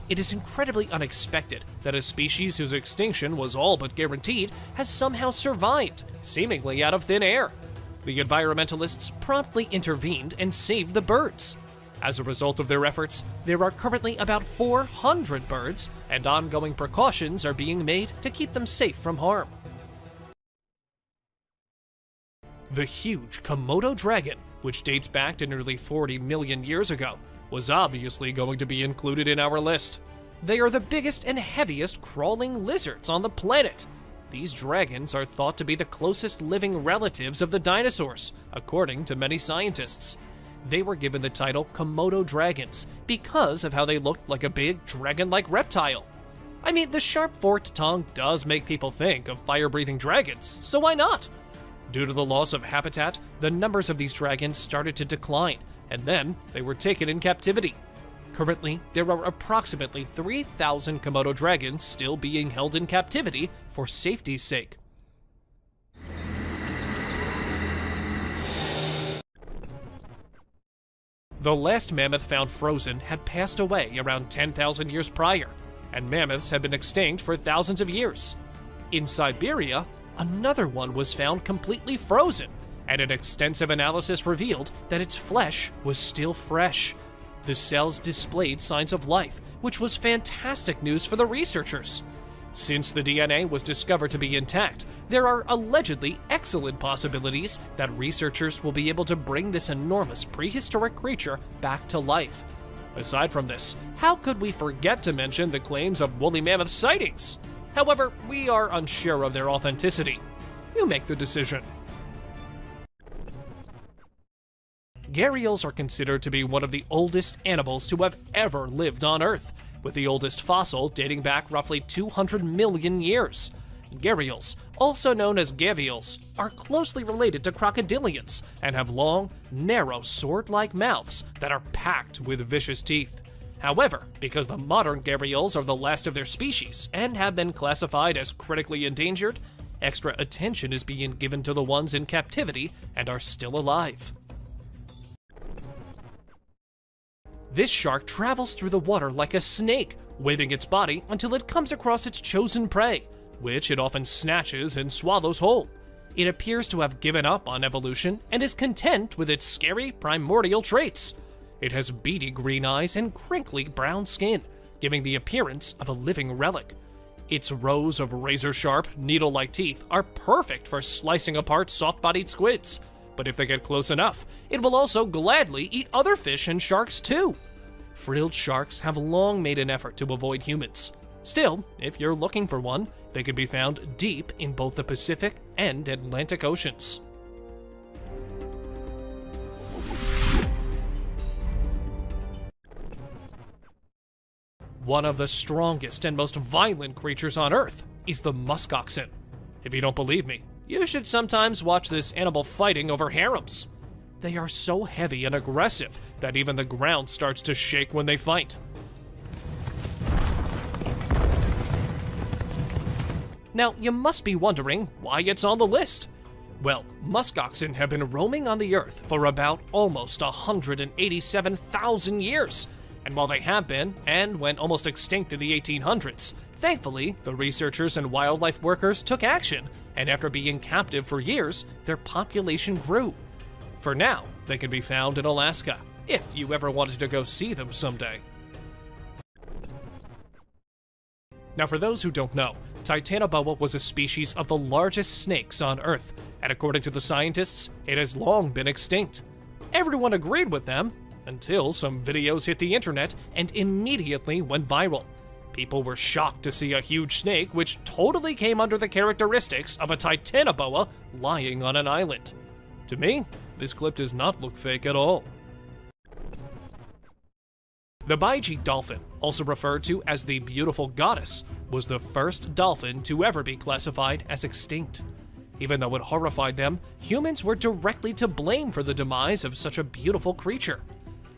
S20: It is incredibly unexpected that a species whose extinction was all but guaranteed has somehow survived, seemingly out of thin air. The environmentalists promptly intervened and saved the birds. As a result of their efforts, there are currently about 400 birds, and ongoing precautions are being made to keep them safe from harm. The huge Komodo dragon, which dates back to nearly 40 million years ago, was obviously going to be included in our list. They are the biggest and heaviest crawling lizards on the planet. These dragons are thought to be the closest living relatives of the dinosaurs, according to many scientists. They were given the title Komodo dragons because of how they looked like a big dragon-like reptile. I mean, the sharp forked tongue does make people think of fire-breathing dragons, so why not? Due to the loss of habitat, the numbers of these dragons started to decline, and then they were taken in captivity. Currently, there are approximately 3,000 Komodo dragons still being held in captivity for safety's sake. The last mammoth found frozen had passed away around 10,000 years prior, and mammoths have been extinct for thousands of years. In Siberia, another one was found completely frozen, and an extensive analysis revealed that its flesh was still fresh. The cells displayed signs of life, which was fantastic news for the researchers. Since the DNA was discovered to be intact, there are allegedly excellent possibilities that researchers will be able to bring this enormous prehistoric creature back to life. Aside from this, how could we forget to mention the claims of woolly mammoth sightings? However, we are unsure of their authenticity. You make the decision. Gharials are considered to be one of the oldest animals to have ever lived on Earth, with the oldest fossil dating back roughly 200 million years. Gharials, also known as gavials, are closely related to crocodilians and have long, narrow, sword-like mouths that are packed with vicious teeth. However, because the modern gharials are the last of their species and have been classified as critically endangered, extra attention is being given to the ones in captivity and are still alive. This shark travels through the water like a snake, waving its body until it comes across its chosen prey, which it often snatches and swallows whole. It appears to have given up on evolution and is content with its scary primordial traits. It has beady green eyes and crinkly brown skin, giving the appearance of a living relic. Its rows of razor-sharp, needle-like teeth are perfect for slicing apart soft-bodied squids, but if they get close enough, it will also gladly eat other fish and sharks too. Frilled sharks have long made an effort to avoid humans. Still, if you're looking for one, they can be found deep in both the Pacific and Atlantic Oceans. One of the strongest and most violent creatures on Earth is the muskoxen. If you don't believe me, you should sometimes watch this animal fighting over harems. They are so heavy and aggressive that even the ground starts to shake when they fight. Now, you must be wondering why it's on the list. Well, muskoxen have been roaming on the Earth for about almost 187,000 years. And while they have been, and went almost extinct in the 1800s, thankfully, the researchers and wildlife workers took action, and after being captive for years, their population grew. For now, they can be found in Alaska, if you ever wanted to go see them someday. Now, for those who don't know, Titanoboa was a species of the largest snakes on Earth, and according to the scientists, it has long been extinct. Everyone agreed with them, until some videos hit the internet and immediately went viral. People were shocked to see a huge snake which totally came under the characteristics of a Titanoboa lying on an island. To me, this clip does not look fake at all. The Baiji dolphin, also referred to as the beautiful goddess, was the first dolphin to ever be classified as extinct. Even though it horrified them, humans were directly to blame for the demise of such a beautiful creature.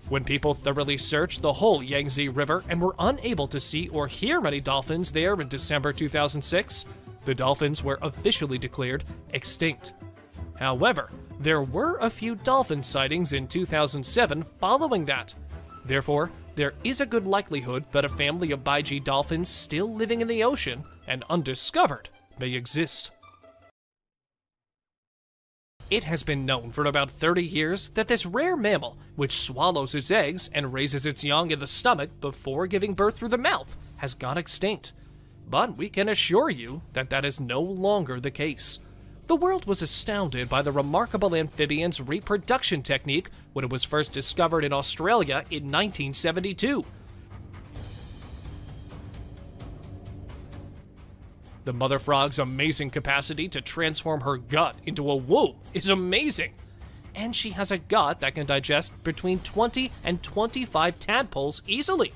S20: When people thoroughly searched the whole Yangtze River and were unable to see or hear any dolphins there in December 2006, the dolphins were officially declared extinct. However, there were a few dolphin sightings in 2007 following that. Therefore, there is a good likelihood that a family of Baiji dolphins still living in the ocean and undiscovered may exist. It has been known for about 30 years that this rare mammal, which swallows its eggs and raises its young in the stomach before giving birth through the mouth, has gone extinct. But we can assure you that that is no longer the case. The world was astounded by the remarkable amphibian's reproduction technique when it was first discovered in Australia in 1972. The mother frog's amazing capacity to transform her gut into a womb is amazing. And she has a gut that can digest between 20 and 25 tadpoles easily.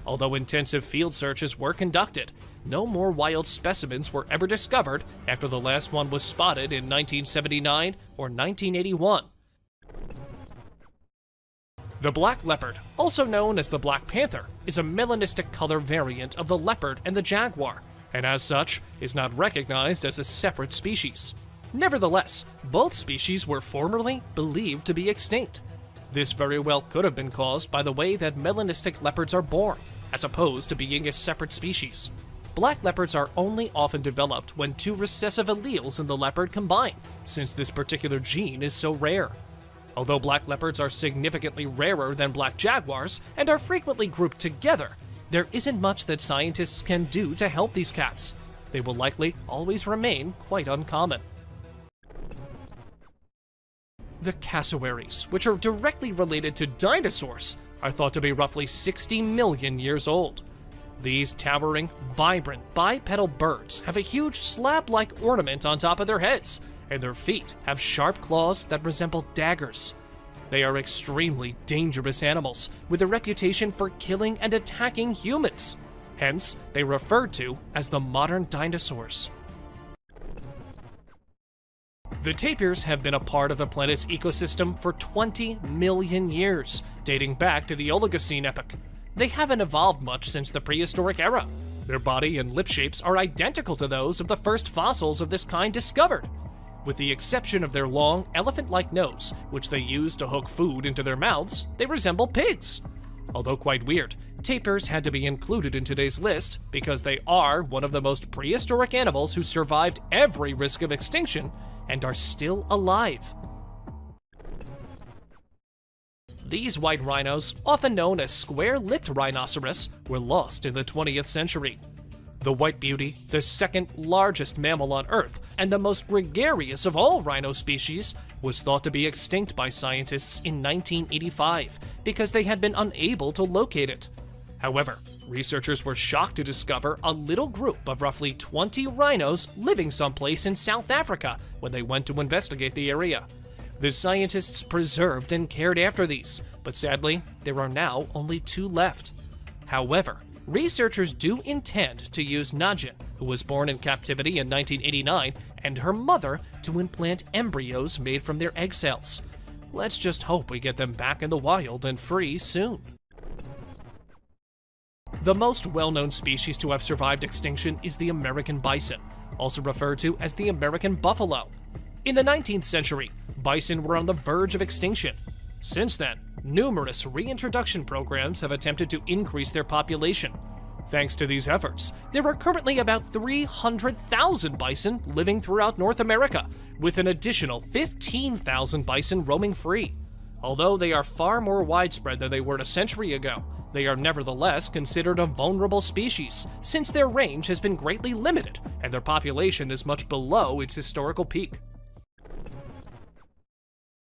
S20: Although intensive field searches were conducted, no more wild specimens were ever discovered after the last one was spotted in 1979 or 1981. The black leopard, also known as the black panther, is a melanistic color variant of the leopard and the jaguar, and as such, is not recognized as a separate species. Nevertheless, both species were formerly believed to be extinct. This very well could have been caused by the way that melanistic leopards are born, as opposed to being a separate species. Black leopards are only often developed when two recessive alleles in the leopard combine, since this particular gene is so rare. Although black leopards are significantly rarer than black jaguars and are frequently grouped together, there isn't much that scientists can do to help these cats. They will likely always remain quite uncommon. The cassowaries, which are directly related to dinosaurs, are thought to be roughly 60 million years old. These towering, vibrant, bipedal birds have a huge slab-like ornament on top of their heads, and their feet have sharp claws that resemble daggers. They are extremely dangerous animals, with a reputation for killing and attacking humans. Hence, they are referred to as the modern dinosaurs. The tapirs have been a part of the planet's ecosystem for 20 million years, dating back to the Oligocene epoch. They haven't evolved much since the prehistoric era. Their body and lip shapes are identical to those of the first fossils of this kind discovered. With the exception of their long, elephant-like nose, which they use to hook food into their mouths, they resemble pigs. Although quite weird, tapirs had to be included in today's list because they are one of the most prehistoric animals who survived every risk of extinction and are still alive. These white rhinos, often known as square-lipped rhinoceros, were lost in the 20th century. The white beauty, the second largest mammal on Earth, and the most gregarious of all rhino species, was thought to be extinct by scientists in 1985 because they had been unable to locate it. However, researchers were shocked to discover a little group of roughly 20 rhinos living someplace in South Africa when they went to investigate the area. The scientists preserved and cared after these, but sadly, there are now only 2 left. However, researchers do intend to use Najin, who was born in captivity in 1989, and her mother to implant embryos made from their egg cells. Let's just hope we get them back in the wild and free soon. The most well-known species to have survived extinction is the American bison, also referred to as the American buffalo. In the 19th century, bison were on the verge of extinction. Since then, numerous reintroduction programs have attempted to increase their population. Thanks to these efforts, there are currently about 300,000 bison living throughout North America, with an additional 15,000 bison roaming free. Although they are far more widespread than they were a century ago, they are nevertheless considered a vulnerable species, since their range has been greatly limited and their population is much below its historical peak.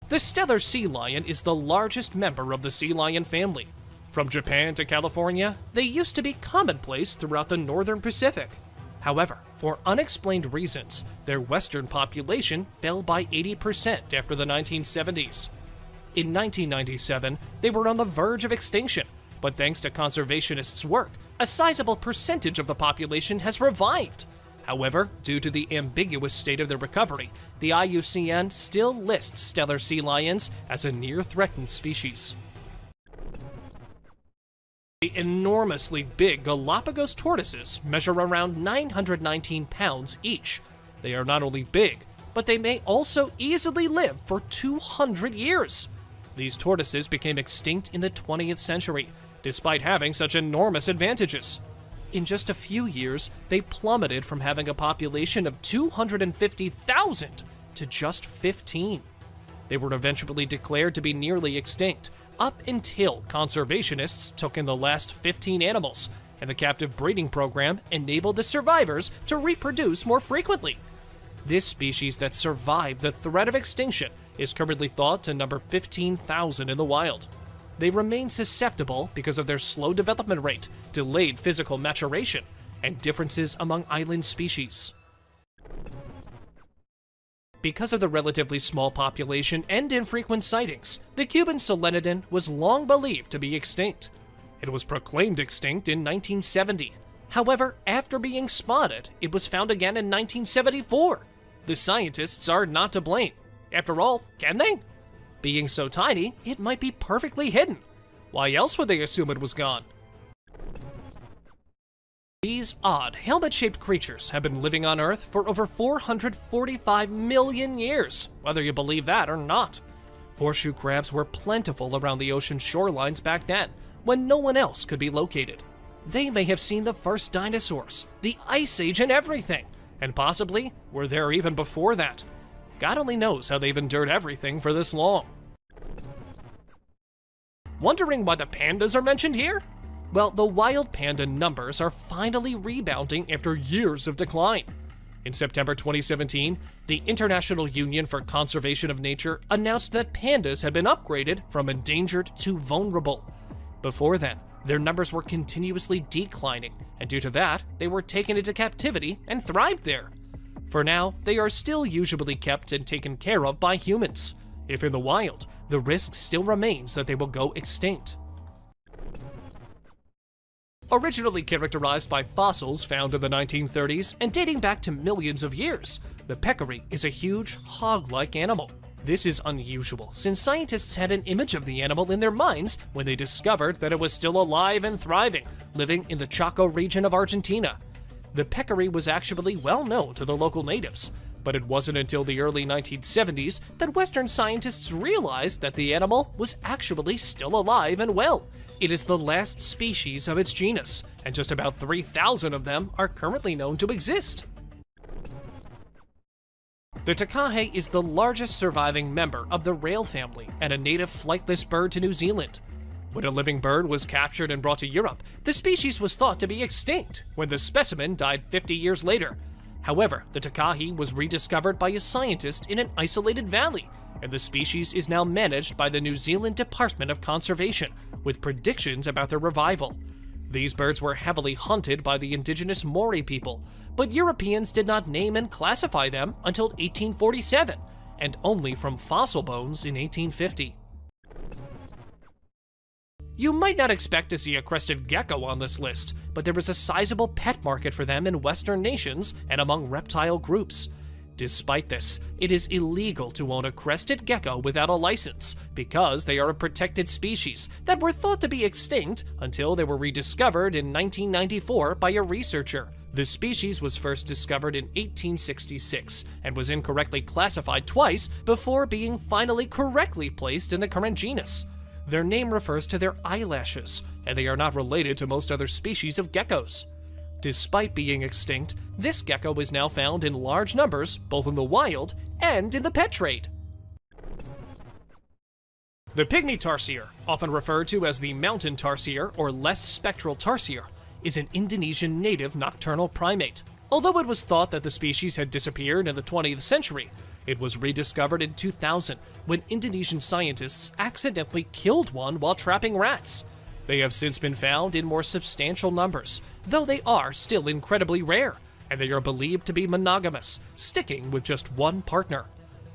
S20: The Steller sea lion is the largest member of the sea lion family. From Japan to California, they used to be commonplace throughout the northern Pacific. However, for unexplained reasons, their western population fell by 80% after the 1970s. In 1997, they were on the verge of extinction, but thanks to conservationists' work, a sizable percentage of the population has revived. However, due to the ambiguous state of their recovery, the IUCN still lists Steller sea lions as a near-threatened species. The enormously big Galapagos tortoises measure around 919 pounds each. They are not only big, but they may also easily live for 200 years. These tortoises became extinct in the 20th century, despite having such enormous advantages. In just a few years, they plummeted from having a population of 250,000 to just 15. They were eventually declared to be nearly extinct, up until conservationists took in the last 15 animals, and the captive breeding program enabled the survivors to reproduce more frequently. This species that survived the threat of extinction is currently thought to number 15,000 in the wild. They remain susceptible because of their slow development rate, delayed physical maturation, and differences among island species. Because of the relatively small population and infrequent sightings, the Cuban solenodon was long believed to be extinct. It was proclaimed extinct in 1970. However, after being spotted, it was found again in 1974. The scientists are not to blame. After all, can they? Being so tiny, it might be perfectly hidden. Why else would they assume it was gone? These odd, helmet-shaped creatures have been living on Earth for over 445 million years, whether you believe that or not. Horseshoe crabs were plentiful around the ocean shorelines back then, when no one else could be located. They may have seen the first dinosaurs, the Ice Age and everything, and possibly were there even before that. God only knows how they've endured everything for this long. Wondering why the pandas are mentioned here? Well, the wild panda numbers are finally rebounding after years of decline. In September 2017, the International Union for Conservation of Nature announced that pandas had been upgraded from endangered to vulnerable. Before then, their numbers were continuously declining, and due to that, they were taken into captivity and thrived there. For now, they are still usually kept and taken care of by humans. If in the wild, the risk still remains that they will go extinct. Originally characterized by fossils found in the 1930s and dating back to millions of years, the peccary is a huge, hog-like animal. This is unusual, since scientists had an image of the animal in their minds when they discovered that it was still alive and thriving, living in the Chaco region of Argentina. The peccary was actually well known to the local natives, but it wasn't until the early 1970s that Western scientists realized that the animal was actually still alive and well. It is the last species of its genus, and just about 3,000 of them are currently known to exist. The takahe is the largest surviving member of the rail family and a native flightless bird to New Zealand. When a living bird was captured and brought to Europe, the species was thought to be extinct when the specimen died 50 years later. However, the takahe was rediscovered by a scientist in an isolated valley, and the species is now managed by the New Zealand Department of Conservation, with predictions about their revival. These birds were heavily hunted by the indigenous Maori people, but Europeans did not name and classify them until 1847, and only from fossil bones in 1850. You might not expect to see a crested gecko on this list, but there is a sizable pet market for them in Western nations and among reptile groups. Despite this, it is illegal to own a crested gecko without a license because they are a protected species that were thought to be extinct until they were rediscovered in 1994 by a researcher. The species was first discovered in 1866 and was incorrectly classified twice before being finally correctly placed in the current genus. Their name refers to their eyelashes, and they are not related to most other species of geckos. Despite being extinct, this gecko is now found in large numbers both in the wild and in the pet trade. The pygmy tarsier, often referred to as the mountain tarsier or less spectral tarsier, is an Indonesian native nocturnal primate. Although it was thought that the species had disappeared in the 20th century, it was rediscovered in 2000 when Indonesian scientists accidentally killed one while trapping rats. They have since been found in more substantial numbers, though they are still incredibly rare, and they are believed to be monogamous, sticking with just one partner.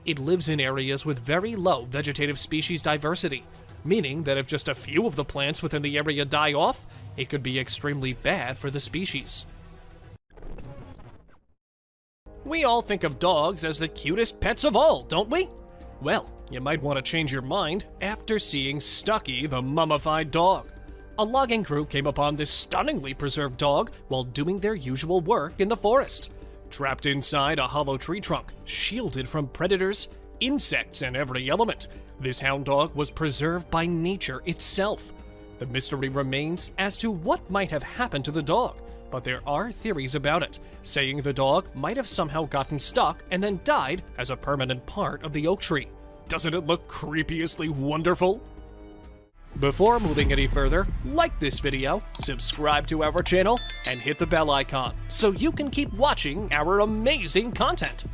S20: It lives in areas with very low vegetative species diversity, meaning that if just a few of the plants within the area die off, it could be extremely bad for the species. We all think of dogs as the cutest pets of all, don't we? Well, you might want to change your mind after seeing Stucky the mummified dog. A logging crew came upon this stunningly preserved dog while doing their usual work in the forest. Trapped inside a hollow tree trunk, shielded from predators, insects, and every element, this hound dog was preserved by nature itself. The mystery remains as to what might have happened to the dog, but there are theories about it, saying the dog might have somehow gotten stuck and then died as a permanent part of the oak tree. Doesn't it look creepiously wonderful? Before moving any further, like this video, subscribe to our channel, and hit the bell icon so you can keep watching our amazing content.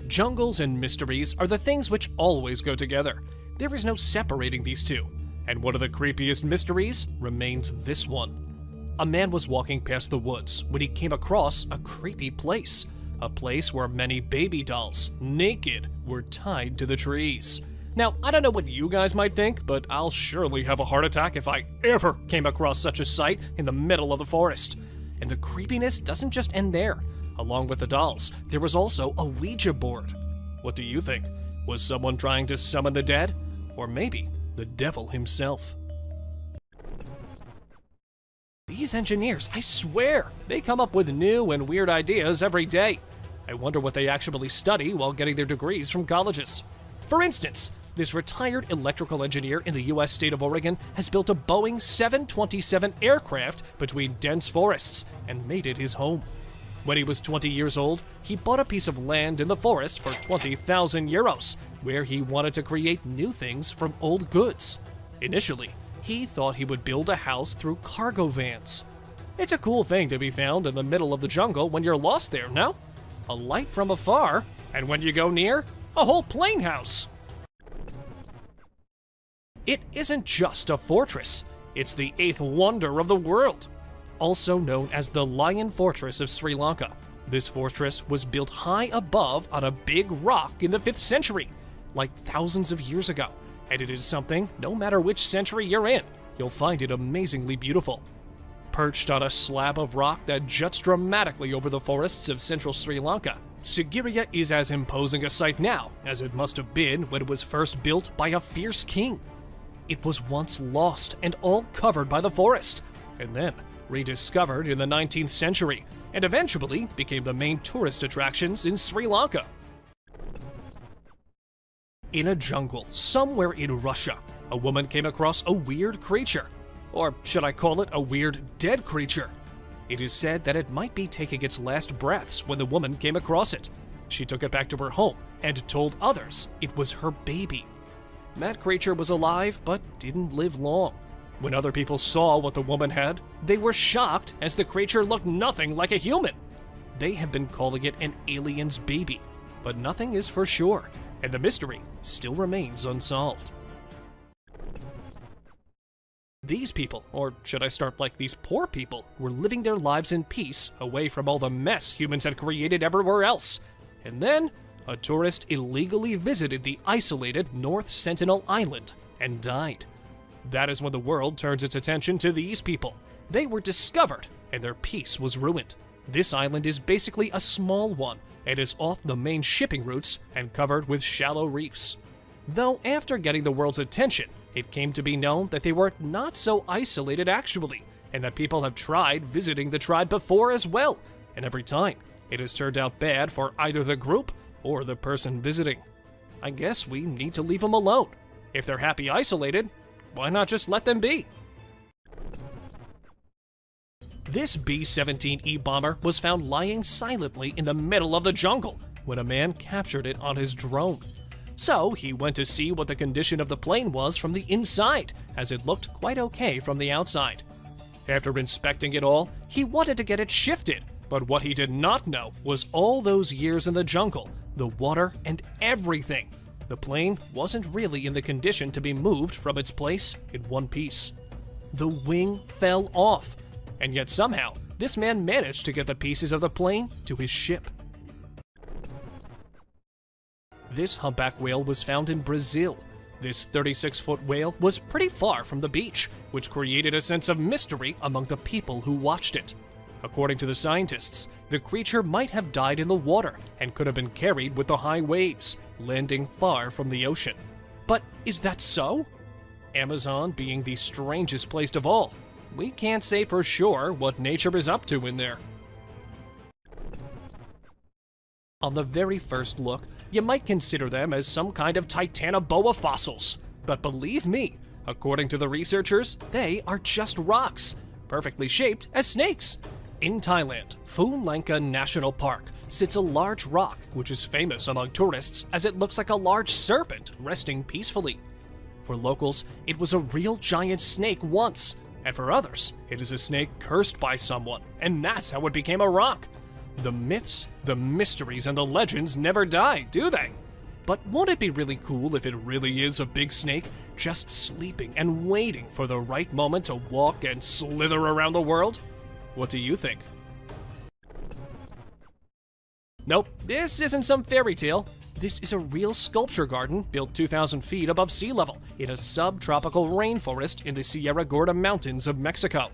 S20: Jungles and mysteries are the things which always go together. There is no separating these two. And one of the creepiest mysteries remains this one. A man was walking past the woods when he came across a creepy place. A place where many baby dolls, naked, were tied to the trees. Now, I don't know what you guys might think, but I'll surely have a heart attack if I ever came across such a sight in the middle of the forest. And the creepiness doesn't just end there. Along with the dolls, there was also a Ouija board. What do you think? Was someone trying to summon the dead? Or maybe the devil himself? These engineers, I swear, they come up with new and weird ideas every day. I wonder what they actually study while getting their degrees from colleges. For instance, this retired electrical engineer in the US state of Oregon has built a Boeing 727 aircraft between dense forests and made it his home. When he was 20 years old, he bought a piece of land in the forest for 20,000 euros, where he wanted to create new things from old goods. Initially, he thought he would build a house through cargo vans. It's a cool thing to be found in the middle of the jungle when you're lost there, no? A light from afar, and when you go near, a whole plane house. It isn't just a fortress, it's the 8th wonder of the world. Also known as the Lion Fortress of Sri Lanka. This fortress was built high above on a big rock in the 5th century, like thousands of years ago, and it is something, no matter which century you're in, you'll find it amazingly beautiful. Perched on a slab of rock that juts dramatically over the forests of central Sri Lanka, Siberia is as imposing a sight now as it must have been when it was first built by a fierce king. It was once lost and all covered by the forest, and then rediscovered in the 19th century, and eventually became the main tourist attractions in Sri Lanka. In a jungle somewhere in Russia, a woman came across a weird creature. Or should I call it a weird dead creature? It is said that it might be taking its last breaths when the woman came across it. She took it back to her home and told others it was her baby. That creature was alive but didn't live long. When other people saw what the woman had, they were shocked as the creature looked nothing like a human. They have been calling it an alien's baby, but nothing is for sure, and the mystery still remains unsolved. These people, or should I start like these poor people, were living their lives in peace away from all the mess humans had created everywhere else. And then, a tourist illegally visited the isolated North Sentinel Island and died. That is when the world turns its attention to these people. They were discovered, and their peace was ruined. This island is basically a small one, and is off the main shipping routes and covered with shallow reefs. Though after getting the world's attention, it came to be known that they were not so isolated actually, and that people have tried visiting the tribe before as well, and every time, it has turned out bad for either the group or the person visiting. I guess we need to leave them alone. If they're happy isolated, why not just let them be? This B-17E bomber was found lying silently in the middle of the jungle when a man captured it on his drone. So he went to see what the condition of the plane was from the inside, as it looked quite okay from the outside. After inspecting it all, he wanted to get it shifted, but what he did not know was all those years in the jungle, the water, and everything. The plane wasn't really in the condition to be moved from its place in one piece. The wing fell off, and yet somehow, this man managed to get the pieces of the plane to his ship. This humpback whale was found in Brazil. This 36-foot whale was pretty far from the beach, which created a sense of mystery among the people who watched it. According to the scientists, the creature might have died in the water and could have been carried with the high waves, landing far from the ocean. But is that so? Amazon being the strangest place of all, we can't say for sure what nature is up to in there. On the very first look, you might consider them as some kind of Titanoboa fossils. But believe me, according to the researchers, they are just rocks, perfectly shaped as snakes. In Thailand, Phu Lanka National Park sits a large rock which is famous among tourists as it looks like a large serpent resting peacefully. For locals, it was a real giant snake once, and for others, it is a snake cursed by someone, and that's how it became a rock. The myths, the mysteries, and the legends never die, do they? But won't it be really cool if it really is a big snake just sleeping and waiting for the right moment to walk and slither around the world? What do you think? Nope, this isn't some fairy tale. This is a real sculpture garden built 2,000 feet above sea level in a subtropical rainforest in the Sierra Gorda Mountains of Mexico.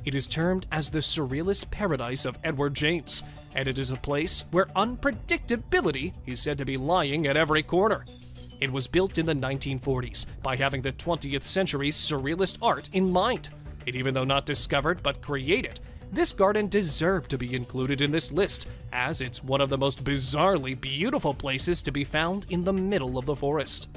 S20: It is termed as the surrealist paradise of Edward James, and it is a place where unpredictability is said to be lying at every corner. It was built in the 1940s by having the 20th century's surrealist art in mind. And even though not discovered but created, this garden deserved to be included in this list, as it's one of the most bizarrely beautiful places to be found in the middle of the forest.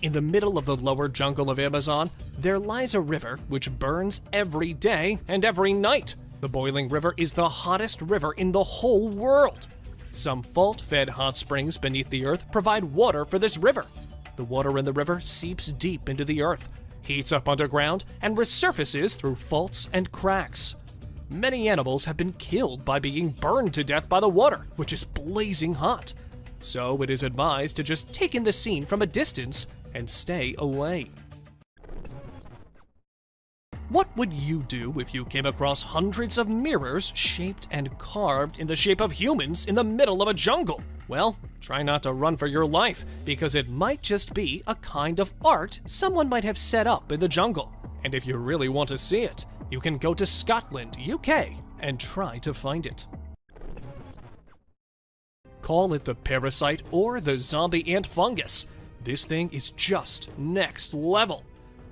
S20: In the middle of the lower jungle of Amazon, there lies a river which burns every day and every night. The boiling river is the hottest river in the whole world. Some fault-fed hot springs beneath the earth provide water for this river. The water in the river seeps deep into the earth, heats up underground, and resurfaces through faults and cracks. Many animals have been killed by being burned to death by the water, which is blazing hot. So it is advised to just take in the scene from a distance and stay away. What would you do if you came across hundreds of mirrors shaped and carved in the shape of humans in the middle of a jungle? Well, try not to run for your life, because it might just be a kind of art someone might have set up in the jungle. And if you really want to see it, you can go to Scotland, UK, and try to find it. Call it the parasite or the zombie ant fungus. This thing is just next level.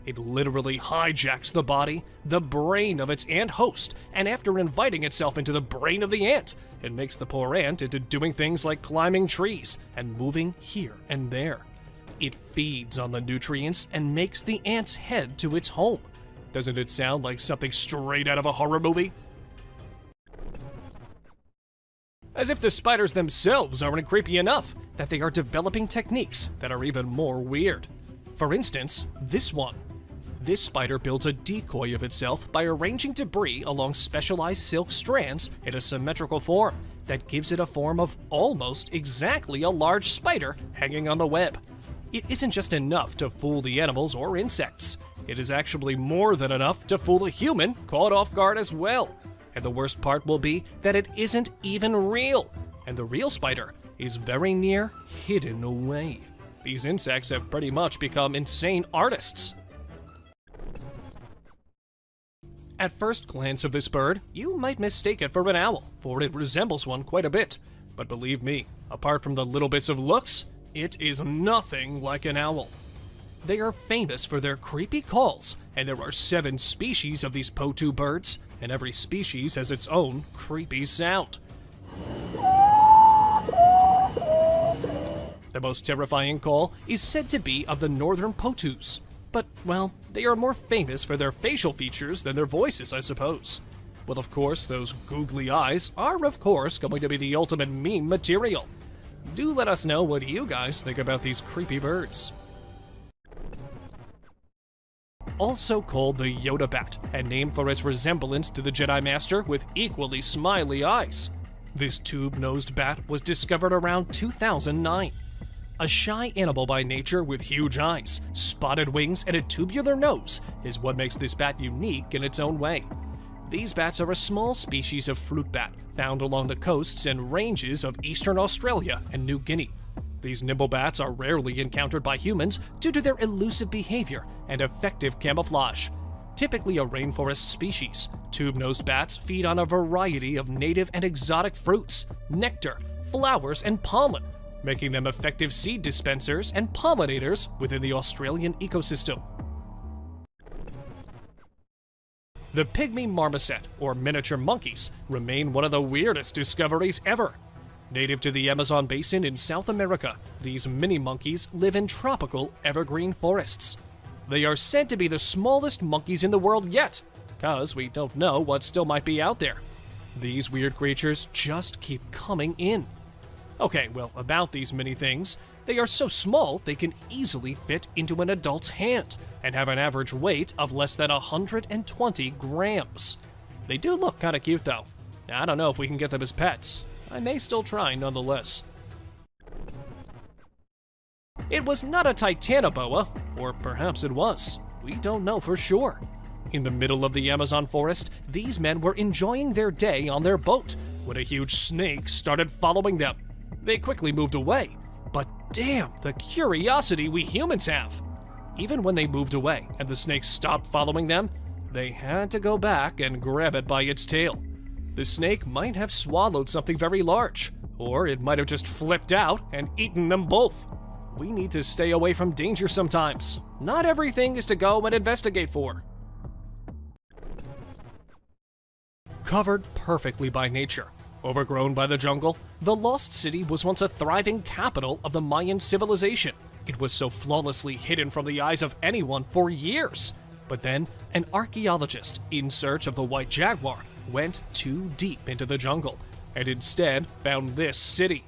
S20: It literally hijacks the body, the brain of its ant host, and after inviting itself into the brain of the ant, it makes the poor ant into doing things like climbing trees and moving here and there. It feeds on the nutrients and makes the ants head to its home. Doesn't it sound like something straight out of a horror movie? As if the spiders themselves aren't creepy enough that they are developing techniques that are even more weird. For instance, this one. This spider builds a decoy of itself by arranging debris along specialized silk strands in a symmetrical form that gives it a form of almost exactly a large spider hanging on the web. It isn't just enough to fool the animals or insects. It is actually more than enough to fool a human caught off guard as well. And the worst part will be that it isn't even real, and the real spider is very near hidden away. These insects have pretty much become insane artists. At first glance of this bird, you might mistake it for an owl, for it resembles one quite a bit. But believe me, apart from the little bits of looks, it is nothing like an owl. They are famous for their creepy calls, and there are 7 species of these Potu birds, and every species has its own creepy sound. The most terrifying call is said to be of the northern Potus, but, well, they are more famous for their facial features than their voices, I suppose. Well, of course, those googly eyes are, of course, going to be the ultimate meme material. Do let us know what you guys think about these creepy birds. Also called the Yoda bat, and named for its resemblance to the Jedi Master with equally smiley eyes. This tube-nosed bat was discovered around 2009. A shy animal by nature with huge eyes, spotted wings, and a tubular nose is what makes this bat unique in its own way. These bats are a small species of fruit bat found along the coasts and ranges of eastern Australia and New Guinea. These nimble bats are rarely encountered by humans due to their elusive behavior and effective camouflage. Typically a rainforest species, tube-nosed bats feed on a variety of native and exotic fruits, nectar, flowers, and pollen, making them effective seed dispensers and pollinators within the Australian ecosystem. The pygmy marmoset, or miniature monkeys, remain one of the weirdest discoveries ever. Native to the Amazon basin in South America, these mini monkeys live in tropical evergreen forests. They are said to be the smallest monkeys in the world yet, because we don't know what still might be out there. These weird creatures just keep coming in. Okay, well, about these mini things, they are so small they can easily fit into an adult's hand and have an average weight of less than 120 grams. They do look kind of cute though. I don't know if we can get them as pets. I may still try nonetheless. It was not a titanoboa, or perhaps it was. We don't know for sure. In the middle of the Amazon forest, these men were enjoying their day on their boat when a huge snake started following them. They quickly moved away, but damn the curiosity we humans have. Even when they moved away and the snake stopped following them, they had to go back and grab it by its tail. The snake might have swallowed something very large, or it might have just flipped out and eaten them both. We need to stay away from danger sometimes. Not everything is to go and investigate for. Covered perfectly by nature, overgrown by the jungle, the Lost City was once a thriving capital of the Mayan civilization. It was so flawlessly hidden from the eyes of anyone for years. But then, an archaeologist in search of the white jaguar went too deep into the jungle and instead found this city.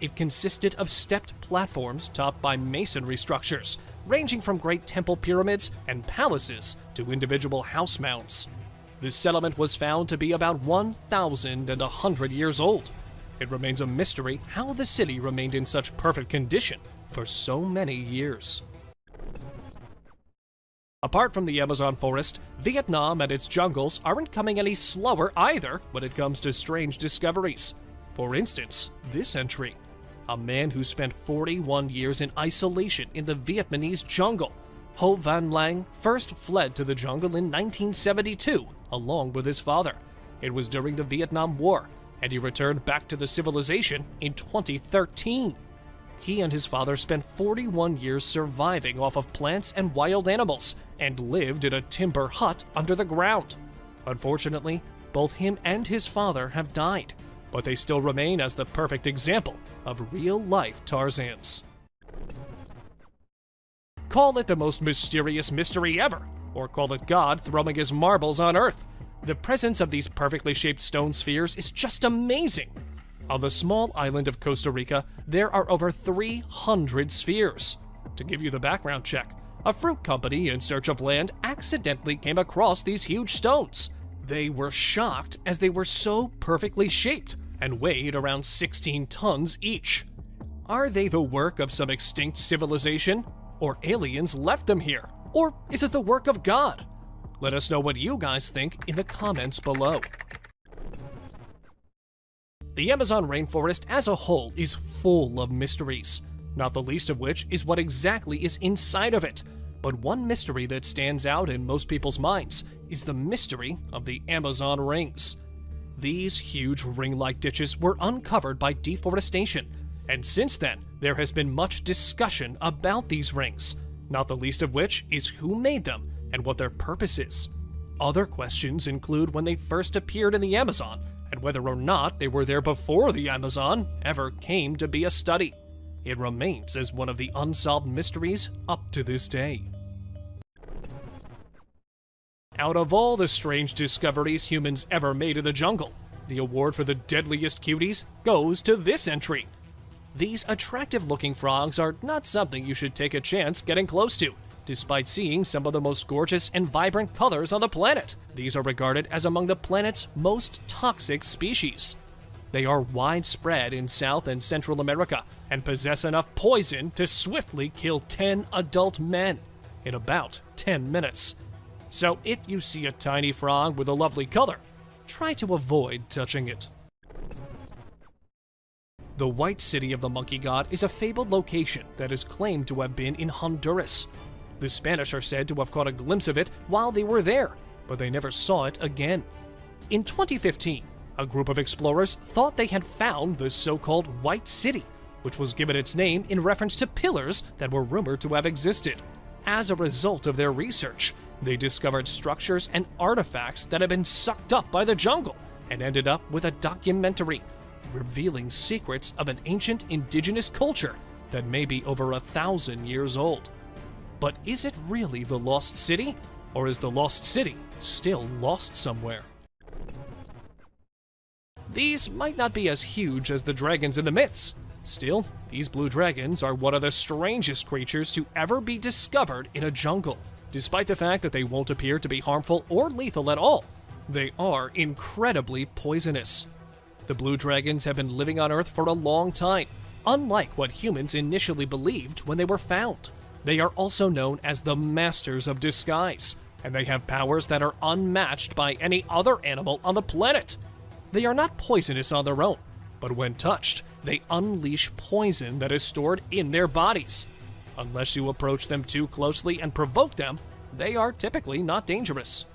S20: It consisted of stepped platforms topped by masonry structures, ranging from great temple pyramids and palaces to individual house mounds. This settlement was found to be about 1,100 years old. It remains a mystery how the city remained in such perfect condition for so many years. Apart from the Amazon forest, Vietnam and its jungles aren't coming any slower either when it comes to strange discoveries. For instance, this entry. A man who spent 41 years in isolation in the Vietnamese jungle. Ho Van Lang first fled to the jungle in 1972, along with his father. It was during the Vietnam War, and he returned back to the civilization in 2013. He and his father spent 41 years surviving off of plants and wild animals, and lived in a timber hut under the ground. Unfortunately, both him and his father have died, but they still remain as the perfect example of real-life Tarzans. Call it the most mysterious mystery ever, or call it God throwing his marbles on Earth. The presence of these perfectly shaped stone spheres is just amazing. On the small island of Costa Rica, there are over 300 spheres. To give you the background check, a fruit company in search of land accidentally came across these huge stones. They were shocked as they were so perfectly shaped and weighed around 16 tons each. Are they the work of some extinct civilization? Or aliens left them here? Or is it the work of God? Let us know what you guys think in the comments below. The Amazon rainforest as a whole is full of mysteries, not the least of which is what exactly is inside of it. But one mystery that stands out in most people's minds is the mystery of the Amazon rings. These huge ring-like ditches were uncovered by deforestation, and since then, there has been much discussion about these rings, not the least of which is who made them and what their purpose is. Other questions include when they first appeared in the Amazon, and whether or not they were there before the Amazon ever came to be a study. It remains as one of the unsolved mysteries up to this day. Out of all the strange discoveries humans ever made in the jungle, the award for the deadliest cuties goes to this entry. These attractive-looking frogs are not something you should take a chance getting close to, despite seeing some of the most gorgeous and vibrant colors on the planet. These are regarded as among the planet's most toxic species. They are widespread in South and Central America and possess enough poison to swiftly kill 10 adult men in about 10 minutes. So if you see a tiny frog with a lovely color, try to avoid touching it. The White City of the Monkey God is a fabled location that is claimed to have been in Honduras. The Spanish are said to have caught a glimpse of it while they were there, but they never saw it again. In 2015, a group of explorers thought they had found the so-called White City, which was given its name in reference to pillars that were rumored to have existed. As a result of their research, they discovered structures and artifacts that had been sucked up by the jungle and ended up with a documentary revealing secrets of an ancient indigenous culture that may be over 1,000 years old. But is it really the Lost City? Or is the Lost City still lost somewhere? These might not be as huge as the dragons in the myths. Still, these blue dragons are one of the strangest creatures to ever be discovered in a jungle. Despite the fact that they won't appear to be harmful or lethal at all, they are incredibly poisonous. The blue dragons have been living on Earth for a long time, unlike what humans initially believed when they were found. They are also known as the Masters of Disguise, and they have powers that are unmatched by any other animal on the planet. They are not poisonous on their own, but when touched, they unleash poison that is stored in their bodies. Unless you approach them too closely and provoke them, they are typically not dangerous.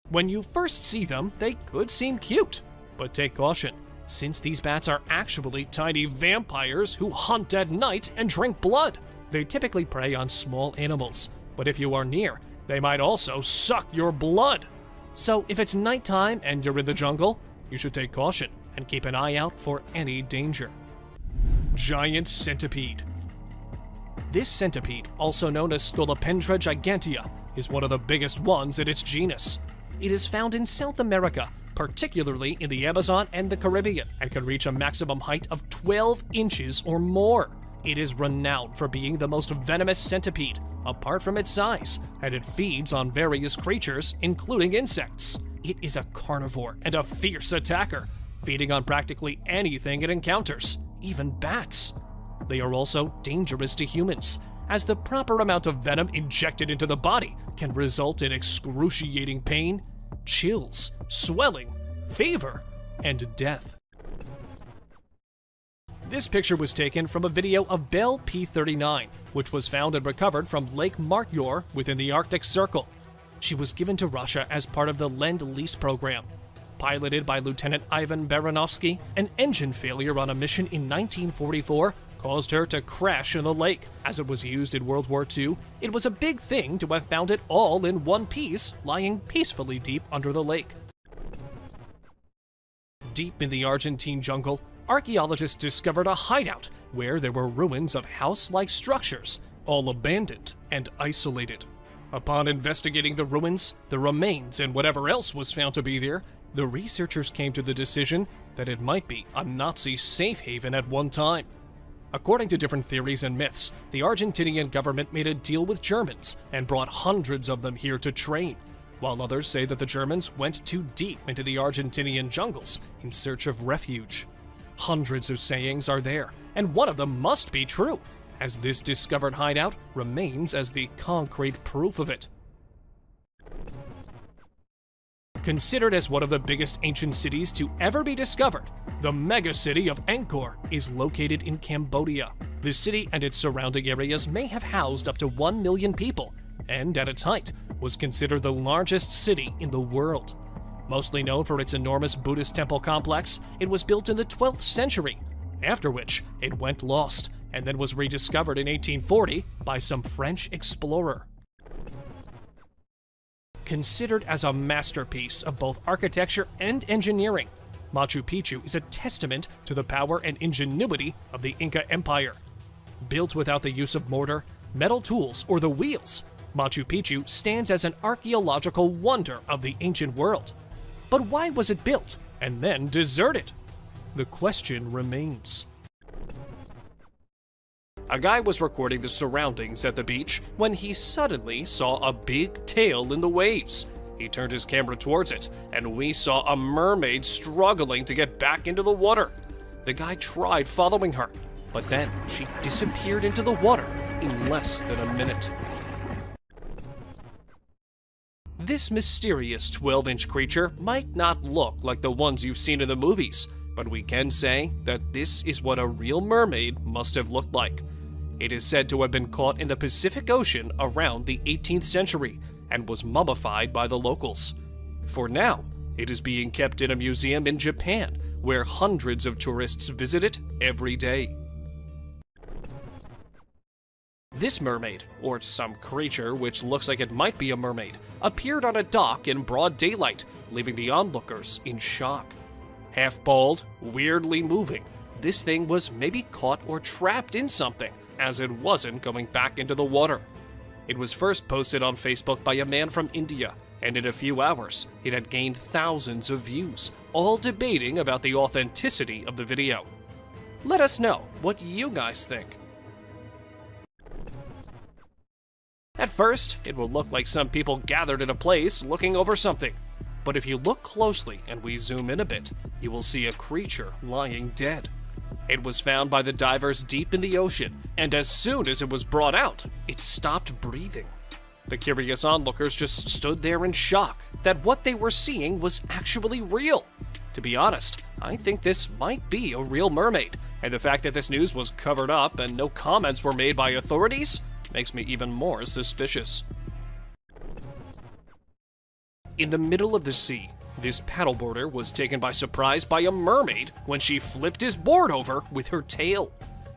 S20: When you first see them, they could seem cute, but take caution, since these bats are actually tiny vampires who hunt at night and drink blood. They typically prey on small animals, but if you are near, they might also suck your blood. So if it's nighttime and you're in the jungle, you should take caution and keep an eye out for any danger. Giant centipede. This centipede, also known as Scolopendra gigantea, is one of the biggest ones in its genus. It is found in South America, particularly in the Amazon and the Caribbean, and can reach a maximum height of 12 inches or more. It is renowned for being the most venomous centipede, apart from its size, and it feeds on various creatures, including insects. It is a carnivore and a fierce attacker, feeding on practically anything it encounters, even bats. They are also dangerous to humans, as the proper amount of venom injected into the body can result in excruciating pain, chills, swelling, fever, and death. This picture was taken from a video of Belle P-39, which was found and recovered from Lake Martyor within the Arctic Circle. She was given to Russia as part of the Lend-Lease program. Piloted by Lieutenant Ivan Baranovsky, an engine failure on a mission in 1944 caused her to crash in the lake. As it was used in World War II, it was a big thing to have found it all in one piece, lying peacefully deep under the lake. Deep in the Argentine jungle, archaeologists discovered a hideout where there were ruins of house-like structures, all abandoned and isolated. Upon investigating the ruins, the remains, and whatever else was found to be there, the researchers came to the decision that it might be a Nazi safe haven at one time. According to different theories and myths, the Argentinian government made a deal with Germans and brought hundreds of them here to train, while others say that the Germans went too deep into the Argentinian jungles in search of refuge. Hundreds of sayings are there, and one of them must be true, as this discovered hideout remains as the concrete proof of it. Considered as one of the biggest ancient cities to ever be discovered, the megacity of Angkor is located in Cambodia. The city and its surrounding areas may have housed up to 1 million people, and at its height was considered the largest city in the world. Mostly known for its enormous Buddhist temple complex, it was built in the 12th century, after which it went lost and then was rediscovered in 1840 by some French explorer. Considered as a masterpiece of both architecture and engineering, Machu Picchu is a testament to the power and ingenuity of the Inca Empire. Built without the use of mortar, metal tools, or the wheels, Machu Picchu stands as an archaeological wonder of the ancient world. But why was it built and then deserted? The question remains. A guy was recording the surroundings at the beach when he suddenly saw a big tail in the waves. He turned his camera towards it, and we saw a mermaid struggling to get back into the water. The guy tried following her, but then she disappeared into the water in less than a minute. This mysterious 12-inch creature might not look like the ones you've seen in the movies, but we can say that this is what a real mermaid must have looked like. It is said to have been caught in the Pacific Ocean around the 18th century and was mummified by the locals. For now, it is being kept in a museum in Japan, where hundreds of tourists visit it every day. This mermaid, or some creature which looks like it might be a mermaid, appeared on a dock in broad daylight, leaving the onlookers in shock. Half bald, weirdly moving, this thing was maybe caught or trapped in something, as it wasn't going back into the water. It was first posted on Facebook by a man from India, and in a few hours, it had gained thousands of views, all debating about the authenticity of the video. Let us know what you guys think. At first, it will look like some people gathered in a place looking over something. But if you look closely and we zoom in a bit, you will see a creature lying dead. It was found by the divers deep in the ocean, and as soon as it was brought out, it stopped breathing. The curious onlookers just stood there in shock that what they were seeing was actually real. To be honest, I think this might be a real mermaid, and the fact that this news was covered up and no comments were made by authorities makes me even more suspicious. In the middle of the sea, this paddleboarder was taken by surprise by a mermaid when she flipped his board over with her tail.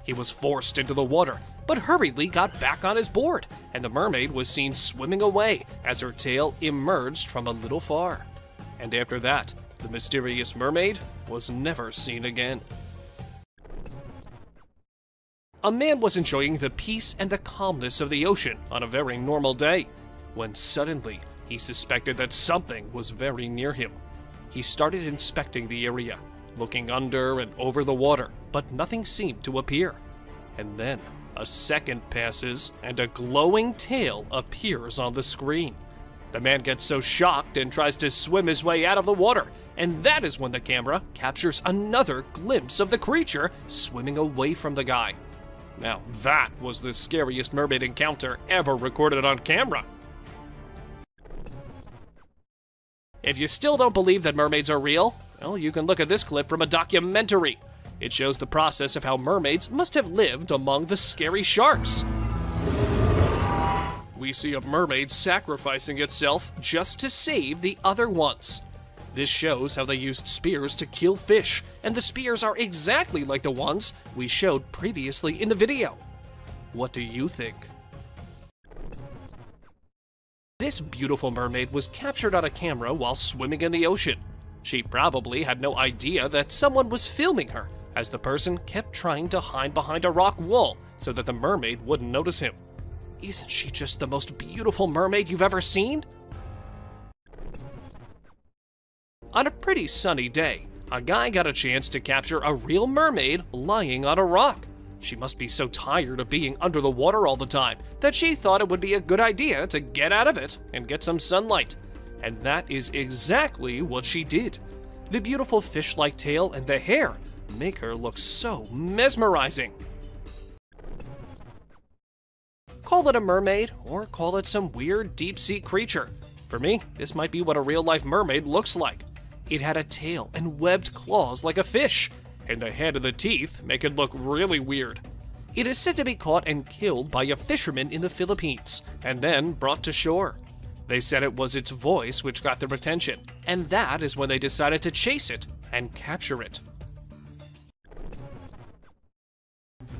S20: He was forced into the water, but hurriedly got back on his board, and the mermaid was seen swimming away as her tail emerged from a little far. And after that, the mysterious mermaid was never seen again. A man was enjoying the peace and the calmness of the ocean on a very normal day, when suddenly he suspected that something was very near him. He started inspecting the area, looking under and over the water, but nothing seemed to appear. And then a second passes and a glowing tail appears on the screen. The man gets so shocked and tries to swim his way out of the water, and that is when the camera captures another glimpse of the creature swimming away from the guy. Now that was the scariest mermaid encounter ever recorded on camera. If you still don't believe that mermaids are real, well, you can look at this clip from a documentary. It shows the process of how mermaids must have lived among the scary sharks. We see a mermaid sacrificing itself just to save the other ones. This shows how they used spears to kill fish, and the spears are exactly like the ones we showed previously in the video. What do you think? This beautiful mermaid was captured on a camera while swimming in the ocean. She probably had no idea that someone was filming her, as the person kept trying to hide behind a rock wall so that the mermaid wouldn't notice him. Isn't she just the most beautiful mermaid you've ever seen? On a pretty sunny day, a guy got a chance to capture a real mermaid lying on a rock. She must be so tired of being under the water all the time that she thought it would be a good idea to get out of it and get some sunlight. And that is exactly what she did. The beautiful fish-like tail and the hair make her look so mesmerizing. Call it a mermaid, or call it some weird deep-sea creature. For me, this might be what a real-life mermaid looks like. It had a tail and webbed claws like a fish, and the head and the teeth make it look really weird. It is said to be caught and killed by a fisherman in the Philippines, and then brought to shore. They said it was its voice which got their attention, and that is when they decided to chase it and capture it.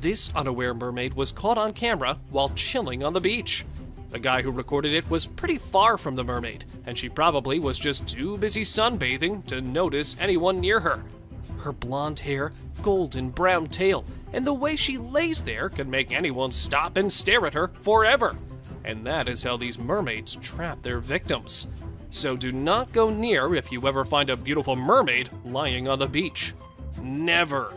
S20: This unaware mermaid was caught on camera while chilling on the beach. The guy who recorded it was pretty far from the mermaid, and she probably was just too busy sunbathing to notice anyone near her. Her blonde hair, golden brown tail, and the way she lays there can make anyone stop and stare at her forever. And that is how these mermaids trap their victims. So do not go near if you ever find a beautiful mermaid lying on the beach. Never.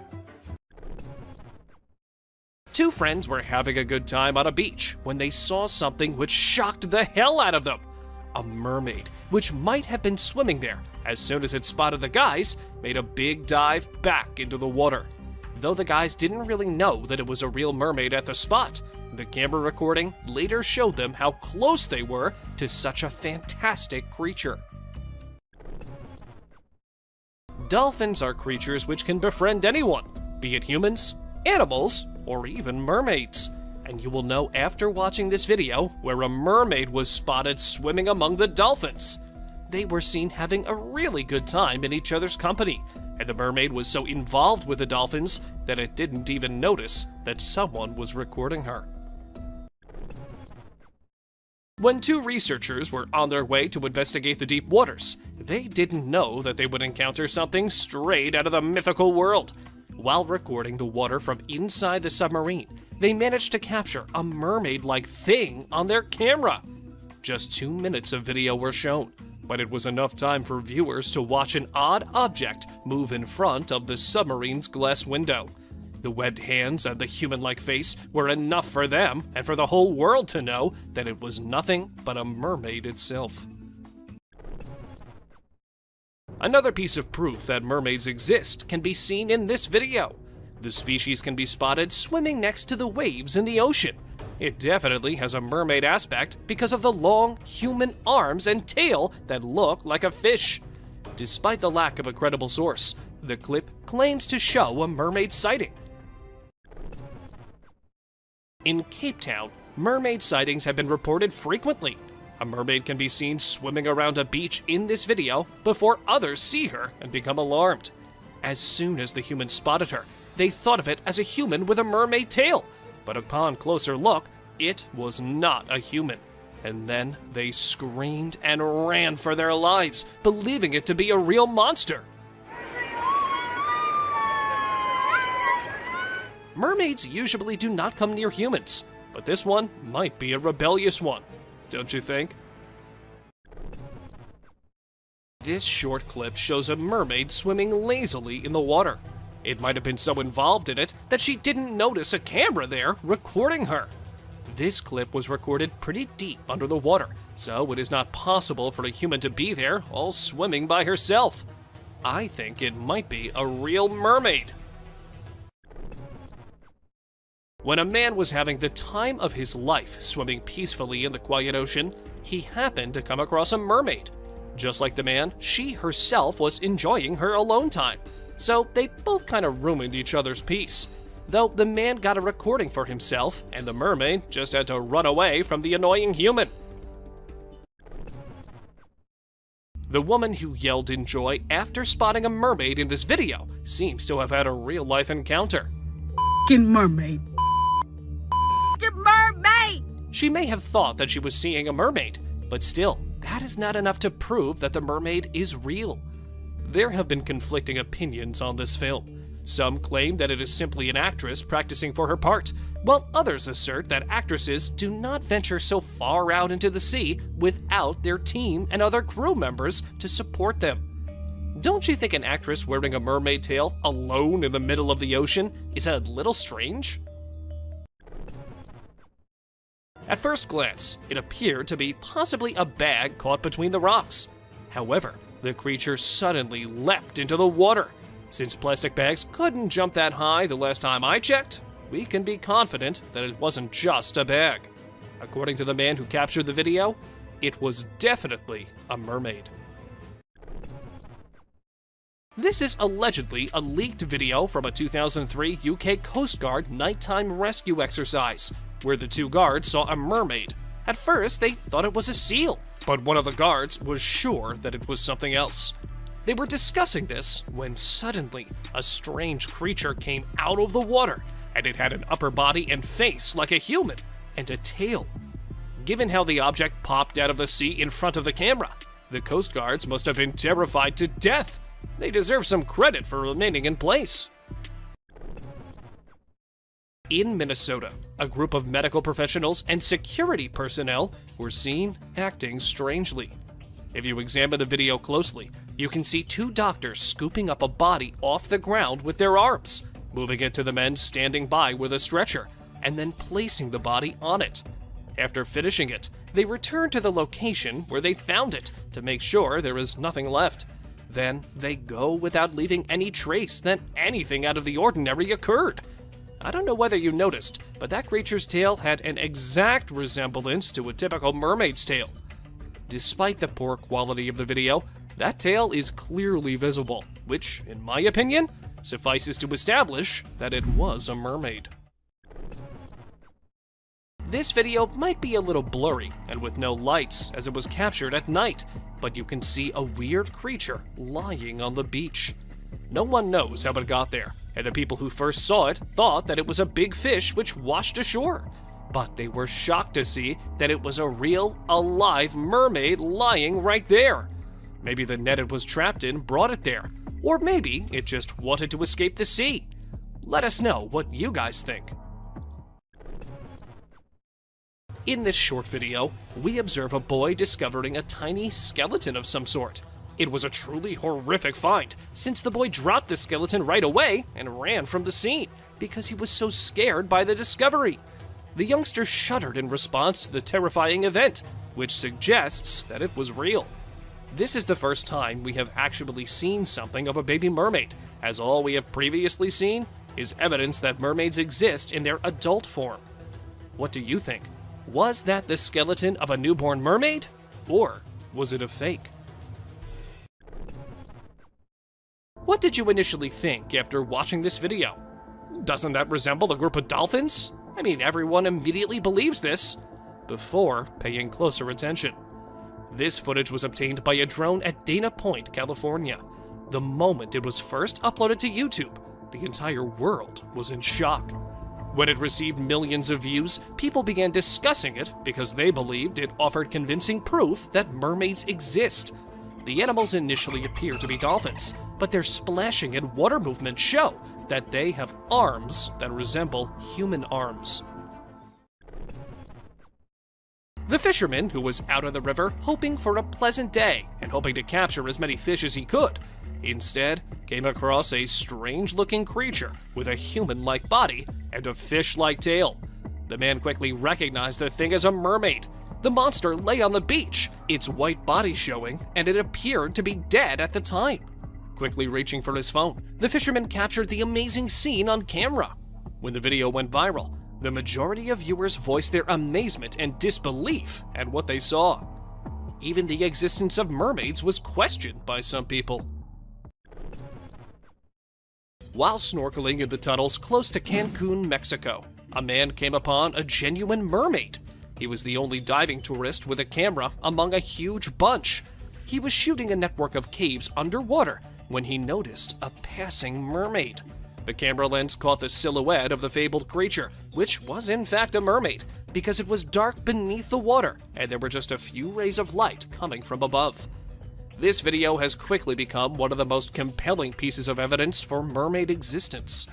S20: Two friends were having a good time on a beach when they saw something which shocked the hell out of them. A mermaid, which might have been swimming there, as soon as it spotted the guys, made a big dive back into the water. Though the guys didn't really know that it was a real mermaid at the spot, the camera recording later showed them how close they were to such a fantastic creature. Dolphins are creatures which can befriend anyone, be it humans, animals, or even mermaids. And you will know after watching this video where a mermaid was spotted swimming among the dolphins. They were seen having a really good time in each other's company, and the mermaid was so involved with the dolphins that it didn't even notice that someone was recording her. When two researchers were on their way to investigate the deep waters, they didn't know that they would encounter something straight out of the mythical world. While recording the water from inside the submarine, they managed to capture a mermaid-like thing on their camera. Just 2 minutes of video were shown, but it was enough time for viewers to watch an odd object move in front of the submarine's glass window. The webbed hands and the human-like face were enough for them and for the whole world to know that it was nothing but a mermaid itself. Another piece of proof that mermaids exist can be seen in this video. The species can be spotted swimming next to the waves in the ocean. It definitely has a mermaid aspect because of the long human arms and tail that look like a fish. Despite the lack of a credible source, the clip claims to show a mermaid sighting. In Cape Town, mermaid sightings have been reported frequently. A mermaid can be seen swimming around a beach in this video before others see her and become alarmed. As soon as the humans spotted her, they thought of it as a human with a mermaid tail, but upon closer look, it was not a human. And then they screamed and ran for their lives, believing it to be a real monster. Mermaids usually do not come near humans, but this one might be a rebellious one. Don't you think? This short clip shows a mermaid swimming lazily in the water. It might have been so involved in it that she didn't notice a camera there recording her. This clip was recorded pretty deep under the water, so it is not possible for a human to be there all swimming by herself. I think it might be a real mermaid. When a man was having the time of his life swimming peacefully in the quiet ocean, he happened to come across a mermaid. Just like the man, she herself was enjoying her alone time. So they both kind of ruined each other's peace. Though the man got a recording for himself, and the mermaid just had to run away from the annoying human. The woman who yelled in joy after spotting a mermaid in this video seems to have had a real-life encounter.
S6: F***ing mermaid. Mermaid!
S20: She may have thought that she was seeing a mermaid, but still, that is not enough to prove that the mermaid is real. There have been conflicting opinions on this film. Some claim that it is simply an actress practicing for her part, while others assert that actresses do not venture so far out into the sea without their team and other crew members to support them. Don't you think an actress wearing a mermaid tail alone in the middle of the ocean is a little strange? At first glance, it appeared to be possibly a bag caught between the rocks. However, the creature suddenly leapt into the water. Since plastic bags couldn't jump that high the last time I checked, we can be confident that it wasn't just a bag. According to the man who captured the video, it was definitely a mermaid. This is allegedly a leaked video from a 2003 UK Coast Guard nighttime rescue exercise, where the two guards saw a mermaid. At first, they thought it was a seal, but one of the guards was sure that it was something else. They were discussing this when suddenly a strange creature came out of the water, and it had an upper body and face like a human, and a tail. Given how the object popped out of the sea in front of the camera, the Coast Guards must have been terrified to death. They deserve some credit for remaining in place. In Minnesota, a group of medical professionals and security personnel were seen acting strangely. If you examine the video closely, you can see two doctors scooping up a body off the ground with their arms, moving it to the men standing by with a stretcher, and then placing the body on it. After finishing it, they return to the location where they found it to make sure there is nothing left. Then they go without leaving any trace that anything out of the ordinary occurred. I don't know whether you noticed, but that creature's tail had an exact resemblance to a typical mermaid's tail. Despite the poor quality of the video, that tail is clearly visible, which, in my opinion, suffices to establish that it was a mermaid. This video might be a little blurry and with no lights as it was captured at night, but you can see a weird creature lying on the beach. No one knows how it got there, and the people who first saw it thought that it was a big fish which washed ashore. But they were shocked to see that it was a real, alive mermaid lying right there. Maybe the net it was trapped in brought it there, or maybe it just wanted to escape the sea. Let us know what you guys think. In this short video, we observe a boy discovering a tiny skeleton of some sort. It was a truly horrific find, since the boy dropped the skeleton right away and ran from the scene because he was so scared by the discovery. The youngster shuddered in response to the terrifying event, which suggests that it was real. This is the first time we have actually seen something of a baby mermaid, as all we have previously seen is evidence that mermaids exist in their adult form. What do you think? Was that the skeleton of a newborn mermaid, or was it a fake? What did you initially think after watching this video? Doesn't that resemble a group of dolphins? I mean, everyone immediately believes this before paying closer attention. This footage was obtained by a drone at Dana Point, California. The moment it was first uploaded to YouTube, the entire world was in shock. When it received millions of views, people began discussing it because they believed it offered convincing proof that mermaids exist. The animals initially appear to be dolphins, but their splashing and water movements show that they have arms that resemble human arms. The fisherman, who was out on the river hoping for a pleasant day and hoping to capture as many fish as he could, instead came across a strange-looking creature with a human-like body and a fish-like tail. The man quickly recognized the thing as a mermaid. The monster lay on the beach, its white body showing, and it appeared to be dead at the time. Quickly reaching for his phone, the fisherman captured the amazing scene on camera. When the video went viral, The majority of viewers voiced their amazement and disbelief at what they saw. Even the existence of mermaids was questioned by some people. While snorkeling in the tunnels close to Cancun, Mexico, a man came upon a genuine mermaid. He was the only diving tourist with a camera among a huge bunch. He was shooting a network of caves underwater when he noticed a passing mermaid. The camera lens caught the silhouette of the fabled creature, which was in fact a mermaid, because it was dark beneath the water and there were just a few rays of light coming from above. This video has quickly become one of the most compelling pieces of evidence for mermaid existence.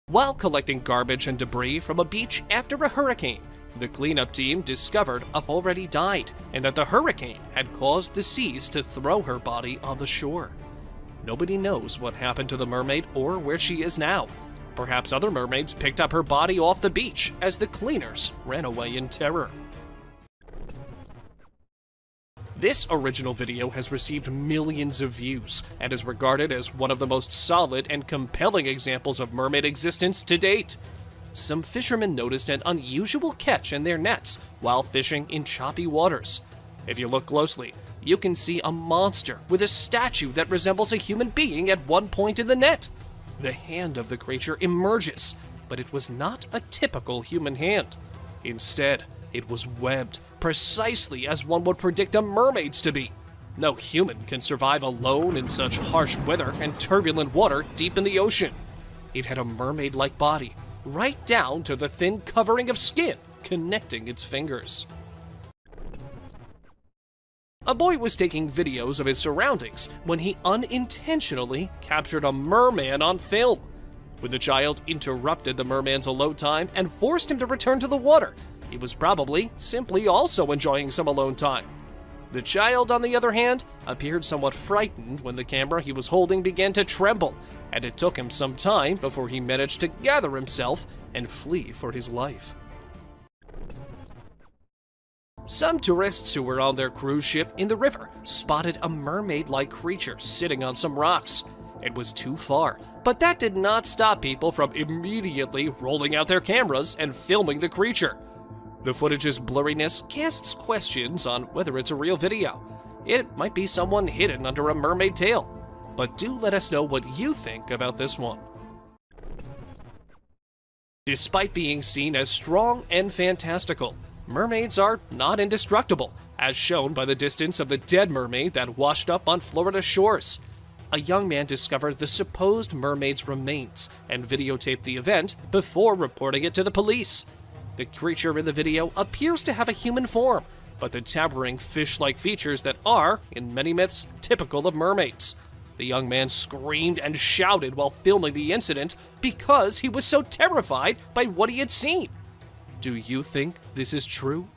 S20: While collecting garbage and debris from a beach after a hurricane, the cleanup team discovered already died and that the hurricane had caused the seas to throw her body on the shore. Nobody knows what happened to the mermaid or where she is now. Perhaps other mermaids picked up her body off the beach as the cleaners ran away in terror. This original video has received millions of views and is regarded as one of the most solid and compelling examples of mermaid existence to date. Some fishermen noticed an unusual catch in their nets while fishing in choppy waters. If you look closely, you can see a monster with a statue that resembles a human being at one point in the net. The hand of the creature emerges, but it was not a typical human hand. Instead, it was webbed, precisely as one would predict a mermaid's to be. No human can survive alone in such harsh weather and turbulent water deep in the ocean. It had a mermaid-like body, right down to the thin covering of skin connecting its fingers. A boy was taking videos of his surroundings when he unintentionally captured a merman on film. When the child interrupted the merman's alone time and forced him to return to the water, he was probably simply also enjoying some alone time. The child, on the other hand, appeared somewhat frightened when the camera he was holding began to tremble, and it took him some time before he managed to gather himself and flee for his life. Some tourists who were on their cruise ship in the river spotted a mermaid-like creature sitting on some rocks. It was too far, but that did not stop people from immediately rolling out their cameras and filming the creature. The footage's blurriness casts questions on whether it's a real video. It might be someone hidden under a mermaid tail. But do let us know what you think about this one. Despite being seen as strong and fantastical, mermaids are not indestructible, as shown by the distance of the dead mermaid that washed up on Florida shores. A young man discovered the supposed mermaid's remains and videotaped the event before reporting it to the police. The creature in the video appears to have a human form, but the towering fish-like features that are, in many myths, typical of mermaids. The young man screamed and shouted while filming the incident because he was so terrified by what he had seen. Do you think this is true?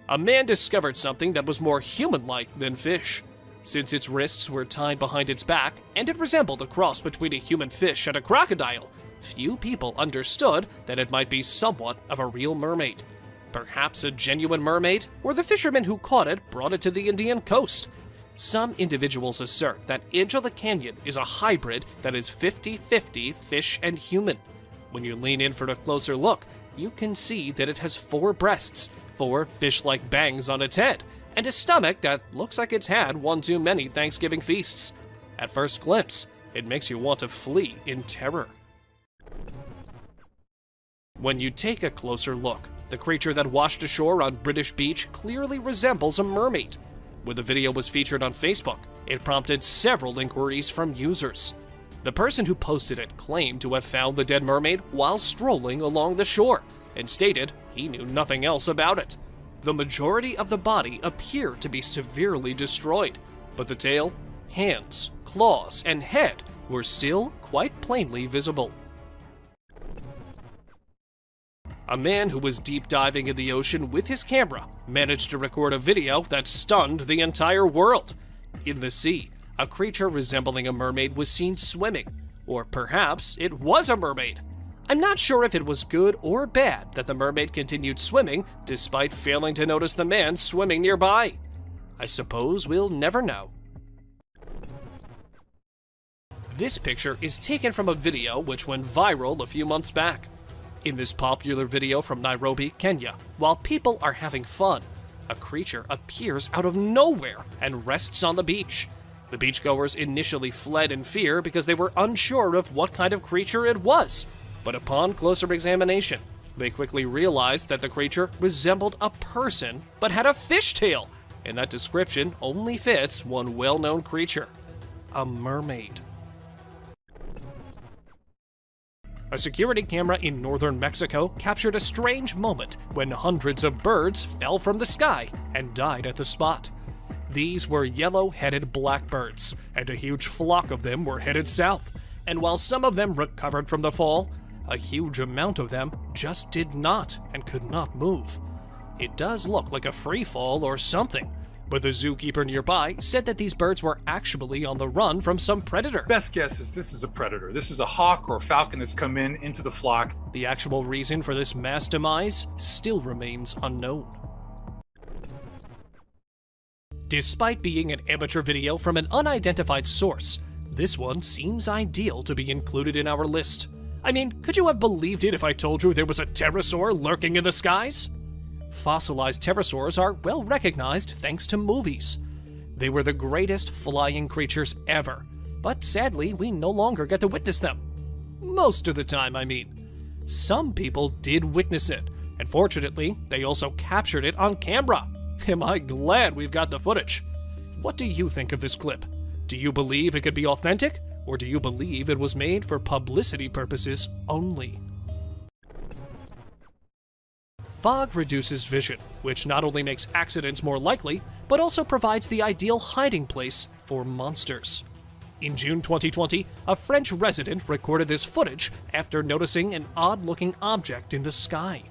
S20: A man discovered something that was more human-like than fish. Since its wrists were tied behind its back, and it resembled a cross between a human fish and a crocodile, few people understood that it might be somewhat of a real mermaid. Perhaps a genuine mermaid, or the fisherman who caught it brought it to the Indian coast. Some individuals assert that Angela Canyon is a hybrid that is 50-50 fish and human. When you lean in for a closer look, you can see that it has 4 breasts, 4 fish-like bangs on its head, and a stomach that looks like it's had one too many Thanksgiving feasts. At first glimpse, it makes you want to flee in terror. When you take a closer look, the creature that washed ashore on British Beach clearly resembles a mermaid. When the video was featured on Facebook, it prompted several inquiries from users. The person who posted it claimed to have found the dead mermaid while strolling along the shore, and stated he knew nothing else about it. The majority of the body appeared to be severely destroyed, but the tail, hands, claws, and head were still quite plainly visible. A man who was deep diving in the ocean with his camera managed to record a video that stunned the entire world. In the sea, a creature resembling a mermaid was seen swimming, or perhaps it was a mermaid. I'm not sure if it was good or bad that the mermaid continued swimming despite failing to notice the man swimming nearby. I suppose we'll never know. This picture is taken from a video which went viral a few months back. In this popular video from Nairobi, Kenya, while people are having fun, a creature appears out of nowhere and rests on the beach. The beachgoers initially fled in fear because they were unsure of what kind of creature it was, but upon closer examination, they quickly realized that the creature resembled a person but had a fishtail, and that description only fits one well-known creature: a mermaid. A security camera in northern Mexico captured a strange moment when hundreds of birds fell from the sky and died at the spot. These were yellow-headed blackbirds, and a huge flock of them were headed south, and while some of them recovered from the fall, a huge amount of them just did not and could not move. It does look like a free fall or something, but the zookeeper nearby said that these birds were actually on the run from some predator.
S21: Best guess is this is a predator. This is a hawk or a falcon that's come into the flock.
S20: The actual reason for this mass demise still remains unknown. Despite being an amateur video from an unidentified source, this one seems ideal to be included in our list. I mean, could you have believed it if I told you there was a pterosaur lurking in the skies? Fossilized pterosaurs are well recognized thanks to movies. They were the greatest flying creatures ever, but sadly we no longer get to witness them. Most of the time, I mean. Some people did witness it, and fortunately, they also captured it on camera. Am I glad we've got the footage? What do you think of this clip? Do you believe it could be authentic, or do you believe it was made for publicity purposes only? Fog reduces vision, which not only makes accidents more likely, but also provides the ideal hiding place for monsters. In June 2020, a French resident recorded this footage after noticing an odd-looking object in the sky.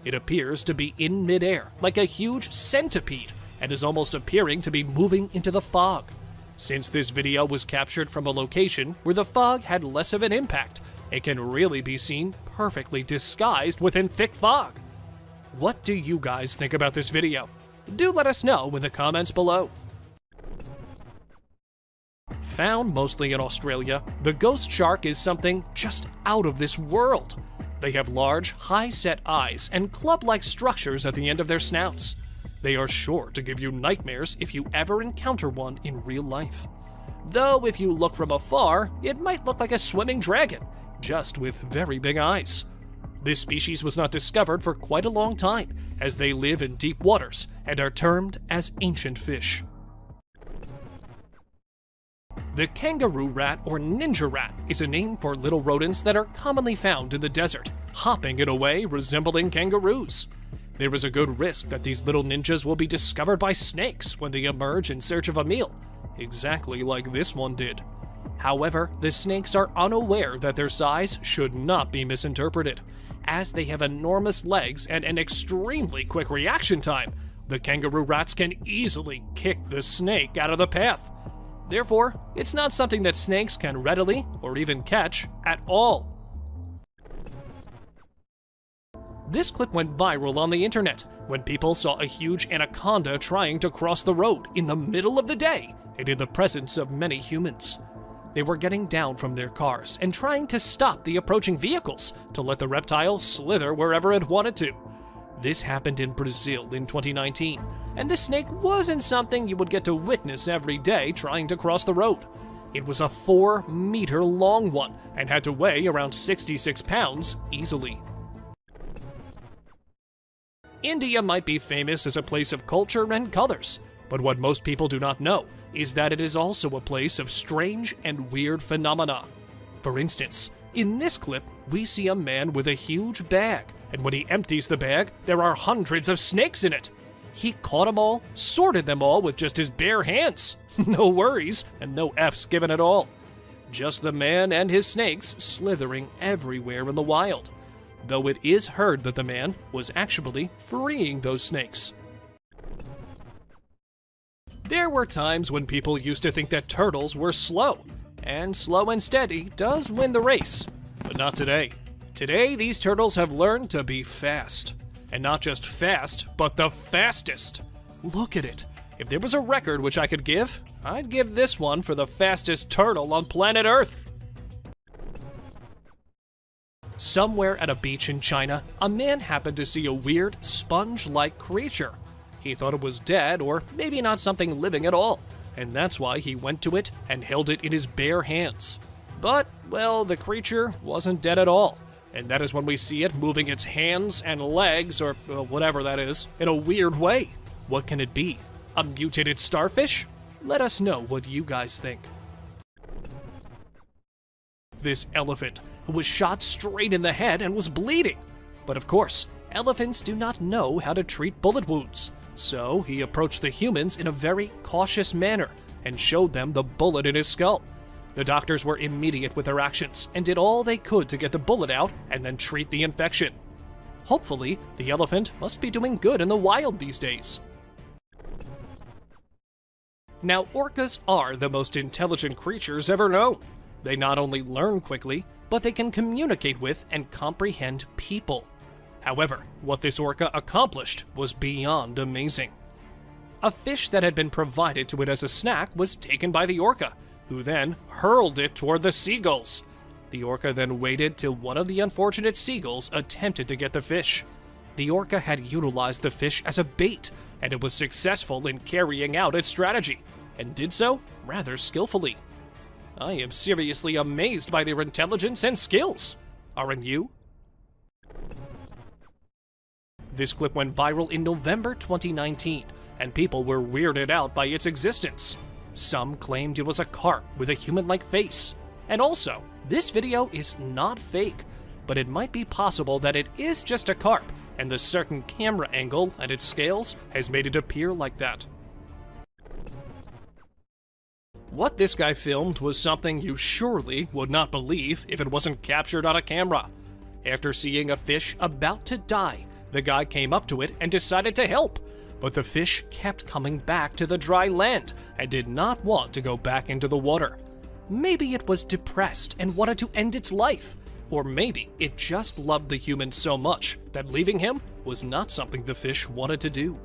S20: It appears to be in midair, like a huge centipede, and is almost appearing to be moving into the fog. Since this video was captured from a location where the fog had less of an impact, it can really be seen perfectly disguised within thick fog. What do you guys think about this video? Do let us know in the comments below. Found mostly in Australia, the ghost shark is something just out of this world. They have large, high-set eyes and club-like structures at the end of their snouts. They are sure to give you nightmares if you ever encounter one in real life. Though if you look from afar, it might look like a swimming dragon, just with very big eyes. This species was not discovered for quite a long time, as they live in deep waters and are termed as ancient fish. The kangaroo rat or ninja rat is a name for little rodents that are commonly found in the desert, hopping in a way resembling kangaroos. There is a good risk that these little ninjas will be discovered by snakes when they emerge in search of a meal, exactly like this one did. However, the snakes are unaware that their size should not be misinterpreted. As they have enormous legs and an extremely quick reaction time, the kangaroo rats can easily kick the snake out of the path. Therefore, it's not something that snakes can readily or even catch at all. This clip went viral on the internet when people saw a huge anaconda trying to cross the road in the middle of the day and in the presence of many humans. They were getting down from their cars and trying to stop the approaching vehicles to let the reptile slither wherever it wanted to. This happened in Brazil in 2019, and the snake wasn't something you would get to witness every day trying to cross the road. It was a 4-meter long one and had to weigh around 66 pounds easily. India might be famous as a place of culture and colors, but what most people do not know is that it is also a place of strange and weird phenomena. For instance, in this clip, we see a man with a huge bag, and when he empties the bag, there are hundreds of snakes in it. He caught them all, sorted them all with just his bare hands. No worries, and no F's given at all. Just the man and his snakes slithering everywhere in the wild. Though it is heard that the man was actually freeing those snakes. There were times when people used to think that turtles were slow, and slow and steady does win the race, but not today. Today, these turtles have learned to be fast. And not just fast, but the fastest. Look at it. If there was a record which I could give, I'd give this one for the fastest turtle on planet Earth. Somewhere at a beach in China, a man happened to see a weird, sponge-like creature. He thought it was dead, or maybe not something living at all, and that's why he went to it and held it in his bare hands. But, well, the creature wasn't dead at all, and that is when we see it moving its hands and legs, or whatever that is, in a weird way. What can it be? A mutated starfish? Let us know what you guys think. This elephant, who was shot straight in the head and was bleeding. But of course, elephants do not know how to treat bullet wounds. So he approached the humans in a very cautious manner and showed them the bullet in his skull. The doctors were immediate with their actions and did all they could to get the bullet out and then treat the infection. Hopefully, the elephant must be doing good in the wild these days. Now, orcas are the most intelligent creatures ever known. They not only learn quickly, but they can communicate with and comprehend people. However, what this orca accomplished was beyond amazing. A fish that had been provided to it as a snack was taken by the orca, who then hurled it toward the seagulls. The orca then waited till one of the unfortunate seagulls attempted to get the fish. The orca had utilized the fish as a bait, and it was successful in carrying out its strategy, and did so rather skillfully. I am seriously amazed by their intelligence and skills. Aren't you? This clip went viral in November 2019, and people were weirded out by its existence. Some claimed it was a carp with a human-like face. And also, this video is not fake, but it might be possible that it is just a carp, and the certain camera angle and its scales has made it appear like that. What this guy filmed was something you surely would not believe if it wasn't captured on a camera. After seeing a fish about to die, the guy came up to it and decided to help, but the fish kept coming back to the dry land and did not want to go back into the water. Maybe it was depressed and wanted to end its life, or maybe it just loved the human so much that leaving him was not something the fish wanted to do.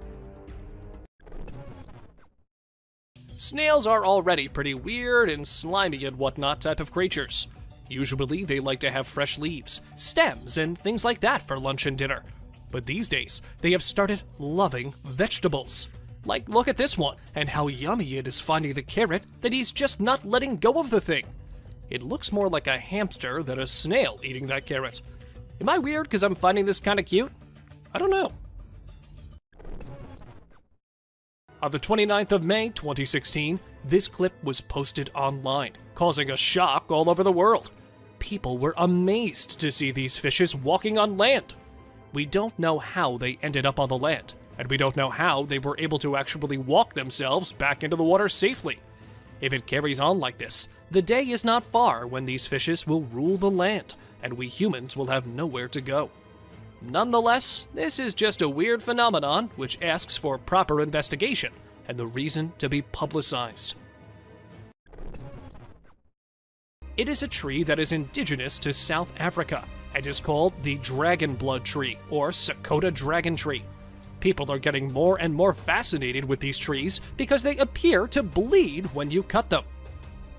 S20: Snails are already pretty weird and slimy and whatnot type of creatures. Usually they like to have fresh leaves, stems, and things like that for lunch and dinner. But these days, they have started loving vegetables. Like, look at this one, and how yummy it is finding the carrot that he's just not letting go of the thing. It looks more like a hamster than a snail eating that carrot. Am I weird because I'm finding this kind of cute? I don't know. On the 29th of May, 2016, this clip was posted online, causing a shock all over the world. People were amazed to see these fishes walking on land. We don't know how they ended up on the land, and we don't know how they were able to actually walk themselves back into the water safely. If it carries on like this, the day is not far when these fishes will rule the land, and we humans will have nowhere to go. Nonetheless, this is just a weird phenomenon which asks for proper investigation and the reason to be publicized. It is a tree that is indigenous to South Africa and is called the dragon blood tree, or Sakota dragon tree. People are getting more and more fascinated with these trees because they appear to bleed when you cut them.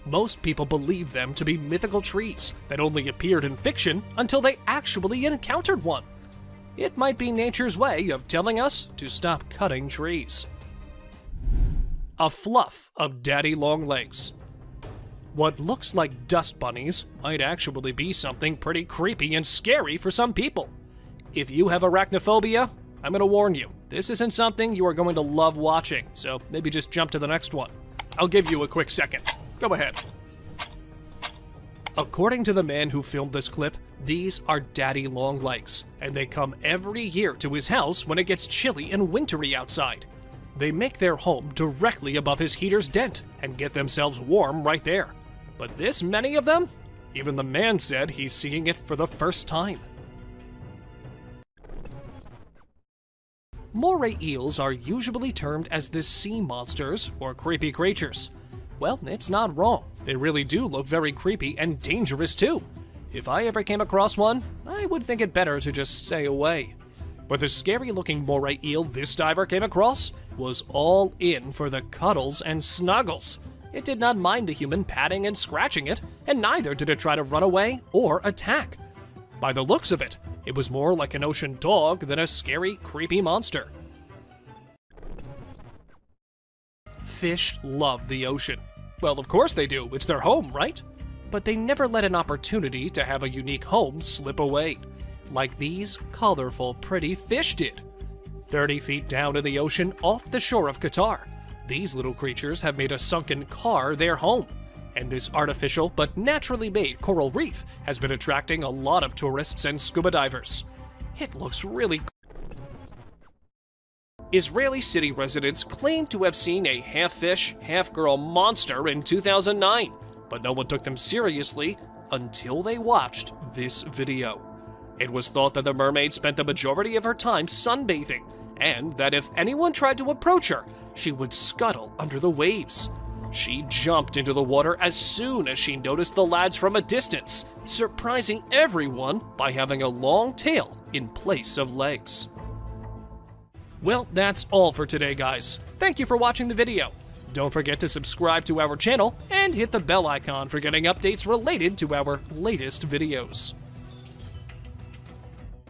S20: Most people believe them to be mythical trees that only appeared in fiction until they actually encountered one. It might be nature's way of telling us to stop cutting trees. A fluff of daddy long legs. What looks like dust bunnies might actually be something pretty creepy and scary for some people. If you have arachnophobia, I'm going to warn you, this isn't something you are going to love watching, so maybe just jump to the next one. I'll give you a quick second. Go ahead. According to the man who filmed this clip, these are daddy long legs, and they come every year to his house when it gets chilly and wintry outside. They make their home directly above his heater's dent and get themselves warm right there. But this many of them? Even the man said he's seeing it for the first time. Moray eels are usually termed as the sea monsters or creepy creatures. Well, it's not wrong. They really do look very creepy and dangerous too. If I ever came across one, I would think it better to just stay away. But the scary-looking moray eel this diver came across was all in for the cuddles and snuggles. It did not mind the human patting and scratching it, and neither did it try to run away or attack. By the looks of it, it was more like an ocean dog than a scary, creepy monster. Fish love the ocean. Well, of course they do, it's their home, right? But they never let an opportunity to have a unique home slip away, like these colorful, pretty fish did. 30 feet down in the ocean off the shore of Qatar, these little creatures have made a sunken car their home. And this artificial but naturally made coral reef has been attracting a lot of tourists and scuba divers. It looks really cool. Israeli city residents claim to have seen a half-fish, half-girl monster in 2009, but no one took them seriously until they watched this video. It was thought that the mermaid spent the majority of her time sunbathing, and that if anyone tried to approach her, she would scuttle under the waves. She jumped into the water as soon as she noticed the lads from a distance, surprising everyone by having a long tail in place of legs. Well, that's all for today, guys. Thank you for watching the video. Don't forget to subscribe to our channel and hit the bell icon for getting updates related to our latest videos.